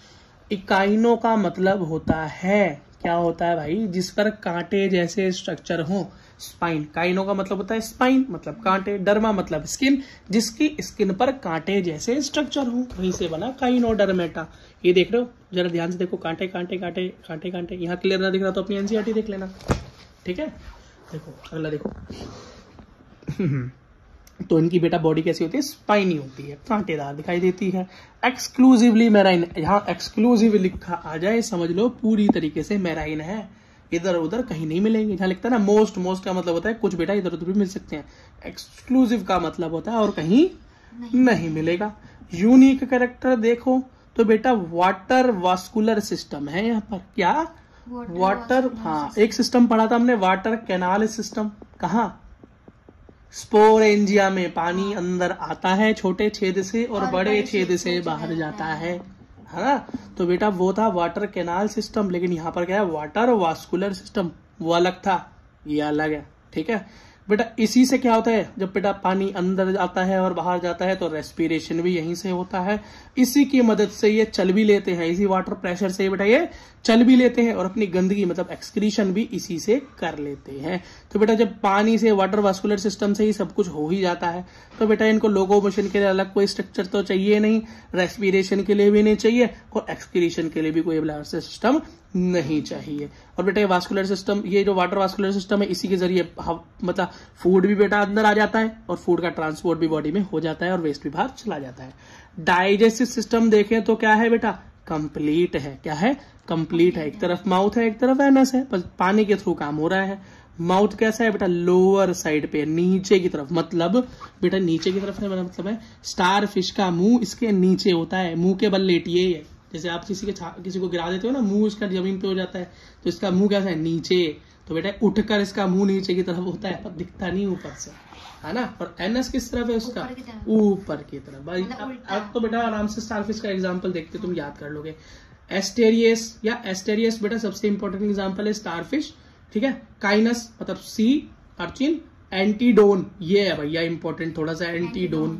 इकाइनो का मतलब होता है, क्या होता है भाई, जिस पर कांटे जैसे स्ट्रक्चर हो, स्पाइन। काइनो का मतलब होता है स्पाइन, मतलब कांटे, डर्मा मतलब स्किन, जिसकी स्किन पर कांटे जैसे स्ट्रक्चर हो, वहीं से बना काइनोडर्मेटा। ये देख रहे हो, जरा ध्यान से देखो, कांटे कांटे कांटे कांटे कांटे, यहाँ क्लियर ना दिख रहा तो अपनी एनसीईआरटी देख लेना। ठीक है, देखो अगला देखो तो इनकी बेटा बॉडी कैसी होती है, स्पाइनी होती है, कांटेदार दिखाई देती है। एक्सक्लूसिवली मैराइन, यहाँ एक्सक्लूसिव लिखा आ जाए समझ लो पूरी तरीके से मैराइन है, इधर उधर कहीं नहीं मिलेंगे। जहाँ लिखता है ना मोस्ट, मोस्ट का मतलब होता है कुछ बेटा इधर उधर भी मिल सकते हैं, एक्सक्लूसिव का मतलब होता है और कहीं नहीं मिलेगा। यूनिक कैरेक्टर देखो तो बेटा वाटर वास्कुलर सिस्टम है यहाँ पर, क्या वाटर, हाँ एक सिस्टम पढ़ा था हमने, वाटर कैनाल सिस्टम, कहाँ, स्पोरेंजिया में पानी अंदर आता है छोटे छेद से और बड़े छेद से बाहर जाता है ना, तो बेटा वो था वाटर कैनाल सिस्टम। लेकिन यहाँ पर क्या है, वाटर वास्कुलर सिस्टम, वो अलग था, ये अलग है। ठीक है बेटा, इसी से क्या होता है, जब बेटा पानी अंदर जाता है और बाहर जाता है तो रेस्पिरेशन भी यहीं से होता है, इसी की मदद से ये चल भी लेते हैं, इसी वाटर प्रेशर से बेटा ये चल भी लेते हैं और अपनी गंदगी मतलब एक्सक्रीशन भी इसी से कर लेते हैं। तो बेटा जब पानी से, वाटर वास्कुलर सिस्टम से ही सब कुछ हो ही जाता है, तो बेटा इनको लोकोमोशन के लिए अलग कोई स्ट्रक्चर तो चाहिए नहीं, रेस्पिरेशन के लिए भी नहीं चाहिए और एक्सक्रीशन के लिए भी कोई सिस्टम नहीं चाहिए। और बेटा ये वास्कुलर सिस्टम, ये जो वाटर वास्कुलर सिस्टम है, इसी के जरिए मतलब फूड भी बेटा अंदर आ जाता है और फूड का ट्रांसपोर्ट भी बॉडी में हो जाता है और वेस्ट भी बाहर चला जाता है। डाइजेस्टिव सिस्टम देखें तो क्या है बेटा, कंप्लीट है, क्या है, कंप्लीट है। एक तरफ माउथ है, एक तरफ एनस है, बस पानी के थ्रू काम हो रहा है। माउथ कैसा है बेटा, लोअर साइड पे, नीचे की तरफ, मतलब बेटा नीचे की तरफ है, मतलब है स्टार फिश का मुंह इसके नीचे होता है, मुंह के बल लेटिए है, जैसे आप किसी को गिरा देते हो ना, मुंह इसका जमीन पे हो जाता है, तो इसका मुंह कैसा है, नीचे, तो बेटा उठकर इसका मुंह नीचे की तरफ होता है, पर दिखता नहीं ऊपर से, है ना। और एनस किस तरफ है उसका, ऊपर की तरफ। भाई अब तो बेटा आराम से स्टारफिश का एग्जांपल देखते तुम याद कर लोगे। एस्टेरियस या एस्टेरियस बेटा सबसे इंपॉर्टेंट एग्जांपल है स्टारफिश। ठीक है, काइनस मतलब सी अर्चिन, एंटीडोन ये है भैया इंपॉर्टेंट थोड़ा सा, एंटीडोन,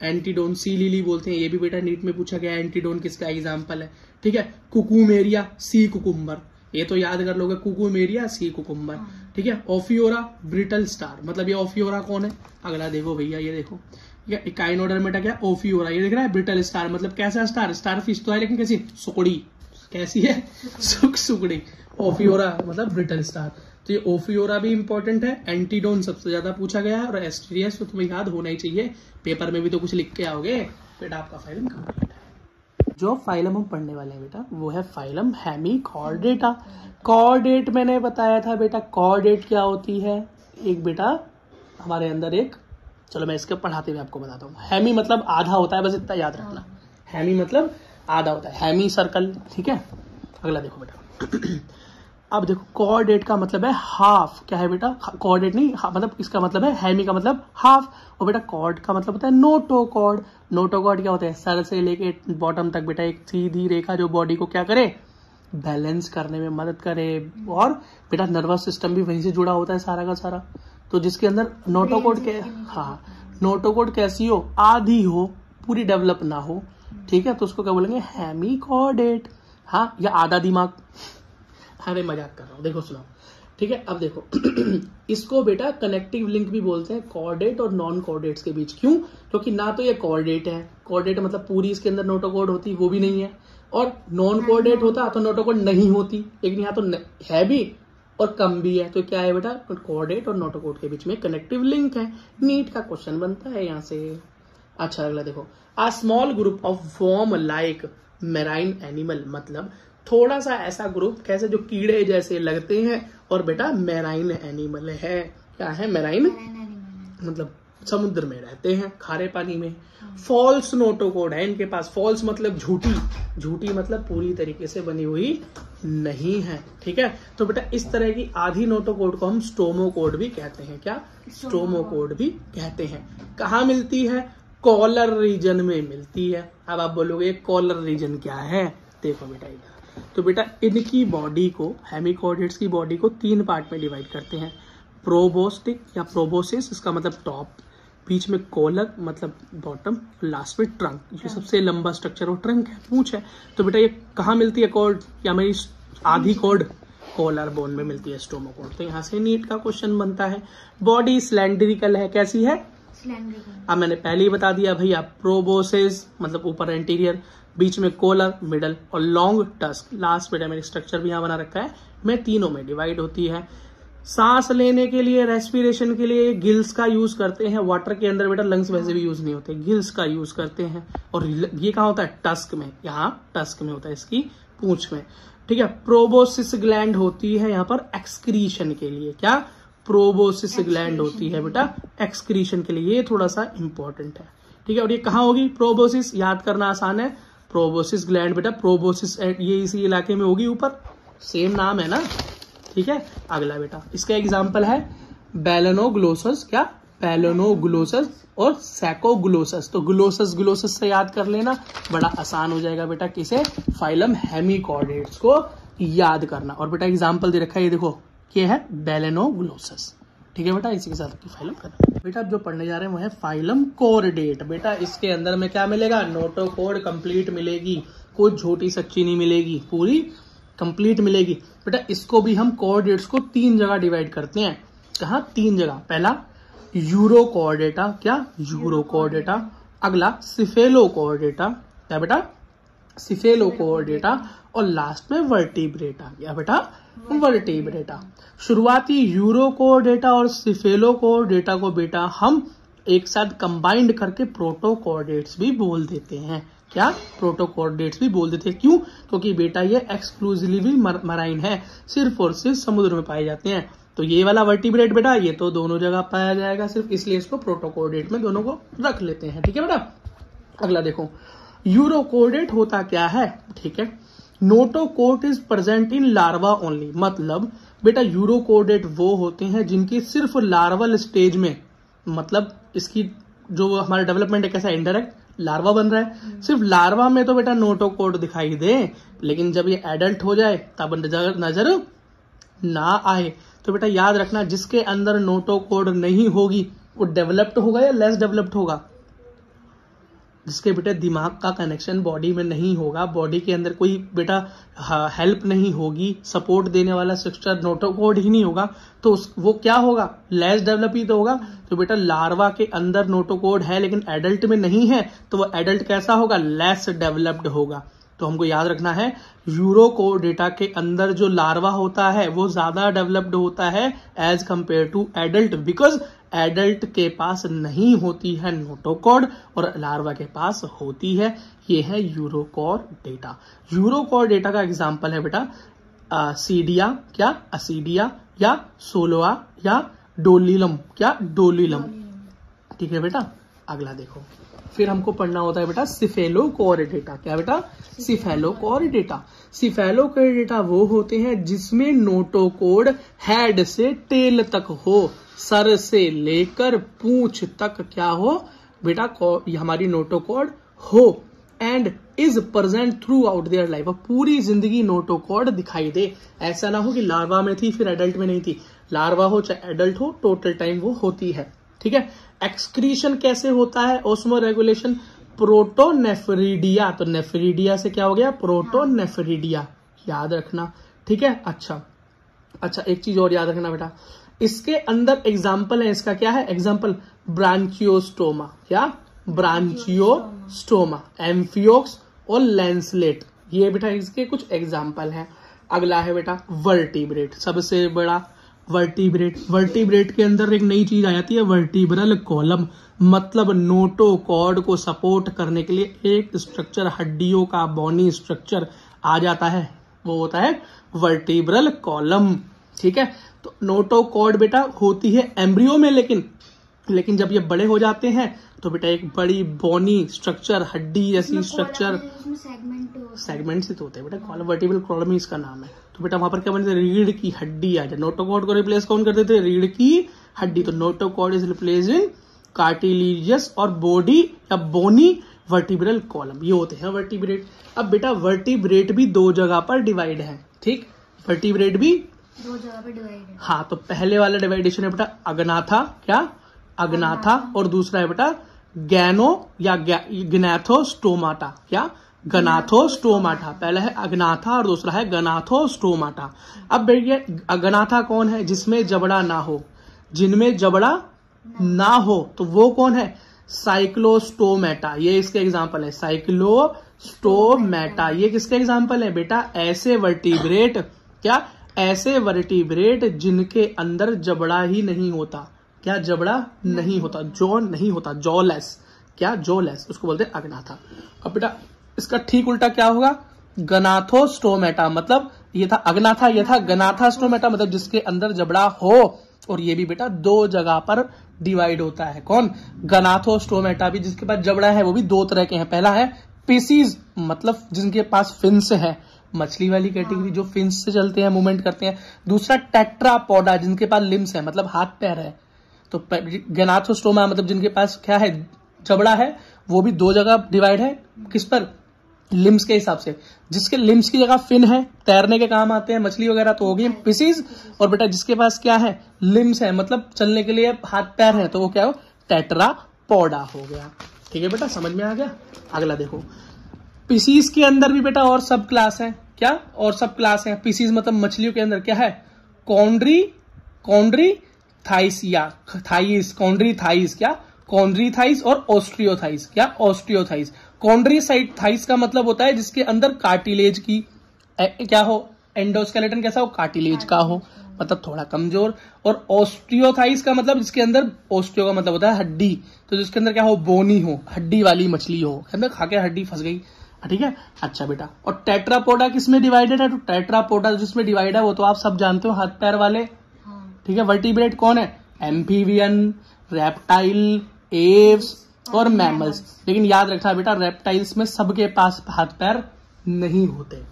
एंटीडोन सी लिली बोलते हैं, ये भी बेटा नीट में पूछा गया, एंटीडोन किसका एग्जांपल है। ठीक है, कुकुमेरिया सी कुकुम्बर, ये तो याद कर लोगे, कुकुमेरिया सी कुकुम्बर। ठीक है, ओफियोरा ब्रिटल स्टार, मतलब ये ओफियोरा कौन है, अगला देखो भैया, ये देखो ये काइनोडर्मेटा क्या, ओफियोरा, ये देख रहा है ब्रिटल स्टार, मतलब कैसा स्टार, स्टारफिश तो है लेकिन कैसी, सुकड़ी, कैसी है, सुकड़ी। ओफियोरा मतलब ब्रिटल स्टार, तो ये ओफियोरा भी इंपॉर्टेंट है। एंटीडोन सबसे ज्यादा पूछा गया है और एस्टेरियस तो तुम्हें याद होना ही चाहिए, पेपर में भी तो कुछ लिख के आओगे बेटा, आपका फाइलम कंप्लीट है। जो फाइलम हम पढ़ने वाले हैं बेटा वो है फाइलम हेमीकॉर्डेटा। कॉर्डेट मैंने बताया था बेटा, कॉर्डेट क्या होती है, एक बेटा हमारे अंदर एक, चलो मैं इसके पढ़ाते हुए आपको बताता हूँ। हेमी मतलब आधा होता है, बस इतना याद रखना, हेमी मतलब आधा होता है, हेमी सर्कल। ठीक है, अगला देखो बेटा अब देखो कॉर्डेट का मतलब है हाफ, क्या है बेटा, कॉर्डेट नहीं मतलब इसका मतलब है हेमी का मतलब हाफ, और बेटा कॉर्ड का मतलब होता है नोटोकॉर्ड। नोटोकॉर्ड क्या होता है, सर से लेके बॉटम तक बेटा एक सीधी रेखा जो बॉडी को क्या करे, बैलेंस करने में मदद करे, और बेटा नर्वस सिस्टम भी वहीं से जुड़ा होता है सारा का सारा, तो जिसके अंदर नोटोकॉर्ड के, हाँ नोटोकॉर्ड कैसी हो, आधी हो, पूरी डेवलप ना हो। ठीक है, तो उसको क्या बोलेंगे, हेमीकॉर्डेट, हाँ, या आधा दिमाग। अरे मजाक कर रहा हूँ, देखो सुनो। ठीक है, अब देखो इसको बेटा कनेक्टिव लिंक भी बोलते हैं कॉर्डेट और नॉन कॉर्डेट्स के बीच। क्यों, क्योंकि ना तो ये कॉर्डेट है, कॉर्डेट मतलब पूरी इसके अंदर नोटोकॉर्ड होती, वो भी नहीं है, और नॉन कॉर्डेट होता तो नोटोकॉर्ड नहीं होती, लेकिन यहाँ तो है भी और कम भी है, तो क्या है बेटा, कॉर्डेट और नोटोकॉर्ड के बीच में कनेक्टिव लिंक है। नीट का क्वेश्चन बनता है यहाँ से। अच्छा अगला देखो, a small group of worm like marine animal, मतलब थोड़ा सा ऐसा ग्रुप कैसे जो कीड़े जैसे लगते हैं और बेटा मैराइन एनिमल है, क्या है, मैराइन मतलब समुद्र में रहते हैं, खारे पानी में। फॉल्स नोटोकॉर्ड है इनके पास। फॉल्स मतलब झूठी, झूठी मतलब पूरी तरीके से बनी हुई नहीं है। ठीक है, तो बेटा इस तरह की आधी नोटोकॉर्ड को हम स्टोमोकॉर्ड भी कहते हैं। क्या? स्टोमोकॉर्ड भी कहते हैं। कहाँ मिलती है? कॉलर रीजन में मिलती है। अब आप बोलोगे कॉलर रीजन क्या है? देखो बेटा इधर, तो बेटा इनकी बॉडी को, हेमिकॉर्डेट्स की बॉडी को 3 पार्ट में डिवाइड करते हैं। प्रोबोस्टिक या प्रोबोसिस, इसका मतलब टॉप, बीच में कॉलर मतलब बॉटम, लास्ट में ट्रंक। ये सबसे लंबा स्ट्रक्चर और ट्रंक है, पूंछ है। तो बेटा ये कहाँ मिलती है कॉर्ड, या मेरी आधी कॉर्ड? कॉलर बोन में मिलती है स्टोमोकॉर्ड। तो यहाँ से नीट का क्वेश्चन बनता है। बॉडी सिलेंड्रिकल है, कैसी है? अब मैंने पहले ही बता दिया भैया, प्रोबोसिस मतलब ऊपर एंटीरियर, बीच में कॉलर, मिडल और लॉन्ग टस्क, लास्ट बेटा मेरी स्ट्रक्चर भी यहाँ बना रखा है, मैं तीनों में डिवाइड होती है। सांस लेने के लिए, रेस्पिरेशन के लिए गिल्स का यूज करते हैं। वाटर के अंदर बेटा लंग्स वैसे भी यूज नहीं होते, गिल्स का यूज करते हैं। और ये कहाँ होता है? टस्क में, यहाँ टस्क में होता है, इसकी पूंछ में। ठीक है, प्रोबोसिस ग्लैंड होती है यहाँ पर एक्सक्रीशन के लिए। क्या? प्रोबोसिस ग्लैंड होती है बेटा एक्सक्रीशन के लिए। ये थोड़ा सा इंपॉर्टेंट है। ठीक है, और ये कहाँ होगी? प्रोबोसिस, याद करना आसान है। प्रोबोसिस ग्लैंड बेटा, प्रोबोसिस ये इसी इलाके में होगी, ऊपर, सेम नाम है ना। ठीक है, अगला बेटा इसका एग्जाम्पल है बेलेनोग्लोसस। क्या? बेलेनोग्लोसस और सैकोग्लोसस। तो ग्लोसस ग्लोसस से याद कर लेना, बड़ा आसान हो जाएगा बेटा किसे? फाइलम हेमिकॉर्डेट्स को याद करना। और बेटा एग्जाम्पल दे रखा है, ये देखो, ये है बेलेनोग्लोसस। ठीक है बेटा, इसी के साथ आपकी फाइलम करना। बेटा जो पढ़ने जा रहे हैं वो है फाइलम कॉर्डेट। बेटा इसके अंदर में क्या मिलेगा? नोटोकॉर्ड कंप्लीट मिलेगी, कुछ छोटी सच्ची नहीं मिलेगी, पूरी कंप्लीट मिलेगी। बेटा इसको भी हम कॉर्डेट्स को 3 जगह डिवाइड करते हैं। कहा? 3 जगह। पहला यूरोकॉर्डेटा। क्या? यूरोकॉर्डेटा। अगला सिफेलोकॉर्डेटा। क्या बेटा? सिफेलोकॉर्डेटा। और लास्ट में वर्टिब्रेटा। क्या बेटा? वर्टिब्रेटा। शुरुआती यूरोकॉर्डेटा और सिफेलोकॉर्डेटा को बेटा हम एक साथ कंबाइंड करके प्रोटोकॉर्डेट्स भी बोल देते हैं। क्या? प्रोटोकॉर्डेट्स भी बोल देते हैं। क्यों? क्योंकि बेटा ये एक्सक्लूसिवली मराइन है, सिर्फ और सिर्फ समुद्र में पाए जाते हैं। तो ये वाला वर्टिब्रेट बेटा ये तो दोनों जगह पाया जाएगा सिर्फ, इसलिए इसको प्रोटोकॉर्डेट में दोनों को रख लेते हैं। ठीक है बेटा, अगला देखो, यूरोकॉर्डेट होता क्या है? ठीक है, notochord is present in larva only. मतलब बेटा यूरोकॉर्डेट वो होते हैं जिनकी सिर्फ लार्वल स्टेज में, मतलब इसकी जो हमारा डेवलपमेंट है कैसा, इंडायरेक्ट लार्वा बन रहा है, सिर्फ लार्वा में तो बेटा नोटोकॉर्ड दिखाई दे, लेकिन जब ये एडल्ट हो जाए तब नजर ना आए। तो बेटा याद रखना, जिसके अंदर नोटोकॉर्ड नहीं होगी वो डेवलप्ड होगा या लेस डेवलप्ड होगा? जिसके बेटा दिमाग का कनेक्शन बॉडी में नहीं होगा, बॉडी के अंदर कोई बेटा हेल्प नहीं होगी, सपोर्ट देने वाला स्ट्रक्चर नोटोकॉर्ड ही नहीं होगा, तो वो क्या होगा? लेस डेवलप ही तो होगा। तो बेटा लार्वा के अंदर नोटोकॉर्ड है लेकिन एडल्ट में नहीं है, तो वो एडल्ट कैसा होगा? लेस डेवलप्ड होगा। तो हमको याद रखना है, यूरोकॉर्डेटा के अंदर जो लार्वा होता है वो ज्यादा डेवलप्ड होता है as compare to adult, because adult के पास नहीं होती है नोटोकॉर्ड और लार्वा के पास होती है। ये है यूरोकॉर्डेटा। यूरोकॉर्डेटा का एग्जांपल है बेटा सीडिया। क्या? असीडिया या सोलोआ या डोलिलम। क्या? डोलिलम। ठीक है बेटा, अगला देखो, फिर हमको पढ़ना होता है बेटा सिफेलोकॉर्डेटा। क्या बेटा? सिफेलोकॉर्डेटा। सिफेलोकॉर्डेटा वो होते हैं जिसमें नोटोकॉर्ड हेड से टेल तक हो, सर से लेकर पूंछ तक क्या हो बेटा? हमारी नोटोकॉर्ड हो, and is present through out their life. पूरी जिंदगी नोटोकॉर्ड दिखाई दे। ऐसा ना हो कि लार्वा में थी फिर एडल्ट में नहीं थी, लार्वा हो चाहे एडल्ट हो टोटल टाइम वो होती है। ठीक है, एक्सक्रीशन कैसे होता है? Osmo regulation, protonephridia. तो नेफ्रिडिया से क्या हो गया? प्रोटोनेफ्रिडिया, याद रखना। ठीक है, अच्छा एक चीज और याद रखना बेटा, इसके अंदर एग्जाम्पल है, इसका क्या है एग्जाम्पल? ब्रांचियोस्टोमा। क्या? ब्रांचियोस्टोमा, एम्फियोक्स और लेंसलेट, ये बेटा इसके कुछ एग्जाम्पल हैं। अगला है बेटा वर्टिब्रेट, सबसे बड़ा वर्टिब्रेट। वर्टिब्रेट के अंदर एक नई चीज आ जाती है, वर्टिब्रल कॉलम। मतलब नोटोकॉर्ड को सपोर्ट करने के लिए एक स्ट्रक्चर, हड्डियों का बोनी स्ट्रक्चर आ जाता है, वो होता है वर्टिब्रल कॉलम। ठीक है, तो नोटोकॉर्ड बेटा होती है एम्ब्रियो में, लेकिन लेकिन जब ये बड़े हो जाते हैं तो बेटा एक बड़ी बोनी स्ट्रक्चर, हड्डी जैसी स्ट्रक्चर, सेगमेंट से तो होते हैं बेटा, कॉलम, वर्टिब्रल कॉलम ही इसका नाम है। तो बेटा वहां पर क्या बनते, रीढ़ की हड्डी आ जाए। नोटोकॉर्ड को रिप्लेस कौन कर देते, रीढ़ की हड्डी। तो notochord is replace in cartilaginous और बॉडी या बोनी वर्टिब्रल कॉलम, ये होते हैं वर्टिब्रेट। अब बेटा वर्टिब्रेट भी दो जगह पर डिवाइड है, ठीक, वर्टिब्रेट भी दो जगह पर डिवाइड है। हाँ, तो पहले वाला डिवाइडेशन है बेटा अग्नाथा, क्या अग्नाथा, और दूसरा है बेटा गैनो या ग्नैथोस्टोमाटा, क्या गनाथोस्टोमाटा। पहला है अग्नाथा और दूसरा है गनाथोस्टोमाटा। अब भैया अग्नाथा कौन है, जिसमें जबड़ा ना हो, जिनमें जबड़ा ना हो, तो वो कौन है, साइक्लोस्टोमेटा, ये इसके एग्जाम्पल है, साइक्लोस्टोमेटा। ये किसके एग्जाम्पल है बेटा, ऐसे वर्टिब्रेट, क्या ऐसे वर्टिब्रेट जिनके अंदर जबड़ा ही नहीं होता, क्या जबड़ा नहीं होता, जॉ नहीं होता, जॉलेस, क्या जॉलेस, उसको बोलते हैं अग्नाथा। अब बेटा इसका ठीक उल्टा क्या होगा, गनाथोस्टोमेटा, मतलब ये था अग्नाथा, ये था गनाथोस्टोमेटा, मतलब जिसके अंदर जबड़ा हो। और ये भी बेटा दो जगह पर डिवाइड होता है, कौन, गनाथोस्टोमेटा भी, जिसके पास जबड़ा है वो भी दो तरह के हैं। पहला है पीसीज, मतलब जिनके पास फिन्स है, मछली वाली कैटेगरी, जो फिन्स से चलते हैं, मूवमेंट करते हैं। दूसरा टेट्रापोडा, जिनके पास लिम्स है, मतलब हाथ पैर है। तो गनाथोस्टोमा मतलब जिनके पास क्या है, जबड़ा है, वो भी दो जगह डिवाइड है, किस पर, लिम्स के हिसाब से। जिसके लिम्स की जगह फिन है, तैरने के काम आते हैं, मछली वगैरह, तो हो गई पिसीज। और बेटा जिसके पास क्या है, लिम्स है, मतलब चलने के लिए हाथ पैर है, तो वो क्या हो, टेट्रापोडा हो गया। ठीक है बेटा, समझ में आ गया। अगला देखो, पिसीज के अंदर भी बेटा और सब क्लास है, क्या और सब क्लास है। पिसीज मतलब मछलियों के अंदर क्या है, कॉन्ड्री थाइस या थाइस, कॉन्ड्री थाइस, क्या कॉन्ड्री थाइस, और ऑस्ट्रियोथाइस, क्या ऑस्ट्रियोथाइस। कॉन्ड्री थाइस का मतलब होता है जिसके अंदर कार्टिलेज की क्या हो, एंडोस्केलेटन कैसा हो, कार्टिलेज का हो, मतलब थोड़ा कमजोर। और ऑस्ट्रियोथाइस का मतलब जिसके अंदर, ऑस्ट्रियो का मतलब होता है हड्डी, तो जिसके अंदर क्या हो, बोनी हो, हड्डी वाली मछली हो, अंदर खा के हड्डी फंस गई, ठीक है। अच्छा बेटा, और टेट्रापोडा किसमें डिवाइडेड है, तो टेट्रापोडा जिसमें डिवाइड है वो तो आप सब जानते हो, हाथ पैर वाले, ठीक है। वर्टिब्रेट कौन है, एम्फीबियन, रेप्टाइल, एव्स और मैमल्स। लेकिन याद रखना बेटा, रेप्टाइल्स में सबके पास हाथ पैर नहीं होते,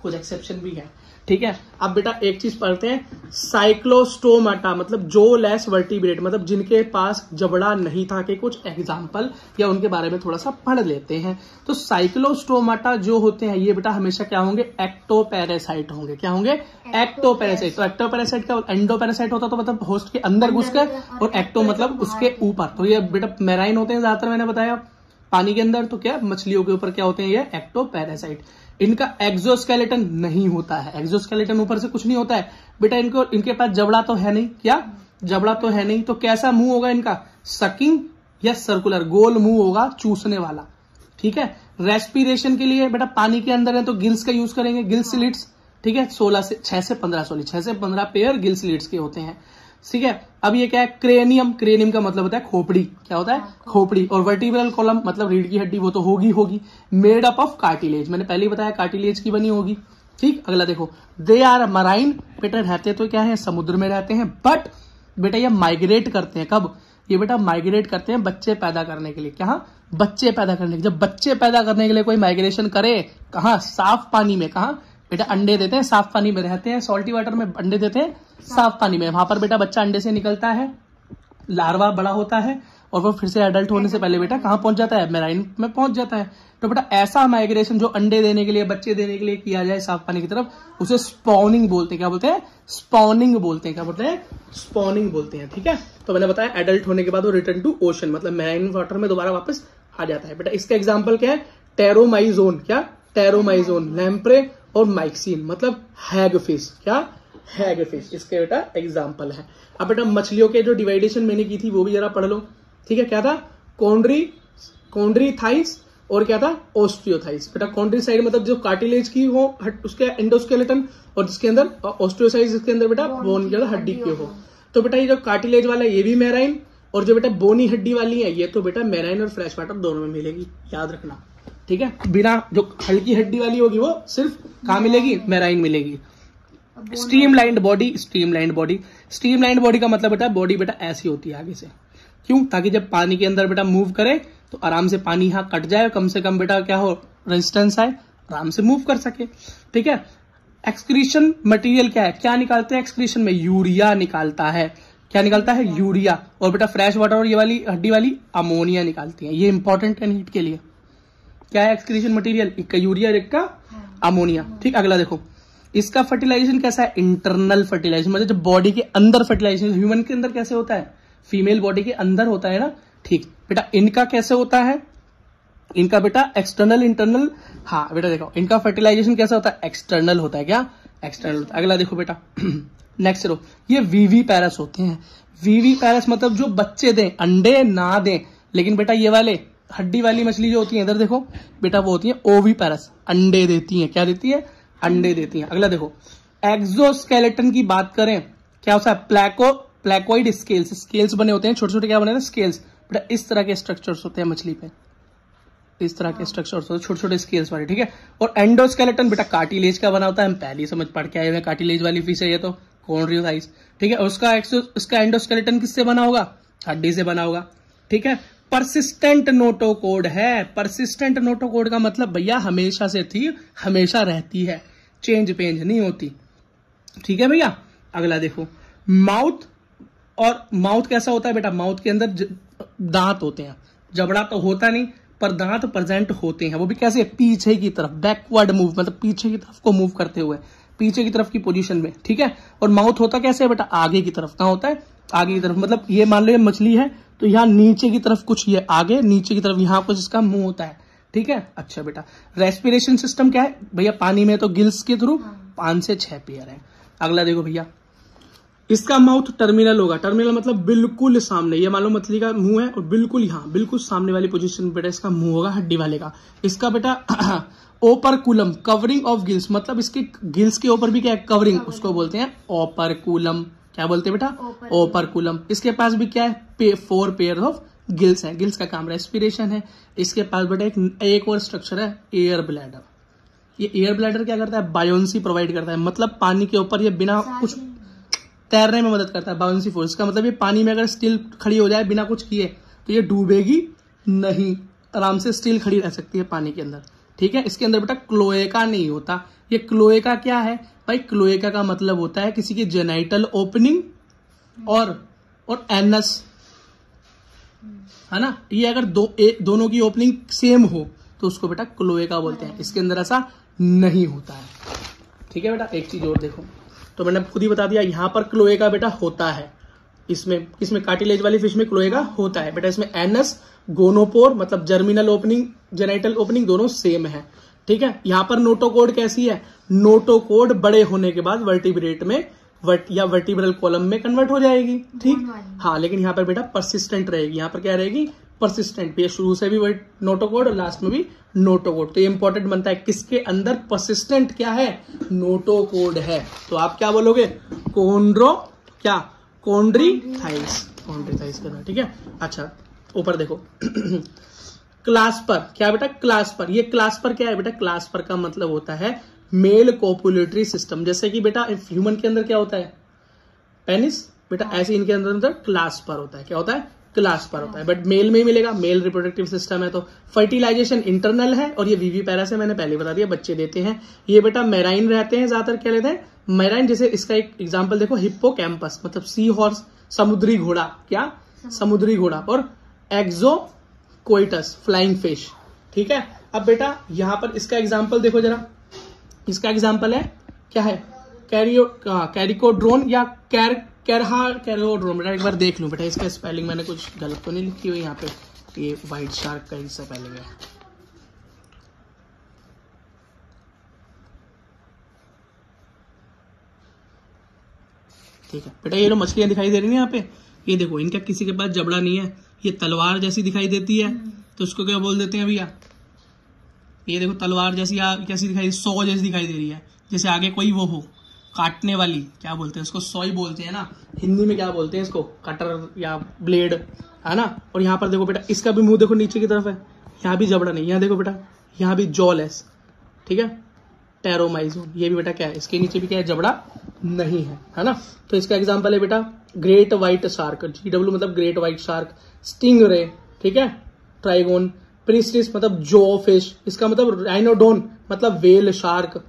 कुछ एक्सेप्शन भी है, ठीक है। अब बेटा एक चीज पढ़ते हैं, साइक्लोस्टोमाटा मतलब जो लेस वर्टिब्रेट, मतलब जिनके पास जबड़ा नहीं था, के कुछ एग्जाम्पल या उनके बारे में थोड़ा सा पढ़ लेते हैं। तो साइक्लोस्टोमाटा जो होते हैं ये बेटा हमेशा क्या होंगे, एक्टोपैरासाइट होंगे, क्या होंगे, एक्टोपैरासाइट। तो एक्टोपैरासाइट का एंडोपैरासाइट होता तो मतलब होस्ट के अंदर घुसकर, और एक्टो मतलब उसके ऊपर। तो ये बेटा मैराइन होते हैं ज्यादातर, मैंने बताया पानी के अंदर, तो क्या मछलियों के ऊपर क्या होते हैं, ये एक्टोपैरासाइट। इनका एक्सोस्केलेटन नहीं होता है, एक्सोस्केलेटन ऊपर से कुछ नहीं होता है बेटा, इनके पास जबड़ा तो है नहीं, क्या जबड़ा तो है नहीं, तो कैसा मुंह होगा इनका, सकिंग या सर्कुलर, गोल मुंह होगा, चूसने वाला, ठीक है। रेस्पिरेशन के लिए बेटा पानी के अंदर है तो गिल्स का यूज करेंगे, गिल स्लिट्स, ठीक है। 6 से 15 पेयर गिल स्लिट्स के होते हैं, ठीक है। अब ये क्या है, क्रेनियम, क्रेनियम का मतलब होता है खोपड़ी, क्या होता है, खोपड़ी। और वर्टिब्रल कॉलम मतलब रीढ़ की हड्डी, वो तो होगी मेड अप ऑफ कार्टिलेज, मैंने पहले ही बताया कार्टिलेज की बनी होगी, ठीक। अगला देखो, दे आर मराइन, बेटा रहते तो क्या है, समुद्र में रहते हैं, बट बेटा ये माइग्रेट करते हैं, कब, ये बेटा माइग्रेट करते हैं बच्चे पैदा करने के लिए, क्या, बच्चे पैदा करने के लिए। जब बच्चे पैदा करने के लिए कोई माइग्रेशन करे, कहाँ, साफ पानी में, कहाँ बेटा अंडे देते हैं, साफ पानी में रहते हैं, सॉल्टी वाटर में अंडे देते हैं, साफ पानी में। वहां पर बेटा बच्चा अंडे से निकलता है, लार्वा बड़ा होता है, और वो फिर से एडल्ट होने से पहले बेटा कहाँ पहुंच जाता है, मैराइन में पहुंच जाता है। तो बेटा ऐसा माइग्रेशन जो अंडे देने के लिए, बच्चे देने के लिए किया जाए साफ पानी की तरफ, उसे स्पॉनिंग बोलते हैं, क्या बोलते हैं, स्पॉनिंग बोलते हैं, क्या बोलते हैं, स्पॉनिंग बोलते हैं, ठीक है। तो मैंने बताया एडल्ट होने के बाद वो रिटर्न टू ओशन, मतलब मैराइन वाटर में दोबारा वापस आ जाता है। बेटा इसका एग्जाम्पल क्या है, टेरोमाइजोन, क्या टेरोमाइजोन, लैम्प्रे और माइक्सीन मतलब हैगफिश, क्या हैगफिश, इसके बेटा एग्जाम्पल है। अब बेटा मछलियों के जो डिवाइडेशन मैंने की थी वो भी जरा पढ़ लो, ठीक है। क्या था, कॉन्ड्री थाइस और क्या था, ऑस्ट्रियोथाइस। बेटा कॉन्ड्री साइड मतलब जो कार्टिलेज की हो, उसके एंडोस्केलेटन, और जिसके अंदर ऑस्ट्रियोसाइज, जिसके अंदर बेटा बोन की हड्डी की हो। तो बेटा ये जो कार्टिलेज वाला है ये भी मैराइन, और जो बेटा बोनी हड्डी वाली है ये तो बेटा मैराइन और फ्रेश वाटर दोनों में मिलेगी, याद रखना, ठीक है। बिना जो हल्की हड्डी वाली होगी वो सिर्फ कहाँ मिलेगी, मैराइन मिलेगी। स्ट्रीमलाइंड बॉडी, स्ट्रीमलाइंड बॉडी का मतलब बेटा बॉडी बेटा ऐसी होती है आगे से, क्यों? ताकि जब पानी के अंदर बेटा मूव करे तो आराम से पानी यहाँ कट जाए, कम से कम बेटा क्या हो, रेजिस्टेंस आए, आराम से मूव कर सके। ठीक है। एक्सक्रीशन मटेरियल क्या है, क्या निकालते हैं एक्सक्रीशन में? यूरिया निकालता है। क्या निकालता है? यूरिया। और बेटा फ्रेश वाटर और ये वाली हड्डी वाली अमोनिया निकालती है। ये इंपॉर्टेंट है हीट के लिए। क्या है एक्सक्रीशन मटेरियल? एक का यूरिया, एक का अमोनिया। ठीक, अगला देखो, इसका फर्टिलाइजेशन कैसा है? इंटरनल फर्टिलाइजेशन, मतलब जब बॉडी के अंदर फर्टिलाइजेशन, ह्यूमन के अंदर कैसे होता है? फीमेल बॉडी के अंदर होता है ना। ठीक बेटा, इनका कैसे होता है? इनका बेटा एक्सटर्नल इंटरनल, हाँ बेटा देखो, इनका फर्टिलाइजेशन कैसा होता है? एक्सटर्नल होता है। क्या? एक्सटर्नल होता है। अगला देखो बेटा, नेक्स्ट रो, ये वीवी पैरस होते हैं। वीवी पैरस मतलब जो बच्चे दें, अंडे ना दें, लेकिन बेटा ये वाले हड्डी वाली मछली जो होती है, इधर देखो बेटा, वो होती है ओवी पैरस, अंडे देती है। क्या देती है? अंडे देती है। अगला देखो, एक्सोस्केलेटन की बात करें, क्या होता है? प्लेकोइड स्केल्स, स्केल्स बने होते हैं छोटे छोटे, क्या बने होते हैं? स्केल्स। बेटा इस तरह के स्ट्रक्चर्स होते हैं मछली पे, इस तरह के स्ट्रक्चर्स होते हैं छोटे छोटे स्केल्स वाले। ठीक है। और एंडोस्केलेटन बेटा कार्टिलेज का बना होता है, हम पहले ही समझ पढ़ के आए हुए, कार्टिलेज वाली फिश है ये तो, कोन्ड्रियोसाइट्स। ठीक है। और उसका एंडोस्केलेटन किससे बना होगा? हड्डी से बना होगा। ठीक है। परसिस्टेंट नोटोकोड है। परसिस्टेंट नोटोकोड का मतलब भैया हमेशा से थी, हमेशा रहती है, चेंज पेंज नहीं होती। ठीक है भैया। अगला देखो, माउथ। और माउथ कैसा होता है बेटा? माउथ के अंदर दांत होते हैं, जबड़ा तो होता नहीं पर दांत प्रेजेंट होते हैं। वो भी कैसे? पीछे की तरफ, बैकवर्ड मूव, मतलब पीछे की तरफ को मूव करते हुए, पीछे की तरफ की पोजीशन में। ठीक है। और माउथ होता कैसे है बेटा? आगे की तरफ। कहां होता है? आगे की तरफ। मतलब ये मान लो ये मछली है तो यहाँ नीचे की तरफ कुछ, ये आगे, नीचे की तरफ यहाँ कुछ इसका मुंह होता है। ठीक है। अच्छा बेटा, रेस्पिरेशन सिस्टम क्या है भैया? पानी में तो गिल्स के थ्रू 5 से 6 पेयर है। अगला देखो भैया, इसका माउथ टर्मिनल होगा। टर्मिनल मतलब बिल्कुल सामने, ये मान लो मछली का मुंह है और बिल्कुल यहाँ बिल्कुल सामने वाली पोजीशन बेटा इसका मुंह होगा, हड्डी वाले का। इसका बेटा ओपरकुलम, कवरिंग ऑफ गिल्स, मतलब इसके गिल्स के ऊपर भी क्या है? कवरिंग, उसको बोलते हैं ओपरकुलम। क्या बोलते हैं बेटा? ओपरकुलम। इसके पास भी क्या है? 4 पेयर ऑफ गिल्स है। गिल्स का काम रेस्पिरेशन है। इसके पास बेटा एक और स्ट्रक्चर है, एयर ब्लैडर। ये एयर ब्लैडर क्या करता है? बायोन्सी प्रोवाइड करता है, मतलब पानी के ऊपर ये बिना कुछ तैरने में मदद करता है। बाउंसी फोर्स का मतलब ये पानी में अगर स्टिल खड़ी हो जाए बिना कुछ किए तो ये डूबेगी नहीं, आराम से स्टिल खड़ी रह सकती है पानी के अंदर। ठीक है। इसके अंदर बेटा क्लोएका नहीं होता। ये क्लोएका क्या है भाई? क्लोएका का मतलब होता है किसी की जेनाइटल ओपनिंग और एनस, है ना। ये अगर दोनों की ओपनिंग सेम हो तो उसको बेटा क्लोएका बोलते हैं। इसके अंदर ऐसा नहीं होता है। ठीक है बेटा। एक चीज और देखो, तो मैंने खुद ही बता दिया, यहां पर क्लोएका बेटा होता है। इसमें कार्टिलेज वाली फिश में क्लोएका होता है बेटा। इसमें एनस, गोनोपोर मतलब जर्मिनल ओपनिंग, जेनाइटल ओपनिंग दोनों सेम है। ठीक है। यहां पर नोटोकोड कैसी है? नोटोकोड बड़े होने के बाद वर्टिब्रेट में या वर्टिब्रल कॉलम में कन्वर्ट हो जाएगी। ठीक। हाँ, लेकिन यहाँ पर बेटा परसिस्टेंट रहेगी। यहाँ पर क्या रहेगी? परसिस्टेंट। ये शुरू से भी नोटोकोड और लास्ट में भी नोटोकोड। तो ये इंपॉर्टेंट बनता है, किसके अंदर परसिस्टेंट क्या है? नोटोकोड है। तो आप क्या बोलोगे? कोन्ड्रीथाइस के अंदर। ठीक है। अच्छा, ऊपर देखो क्लास्पर। क्या बेटा? क्लास्पर। ये क्लास्पर क्या है बेटा? क्लास्पर का मतलब होता है मेल कोपुलेटरी सिस्टम। जैसे कि बेटा ह्यूमन के अंदर क्या होता है? पेनिस। बेटा ऐसे इनके अंदर क्लास्पर होता है। क्या होता है? क्लास्पर होता है। बट मेल में ही मिलेगा, मेल रिप्रोडक्टिव सिस्टम है। तो फर्टिलाइजेशन इंटरनल है और ये वीवी पैरा से मैंने पहले बता दिया, बच्चे देते हैं। ये बेटा मैराइन रहते हैं, ज्यादातर क्या लेते हैं? मैराइन। जैसे इसका एक एग्जांपल देखो, हिप्पोकैम्पस मतलब सी हॉर्स, समुद्री घोड़ा। क्या? समुद्री घोड़ा। और एक्सोकोइटस फ्लाइंग फिश। ठीक है। अब बेटा यहां पर इसका एग्जाम्पल देखो जरा, इसका एग्जाम्पल है क्या है? कैरिकोड्रोन या कैरोड्रोन। बेटा एक बार देख लूं बेटा, इसका स्पेलिंग मैंने कुछ गलत तो नहीं लिखी हुई यहाँ पे। ये व्हाइट शार्क का हिस्सा पहले है। ठीक है बेटा, ये जो मछलियां दिखाई दे रही है यहाँ पे, ये देखो इनका किसी के पास जबड़ा नहीं है, ये तलवार जैसी दिखाई देती है तो उसको क्या बोल देते हैं भैया? ये देखो तलवार जैसी कैसी दिखाई, सौ जैसी दिखाई दे रही है। जैसे आगे कोई वो हो काटने वाली, क्या बोलते हैं उसको? सॉई बोलते हैं ना हिंदी में। क्या बोलते हैं इसको? कटर या ब्लेड, है ना। और यहाँ पर देखो बेटा, इसका भी मुंह देखो नीचे की तरफ है, यहाँ भी जबड़ा नहीं। यहाँ देखो बेटा, यहाँ भी जॉलेस। ठीक है। टेरोमाइजोन। ये भी बेटा क्या है? इसके नीचे भी क्या है? जबड़ा नहीं है, है ना। तो इसका एग्जाम्पल है बेटा ग्रेट व्हाइट शार्क, GW मतलब ग्रेट व्हाइट शार्क, स्टिंग रे, ठीक है, ट्राइगोन, प्रिस्टिस मतलब जो फिश, इसका मतलब राइनोडोन मतलब वेल शार्क,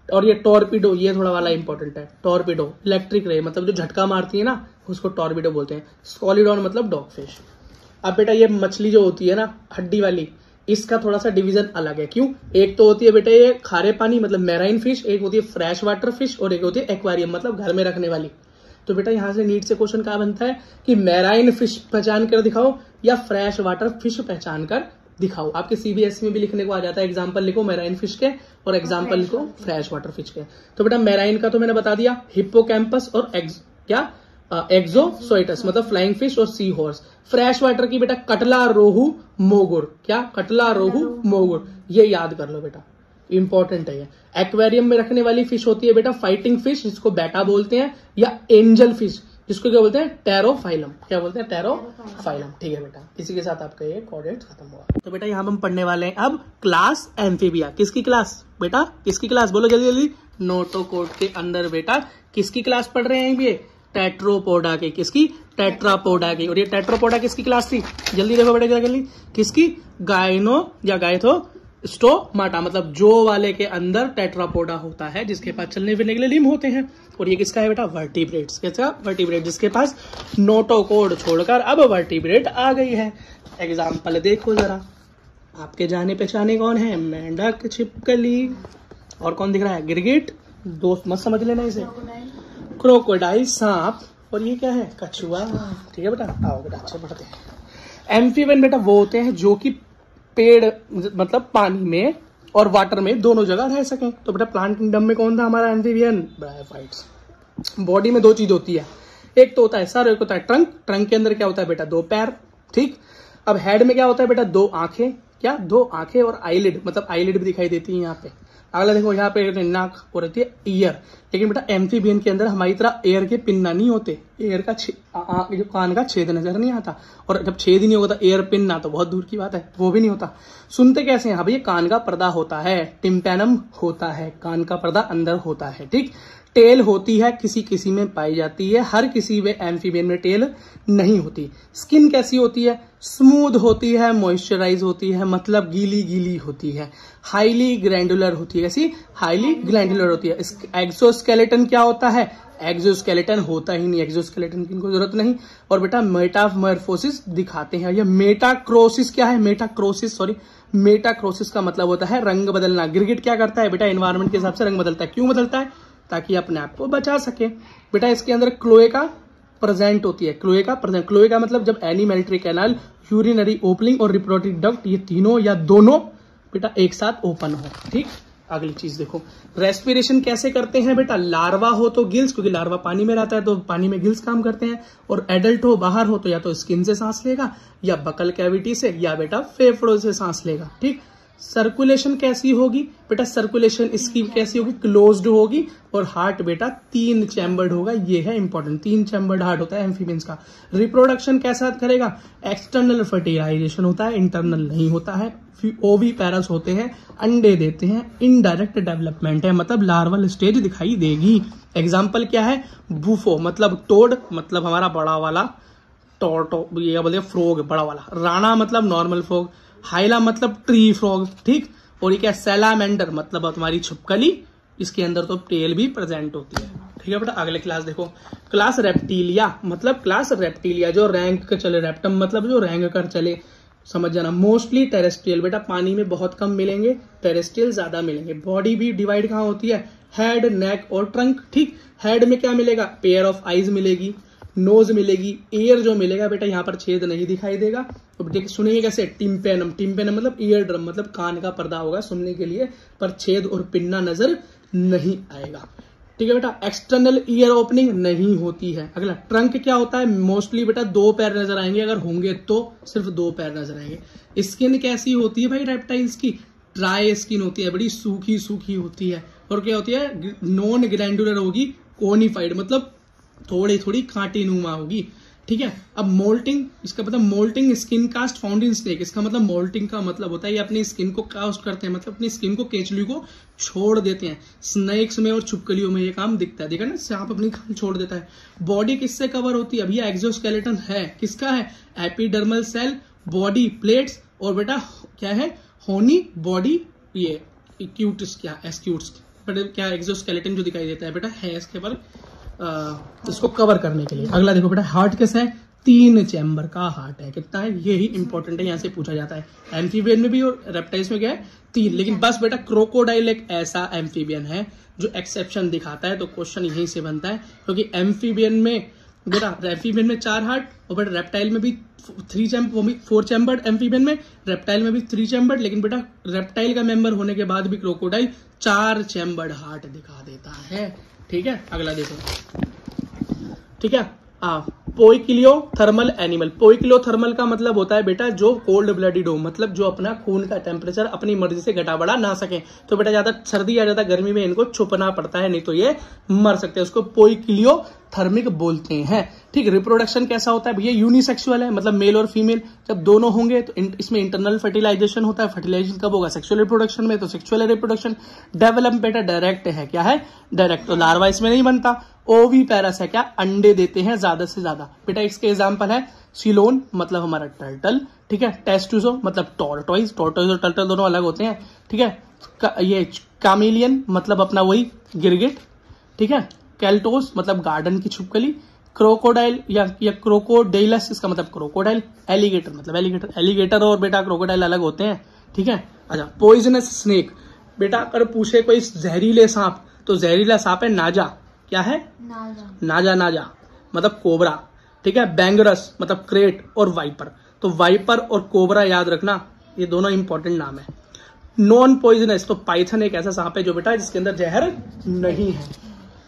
और ये टॉर्पिडो, ये थोड़ा वाला इंपॉर्टेंट है, टॉर्पिडो इलेक्ट्रिक रे मतलब जो झटका मारती है ना उसको टॉर्पिडो बोलते हैं, स्कॉलिडॉन मतलब डॉग फिश। अब बेटा ये मछली जो होती है ना हड्डी वाली, इसका थोड़ा सा डिवीजन अलग है। क्यों? एक तो होती है बेटा ये खारे पानी मतलब मैराइन फिश, एक होती है फ्रेश वाटर फिश, और एक होती है एक्वारियम मतलब घर में रखने वाली। तो बेटा यहां से नीट से क्वेश्चन क्या बनता है कि मैराइन फिश पहचान कर दिखाओ या फ्रेश वाटर फिश पहचान कर दिखाओ। आपके CBSE में भी लिखने को आ जाता है, एग्जाम्पल लिखो मैराइन फिश के और एग्जाम्पल लिखो फ्रेश वाटर फिश के। तो बेटा मैराइन का तो मैंने बता दिया, हिप्पोकैम्पस और एक्सोसोइटस मतलब फ्लाइंग फिश और सी हॉर्स। फ्रेश वाटर की बेटा कटला, रोहू, मोगुर, क्या कटला, रोहू, मोगुर, ये याद कर लो बेटा, इंपॉर्टेंट है ये। एक्वेरियम में रखने वाली फिश होती है बेटा फाइटिंग फिश, जिसको बेटा बोलते हैं, या एंजल फिश जिसको क्या बोलते हैं, टेरोफाइलम, क्या बोलते हैं, टेरोफाइलम। ठीक है बेटा, इसी के साथ आपका ये कोऑर्डिनेट खत्म हुआ। तो बेटा यहाँ हम पढ़ने वाले हैं अब क्लास एम्फीबिया। किसकी क्लास बेटा, किसकी क्लास बोलो जल्दी जल्दी। नोटोकोड के अंदर बेटा किसकी क्लास पढ़ रहे हैं ये, टेट्रोपोडा के। किसकी, टेट्रापोडा की। और ये टेट्रोपोडा किसकी क्लास थी, जल्दी देखो बेटा जल्दी, किसकी, गायनो या गायथो स्टोमाटा मतलब जो वाले के अंदर टेट्रापोडा होता है, जिसके पास चलने फिरने के लिए लिम्ब होते हैं। और ये किसका है बेटा, वर्टिब्रेट्स। किसका, वर्टिब्रेट, जिसके पास नोटोकोड छोड़कर अब वर्टिब्रेट आ गई है। एग्जाम्पल देखो जरा, आपके जाने पहचाने कौन है, मेंढक, छिपकली, और कौन दिख रहा है, गिरगिट, दोस्त मत समझ लेना इसे, क्रोकोडाइल, सांप, और ये क्या है, कछुआ। ठीक है बेटा, आओ बेटा अच्छे पढ़ते हैं। एम्फीबियन बेटा वो होते हैं जो कि पेड़ मतलब पानी में और वाटर में दोनों जगह रह सकें। तो बेटा प्लांट किंगडम में कौन था हमारा एम्फीबियन, ब्रायोफाइट्स। बॉडी में दो चीज होती है, एक तो होता है सर, एक होता है ट्रंक। ट्रंक के अंदर क्या होता है बेटा, दो पैर, ठीक। अब हेड में क्या होता है बेटा, दो आंखें, क्या, दो आंखें, और आईलिड मतलब आईलिड भी दिखाई देती है यहाँ पे। अगला देखो यहाँ पे नाक और रहती है ईयर। लेकिन बेटा एम्फीबियन के अंदर हमारी तरह एयर के पिन्ना नहीं होते, एयर का जो कान का छेद नजर नहीं आता, और जब छेद ही नहीं होता एयर पिन्ना तो बहुत दूर की बात है, वो भी नहीं होता। सुनते कैसे हैं, हाँ भैया कान का पर्दा होता है, टिम्पैनम होता है, कान का पर्दा अंदर होता है, ठीक। टेल होती है, किसी किसी में पाई जाती है, हर किसी में एम्फीबियन में टेल नहीं होती। स्किन कैसी होती है, स्मूथ होती है, मॉइस्चराइज होती है मतलब गीली गीली होती है, हाईली ग्लैंडुलर होती है। कैसी, हाईली ग्लैंडुलर होती है। एक्सोस्केलेटन क्या होता है, एक्सोस्केलेटन होता ही नहीं, एक्सोस्केलेटन की इनको जरूरत नहीं। और बेटा मेटामॉर्फोसिस दिखाते हैं। ये मेटाक्रोसिस क्या है, मेटाक्रोसिस का मतलब होता है रंग बदलना। गिरगिट क्या करता है बेटा, एनवायरमेंट के हिसाब से रंग बदलता है। क्यों बदलता है, ताकि अपने आप को बचा सके। बेटा इसके अंदर क्लोएका प्रेजेंट होती है, क्लोएका मतलब जब एनिमेल्ट्री कैनाल, यूरिनरी ओपनिंग और रिप्रोडक्टिव डक्ट, ये तीनों या दोनों बेटा एक साथ ओपन हो, ठीक। अगली चीज देखो, रेस्पिरेशन कैसे करते हैं बेटा, लार्वा हो तो गिल्स, क्योंकि लार्वा पानी में रहता है तो पानी में गिल्स काम करते हैं, और एडल्ट हो बाहर हो तो या तो स्किन से सांस लेगा, या बकल कैविटी से, या बेटा फेफड़ों से सांस लेगा, ठीक। सर्कुलेशन कैसी होगी बेटा, सर्कुलेशन इसकी कैसी होगी, क्लोज्ड होगी, और हार्ट बेटा 3 चैम्बर्ड होगा, ये है इंपॉर्टेंट, 3 चैम्बर्ड हार्ट होता है एम्फीबियंस का। रिप्रोडक्शन कैसा करेगा, एक्सटर्नल फर्टिलाइजेशन होता है, इंटरनल नहीं होता है। ओवी पैरस होते हैं, अंडे देते हैं। इनडायरेक्ट डेवलपमेंट है मतलब लार्वल स्टेज दिखाई देगी। एग्जाम्पल क्या है, बूफो मतलब टोड मतलब हमारा बड़ा वाला टोर्टो, ये बोलते फ्रॉग बड़ा वाला। राणा मतलब नॉर्मल फ्रॉग। हाइला मतलब ट्री फ्रॉग, ठीक। और ये क्या, सैलामेंडर मतलब तुम्हारी छिपकली, इसके अंदर तो टेल भी प्रेजेंट होती है, ठीक है बेटा। अगले क्लास देखो, क्लास रेप्टिलिया मतलब क्लास रेप्टिलिया जो रैंक कर चले, रेप्टम मतलब जो रैंक कर चले, समझ जाना। मोस्टली टेरेस्ट्रियल बेटा, पानी में बहुत कम मिलेंगे, टेरेस्ट्रियल ज्यादा मिलेंगे। बॉडी भी डिवाइड कहाँ होती है, हेड, नेक और ट्रंक, ठीक। हेड में क्या मिलेगा, पेयर ऑफ आईज मिलेगी, नोज मिलेगी, ईयर जो मिलेगा बेटा यहाँ पर छेद नहीं दिखाई देगा। तो देखिए सुनिए कैसे, टिम्पेनम, टिम्पेनम मतलब ईयर ड्रम मतलब कान का पर्दा होगा सुनने के लिए, पर छेद और पिन्ना नजर नहीं आएगा, ठीक है बेटा। एक्सटर्नल ईयर ओपनिंग नहीं होती है। अगला ट्रंक क्या होता है, मोस्टली बेटा 2 पैर नजर आएंगे, अगर होंगे तो सिर्फ 2 पैर नजर आएंगे। स्किन कैसी होती है भाई रेप्टाइल्स की, ड्राई स्किन होती है, बड़ी सूखी सूखी होती है। और क्या होती है, नॉन ग्लैंडुलर होगी, कोनिफाइड मतलब थोड़ी थोड़ी कांटी नुमा होगी, ठीक है। अब मोल्टिंग, इसका मतलब moulting skin cast found in snake, इसका मतलब मोल्टिंग का मतलब होता है ये अपनी स्किन को कास्ट करते हैं, मतलब अपनी स्किन को, केचुली को छोड़ देते हैं। स्नेक्स में और छिपकलियों में ये काम दिखता है, देखा ना, सांप अपनी खाल छोड़ देता है। बॉडी किससे कवर होती है, भैया एक्सोस्केलेटन है, किसका है, एपिडर्मल सेल, बॉडी प्लेट्स, और बेटा क्या है, होनी बॉडी, ये क्यूट्स, क्या एस्क्यूट्स, क्या एक्सोस्केलेटन जो दिखाई देता है बेटा है इसके पर इसको कवर करने के लिए। अगला देखो बेटा, हार्ट कैसा है, 3 चैम्बर का हार्ट है, कितना है, ये ही इंपॉर्टेंट है, यहाँ से पूछा जाता है। एम्फीबियन में भी और रेप्टाइल्स में क्या है, 3, लेकिन बस बेटा क्रोकोडाइल एक ऐसा एम्फीबियन है जो एक्सेप्शन दिखाता है, तो क्वेश्चन यहीं से बनता है, क्योंकि एम्फीबियन में बेटा, एम्फीबियन में 4 हार्ट, और बेटा रेप्टाइल में भी 4 चैम्बर्ड, एम्फीबियन में, रेप्टाइल में भी 3 चैम्बर्ड, लेकिन बेटा रेप्टाइल का मेंबर होने के बाद भी क्रोकोडाइल 4 चैम्बर्ड हार्ट दिखा देता है, ठीक है। अगला देखो, ठीक है, पोइकिलियो थर्मल एनिमल। पोइकिलियो थर्मल का मतलब होता है बेटा जो कोल्ड ब्लडेड हो, मतलब जो अपना खून का टेम्परेचर अपनी मर्जी से घटा बढ़ा ना सके, तो बेटा ज्यादा सर्दी या ज्यादा गर्मी में इनको छुपना पड़ता है, नहीं तो ये मर सकते हैं, उसको पोइकिलियो थर्मिक बोलते हैं, ठीक। रिप्रोडक्शन कैसा होता है भैया, यूनिसेक्सुअल है, मतलब मेल और फीमेल जब दोनों होंगे तो इसमें इंटरनल फर्टिलाइजेशन होता है। फर्टिलाइजेशन कब होगा, सेक्सुअल रिप्रोडक्शन में, तो सेक्सुअल रिप्रोडक्शन। डेवलपमेंट बेटा डायरेक्ट है, क्या है, डायरेक्ट, तो लार्वा इसमें नहीं बनता। ओवी पैरस है, क्या, अंडे देते हैं ज्यादा से ज्यादा, बेटा इसके एग्जाम्पल है सिलोन, मतलब हमारा टर्टल, ठीक है, टेस्टुजो मतलब टॉर्टोइज, टॉर्टोइज और टर्टल दोनों अलग होते हैं, ठीक है। ये कामेलियन मतलब अपना वही गिरगिट, ठीक है। कैल्टोस मतलब गार्डन की छिपकली। क्रोकोडाइल या क्रोकोडाइलस, इसका मतलब क्रोकोडाइल। एलिगेटर मतलब एलिगेटर, एलिगेटर और बेटा क्रोकोडाइल अलग होते हैं, ठीक है। अच्छा, पॉइजनस स्नेक, बेटा अगर पूछे कोई जहरीले सांप, तो जहरीला सांप है नाजा, क्या है, नाजा मतलब कोबरा, ठीक है। बैंगरस मतलब क्रेट और वाइपर, तो वाइपर और कोबरा याद रखना, ये दोनों इंपॉर्टेंट नाम है। नॉन पॉइजनस, तो पाइथन एक ऐसा सांप है जो बेटा जिसके अंदर जहर नहीं है।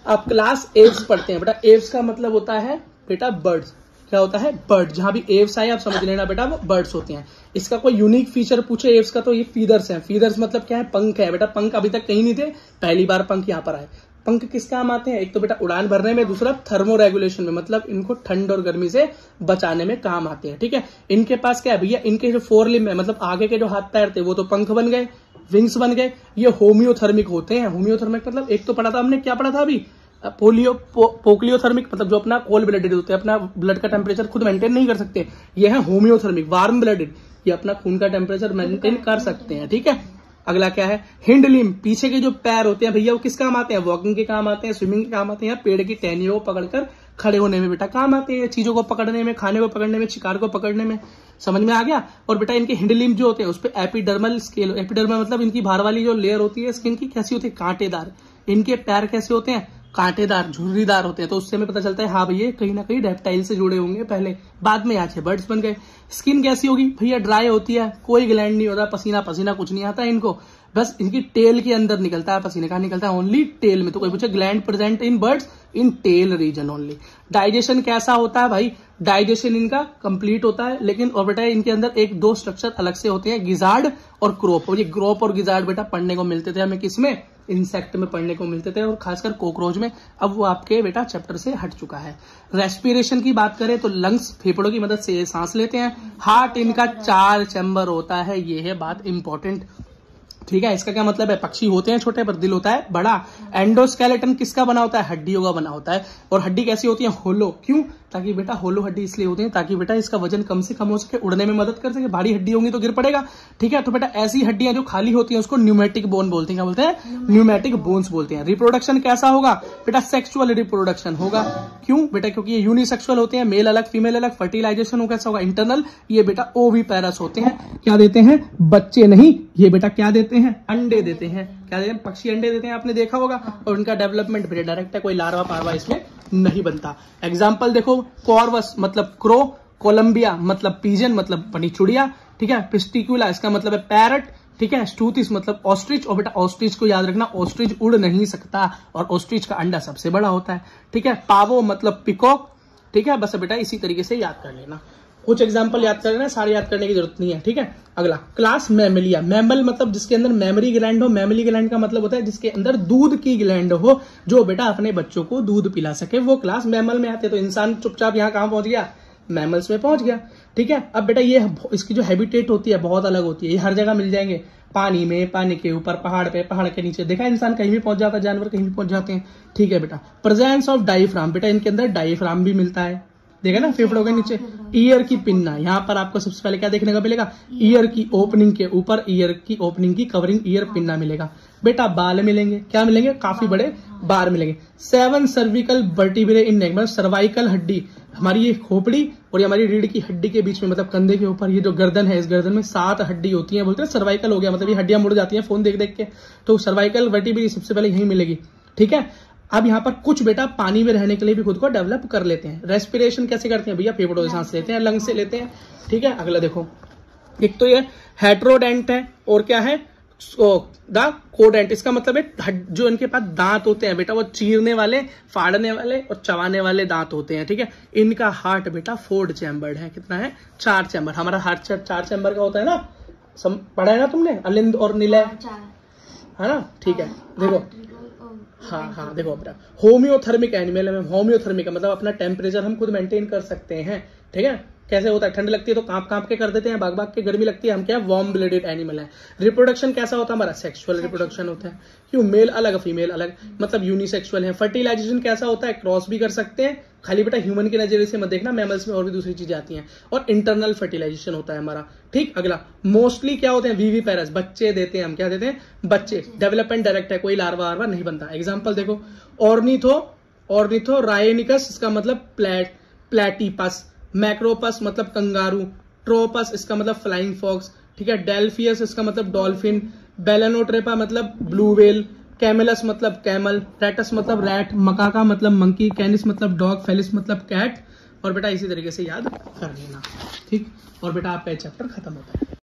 आप क्लास एव्स पढ़ते हैं बेटा, एव्स का मतलब होता है बेटा बर्ड्स, क्या होता है, बर्ड, जहां भी एव्स आए आप समझ लेना बेटा वो बर्ड्स होते हैं। इसका कोई यूनिक फीचर पूछे एव्स का, तो ये फीदर्स हैं। फीदर्स मतलब क्या है, पंख है बेटा, पंख अभी तक कहीं नहीं थे, पहली बार पंख यहाँ पर आए। पंख किस काम आते हैं, एक तो बेटा उड़ान भरने में, दूसरा थर्मो रेगुलेशन में, मतलब इनको ठंड और गर्मी से बचाने में काम आते हैं, ठीक है। इनके पास क्या है भैया, इनके जो 4 लिम्ब है, मतलब आगे के जो हाथ पैर थे वो तो पंख बन गए, विंग्स बन गए, ये होम्योथर्मिक होते हैं। होम्योथर्मिक मतलब एक तो पढ़ा था हमने, क्या पढ़ा था अभी, पोक्लियोथर्मिक मतलब जो अपना कोल्ड ब्लडेड होते हैं, अपना ब्लड का टेम्परेचर खुद मेंटेन नहीं कर सकते, ये है होम्योथर्मिक। वार्म ब्लडेड, ये अपना खून का टेम्परेचर मेंटेन कर सकते हैं, ठीक है। अगला क्या है, हिंड लिम्ब, पीछे के जो पैर होते हैं भैया वो किस काम आते हैं, वॉकिंग के काम आते हैं, स्विमिंग के काम आते हैं, पेड़ की टहनियों को पकड़कर खड़े होने में बेटा काम आते हैं, चीजों को पकड़ने में, खाने को पकड़ने में, शिकार को पकड़ने में, समझ में आ गया। और बेटा इनके हिंड लिम्ब जो होते हैं उस पर एपिडर्मल स्केल, एपिडर्मल मतलब इनकी बाहर वाली जो लेयर होती है स्किन की कैसी होती है, कांटेदार। इनके पैर कैसे होते हैं, कांटेदार, झुर्रीदार होते हैं, तो उससे हमें पता चलता है हाँ भैया कहीं ना कहीं रेप्टाइल से जुड़े होंगे पहले, बाद में आज बर्ड्स बन गए। स्किन कैसी होगी भैया, ड्राई होती है, कोई ग्लैंड नहीं होता, पसीना पसीना कुछ नहीं आता इनको, बस इनकी टेल के अंदर निकलता है पसीने, कहाँ निकलता है, ओनली टेल में। तो कोई पूछे gland present in birds in tail region only. Digestion कैसा होता है भाई, डाइजेशन इनका कंप्लीट होता है, लेकिन और बेटा इनके अंदर 1-2 स्ट्रक्चर अलग से होते हैं, गिजार्ड और क्रोप। और ये ग्रोप और गिजार्ड बेटा पढ़ने को मिलते थे हमें किसमें, इंसेक्ट में पढ़ने को मिलते थे, और खासकर कॉकरोच में। अब वो आपके बेटा चैप्टर से हट चुका है। रेस्पिरेशन की बात करें तो लंग्स फेफड़ों की मदद से ये सांस लेते हैं। हार्ट इनका 4 चैम्बर होता है, ये है बात इंपॉर्टेंट, ठीक है। इसका क्या मतलब है, पक्षी होते हैं छोटे पर दिल होता है बड़ा। एंडोस्केलेटन किसका बना होता है, हड्डियों का बना होता है। और हड्डी कैसी होती है, होलो, क्यों, ताकि बेटा होलो हड्डी इसलिए होती है ताकि बेटा इसका वजन कम से कम हो सके, उड़ने में मदद कर सके, भारी हड्डी होंगी तो गिर पड़ेगा, ठीक है। तो बेटा ऐसी हड्डियां जो खाली होती हैं उसको न्यूमेटिक बोन बोलते हैं, क्या बोलते हैं, न्यूमेटिक बोन्स बोलते हैं। रिप्रोडक्शन कैसा होगा बेटा, सेक्सुअल रिप्रोडक्शन होगा, क्यों बेटा, क्योंकि ये यूनिसेक्सुअल होते हैं, मेल अलग फीमेल अलग। फर्टिलाइजेशन कैसा होगा, इंटरनल, ये बेटा ओविपेरस होते हैं, क्या देते हैं, बच्चे नहीं, ये बेटा क्या देते हैं, अंडे देते हैं, क्या देते हैं, पक्षी अंडे देते हैं, आपने देखा होगा। और उनका डेवलपमेंट बेटा डायरेक्ट है, कोई लार्वा पार्वा इसमें नहीं बनता। एग्जाम्पल देखो, कॉर्वस मतलब क्रो, कोलंबिया मतलब पीजन मतलब बनी चुड़िया, ठीक है। पिस्टिकुला इसका मतलब है पैरट, ठीक है। स्टूथिस मतलब ऑस्ट्रिच, और बेटा ऑस्ट्रिच को याद रखना, ऑस्ट्रिच उड़ नहीं सकता और ऑस्ट्रिच का अंडा सबसे बड़ा होता है, ठीक है। पावो मतलब पिकॉक, ठीक है। बस बेटा इसी तरीके से याद कर लेना, कुछ एग्जाम्पल याद कर लेना, सारे याद करने की जरूरत नहीं है, ठीक है। अगला क्लास मैमलिया, मैमल मतलब जिसके अंदर मेमरी ग्लैंड हो। मेमरी ग्लैंड का मतलब होता है जिसके अंदर दूध की ग्लैंड हो, जो बेटा अपने बच्चों को दूध पिला सके, वो क्लास मैमल में आते हैं। तो इंसान चुपचाप यहाँ कहां पहुंच गया, मैमल्स में पहुंच गया। ठीक है, अब बेटा ये इसकी जो हैबिटेट होती है बहुत अलग होती है, ये हर जगह मिल जाएंगे, पानी में, पानी के ऊपर, पहाड़ पे, पहाड़ के नीचे। देखा इंसान कहीं भी पहुंच जाता है, जानवर कहीं भी पहुंच जाते हैं। ठीक है बेटा, प्रेजेंस ऑफ डायफ्राम, बेटा इनके अंदर डायफ्राम भी मिलता है, देखा ना फेफड़ों के नीचे। ईयर की पिन्ना, यहाँ पर आपको सबसे पहले क्या देखने का मिलेगा, ईयर की ओपनिंग के ऊपर ईयर की ओपनिंग की कवरिंग ईयर पिन्ना मिलेगा। बेटा बाल मिलेंगे, क्या मिलेंगे, काफी बड़े बाल मिलेंगे। 7 सर्विकल वर्टिब्रे इन नेक, मतलब सर्वाइकल हड्डी, हमारी ये खोपड़ी और ये हमारी रीढ़ की हड्डी के बीच में, मतलब कंधे के ऊपर ये जो गर्दन है, इस गर्दन में 7 हड्डी होती है, बोलते हैं सर्वाइकल हो गया, मतलब ये हड्डियां मुड़ जाती हैं फोन देख देख के, तो सर्वाइकल वर्टिब्रे सबसे पहले यही मिलेगी। ठीक है, अब यहाँ पर कुछ बेटा पानी में रहने के लिए भी खुद को डेवलप कर लेते हैं। रेस्पिरेशन कैसे करते हैं भैया, फेफड़ों से सांस लेते हैं, लंग से लेते हैं। ठीक है, अगला देखो, एक तो ये हेट्रोडेंट है और क्या है द कोडेंट, इसका मतलब है जो इनके पास दांत होते हैं बेटा वो चीरने वाले, फाड़ने वाले और चबाने वाले दांत होते हैं। ठीक है, इनका हार्ट बेटा 4 चैम्बर्ड है, कितना है, 4 चैम्बर। हमारा हार्ट 4 चैम्बर का होता है ना, पढ़ा है ना तुमने, अलिंद और निलय, है ना। ठीक है, देखो हाँ देखो बेटा, होम्योथर्मिक एनिमल है, होम्योथर्मिक मतलब अपना टेम्परेचर हम खुद मेंटेन कर सकते हैं। ठीक है, कैसे होता है, ठंड लगती है तो कांप कांप के कर देते हैं, भाग भाग के, गर्मी लगती है हम क्या, वार्म ब्लडेड एनिमल है। रिप्रोडक्शन कैसा होता है हमारा, सेक्सुअल रिप्रोडक्शन होता है, क्यों, मेल अलग फीमेल अलग, मतलब यूनिसेक्सुअल है। फर्टिलाइजेशन कैसा होता है, क्रॉस भी कर सकते हैं, खाली बेटा ह्यूमन के नजरिए से मत देखना, मैमल्स में और भी दूसरी चीजें आती हैं। और इंटरनल फर्टिलाइजेशन होता है हमारा। ठीक, अगला मोस्टली क्या होते हैं, विविपेरस, बच्चे देते हैं हम, क्या देते हैं, बच्चे। डेवलपमेंट डायरेक्ट है, कोई लार्वा वार्वा नहीं बनता। एग्जाम्पल देखो, ऑर्निथो रायनिकस, इसका मतलब प्लेटिपस, मैक्रोपस मतलब कंगारू, ट्रोपस इसका मतलब फ्लाइंग फॉक्स। ठीक है, डेल्फियस इसका मतलब डॉल्फिन, बेलेनोट्रेपा मतलब ब्लू व्हेल, कैमेलस मतलब कैमल, रैटस मतलब रैट, मकाका मतलब मंकी, कैनिस मतलब डॉग, फेलिस मतलब कैट। और बेटा इसी तरीके से याद कर लेना। ठीक, और बेटा आपका चैप्टर खत्म होता है।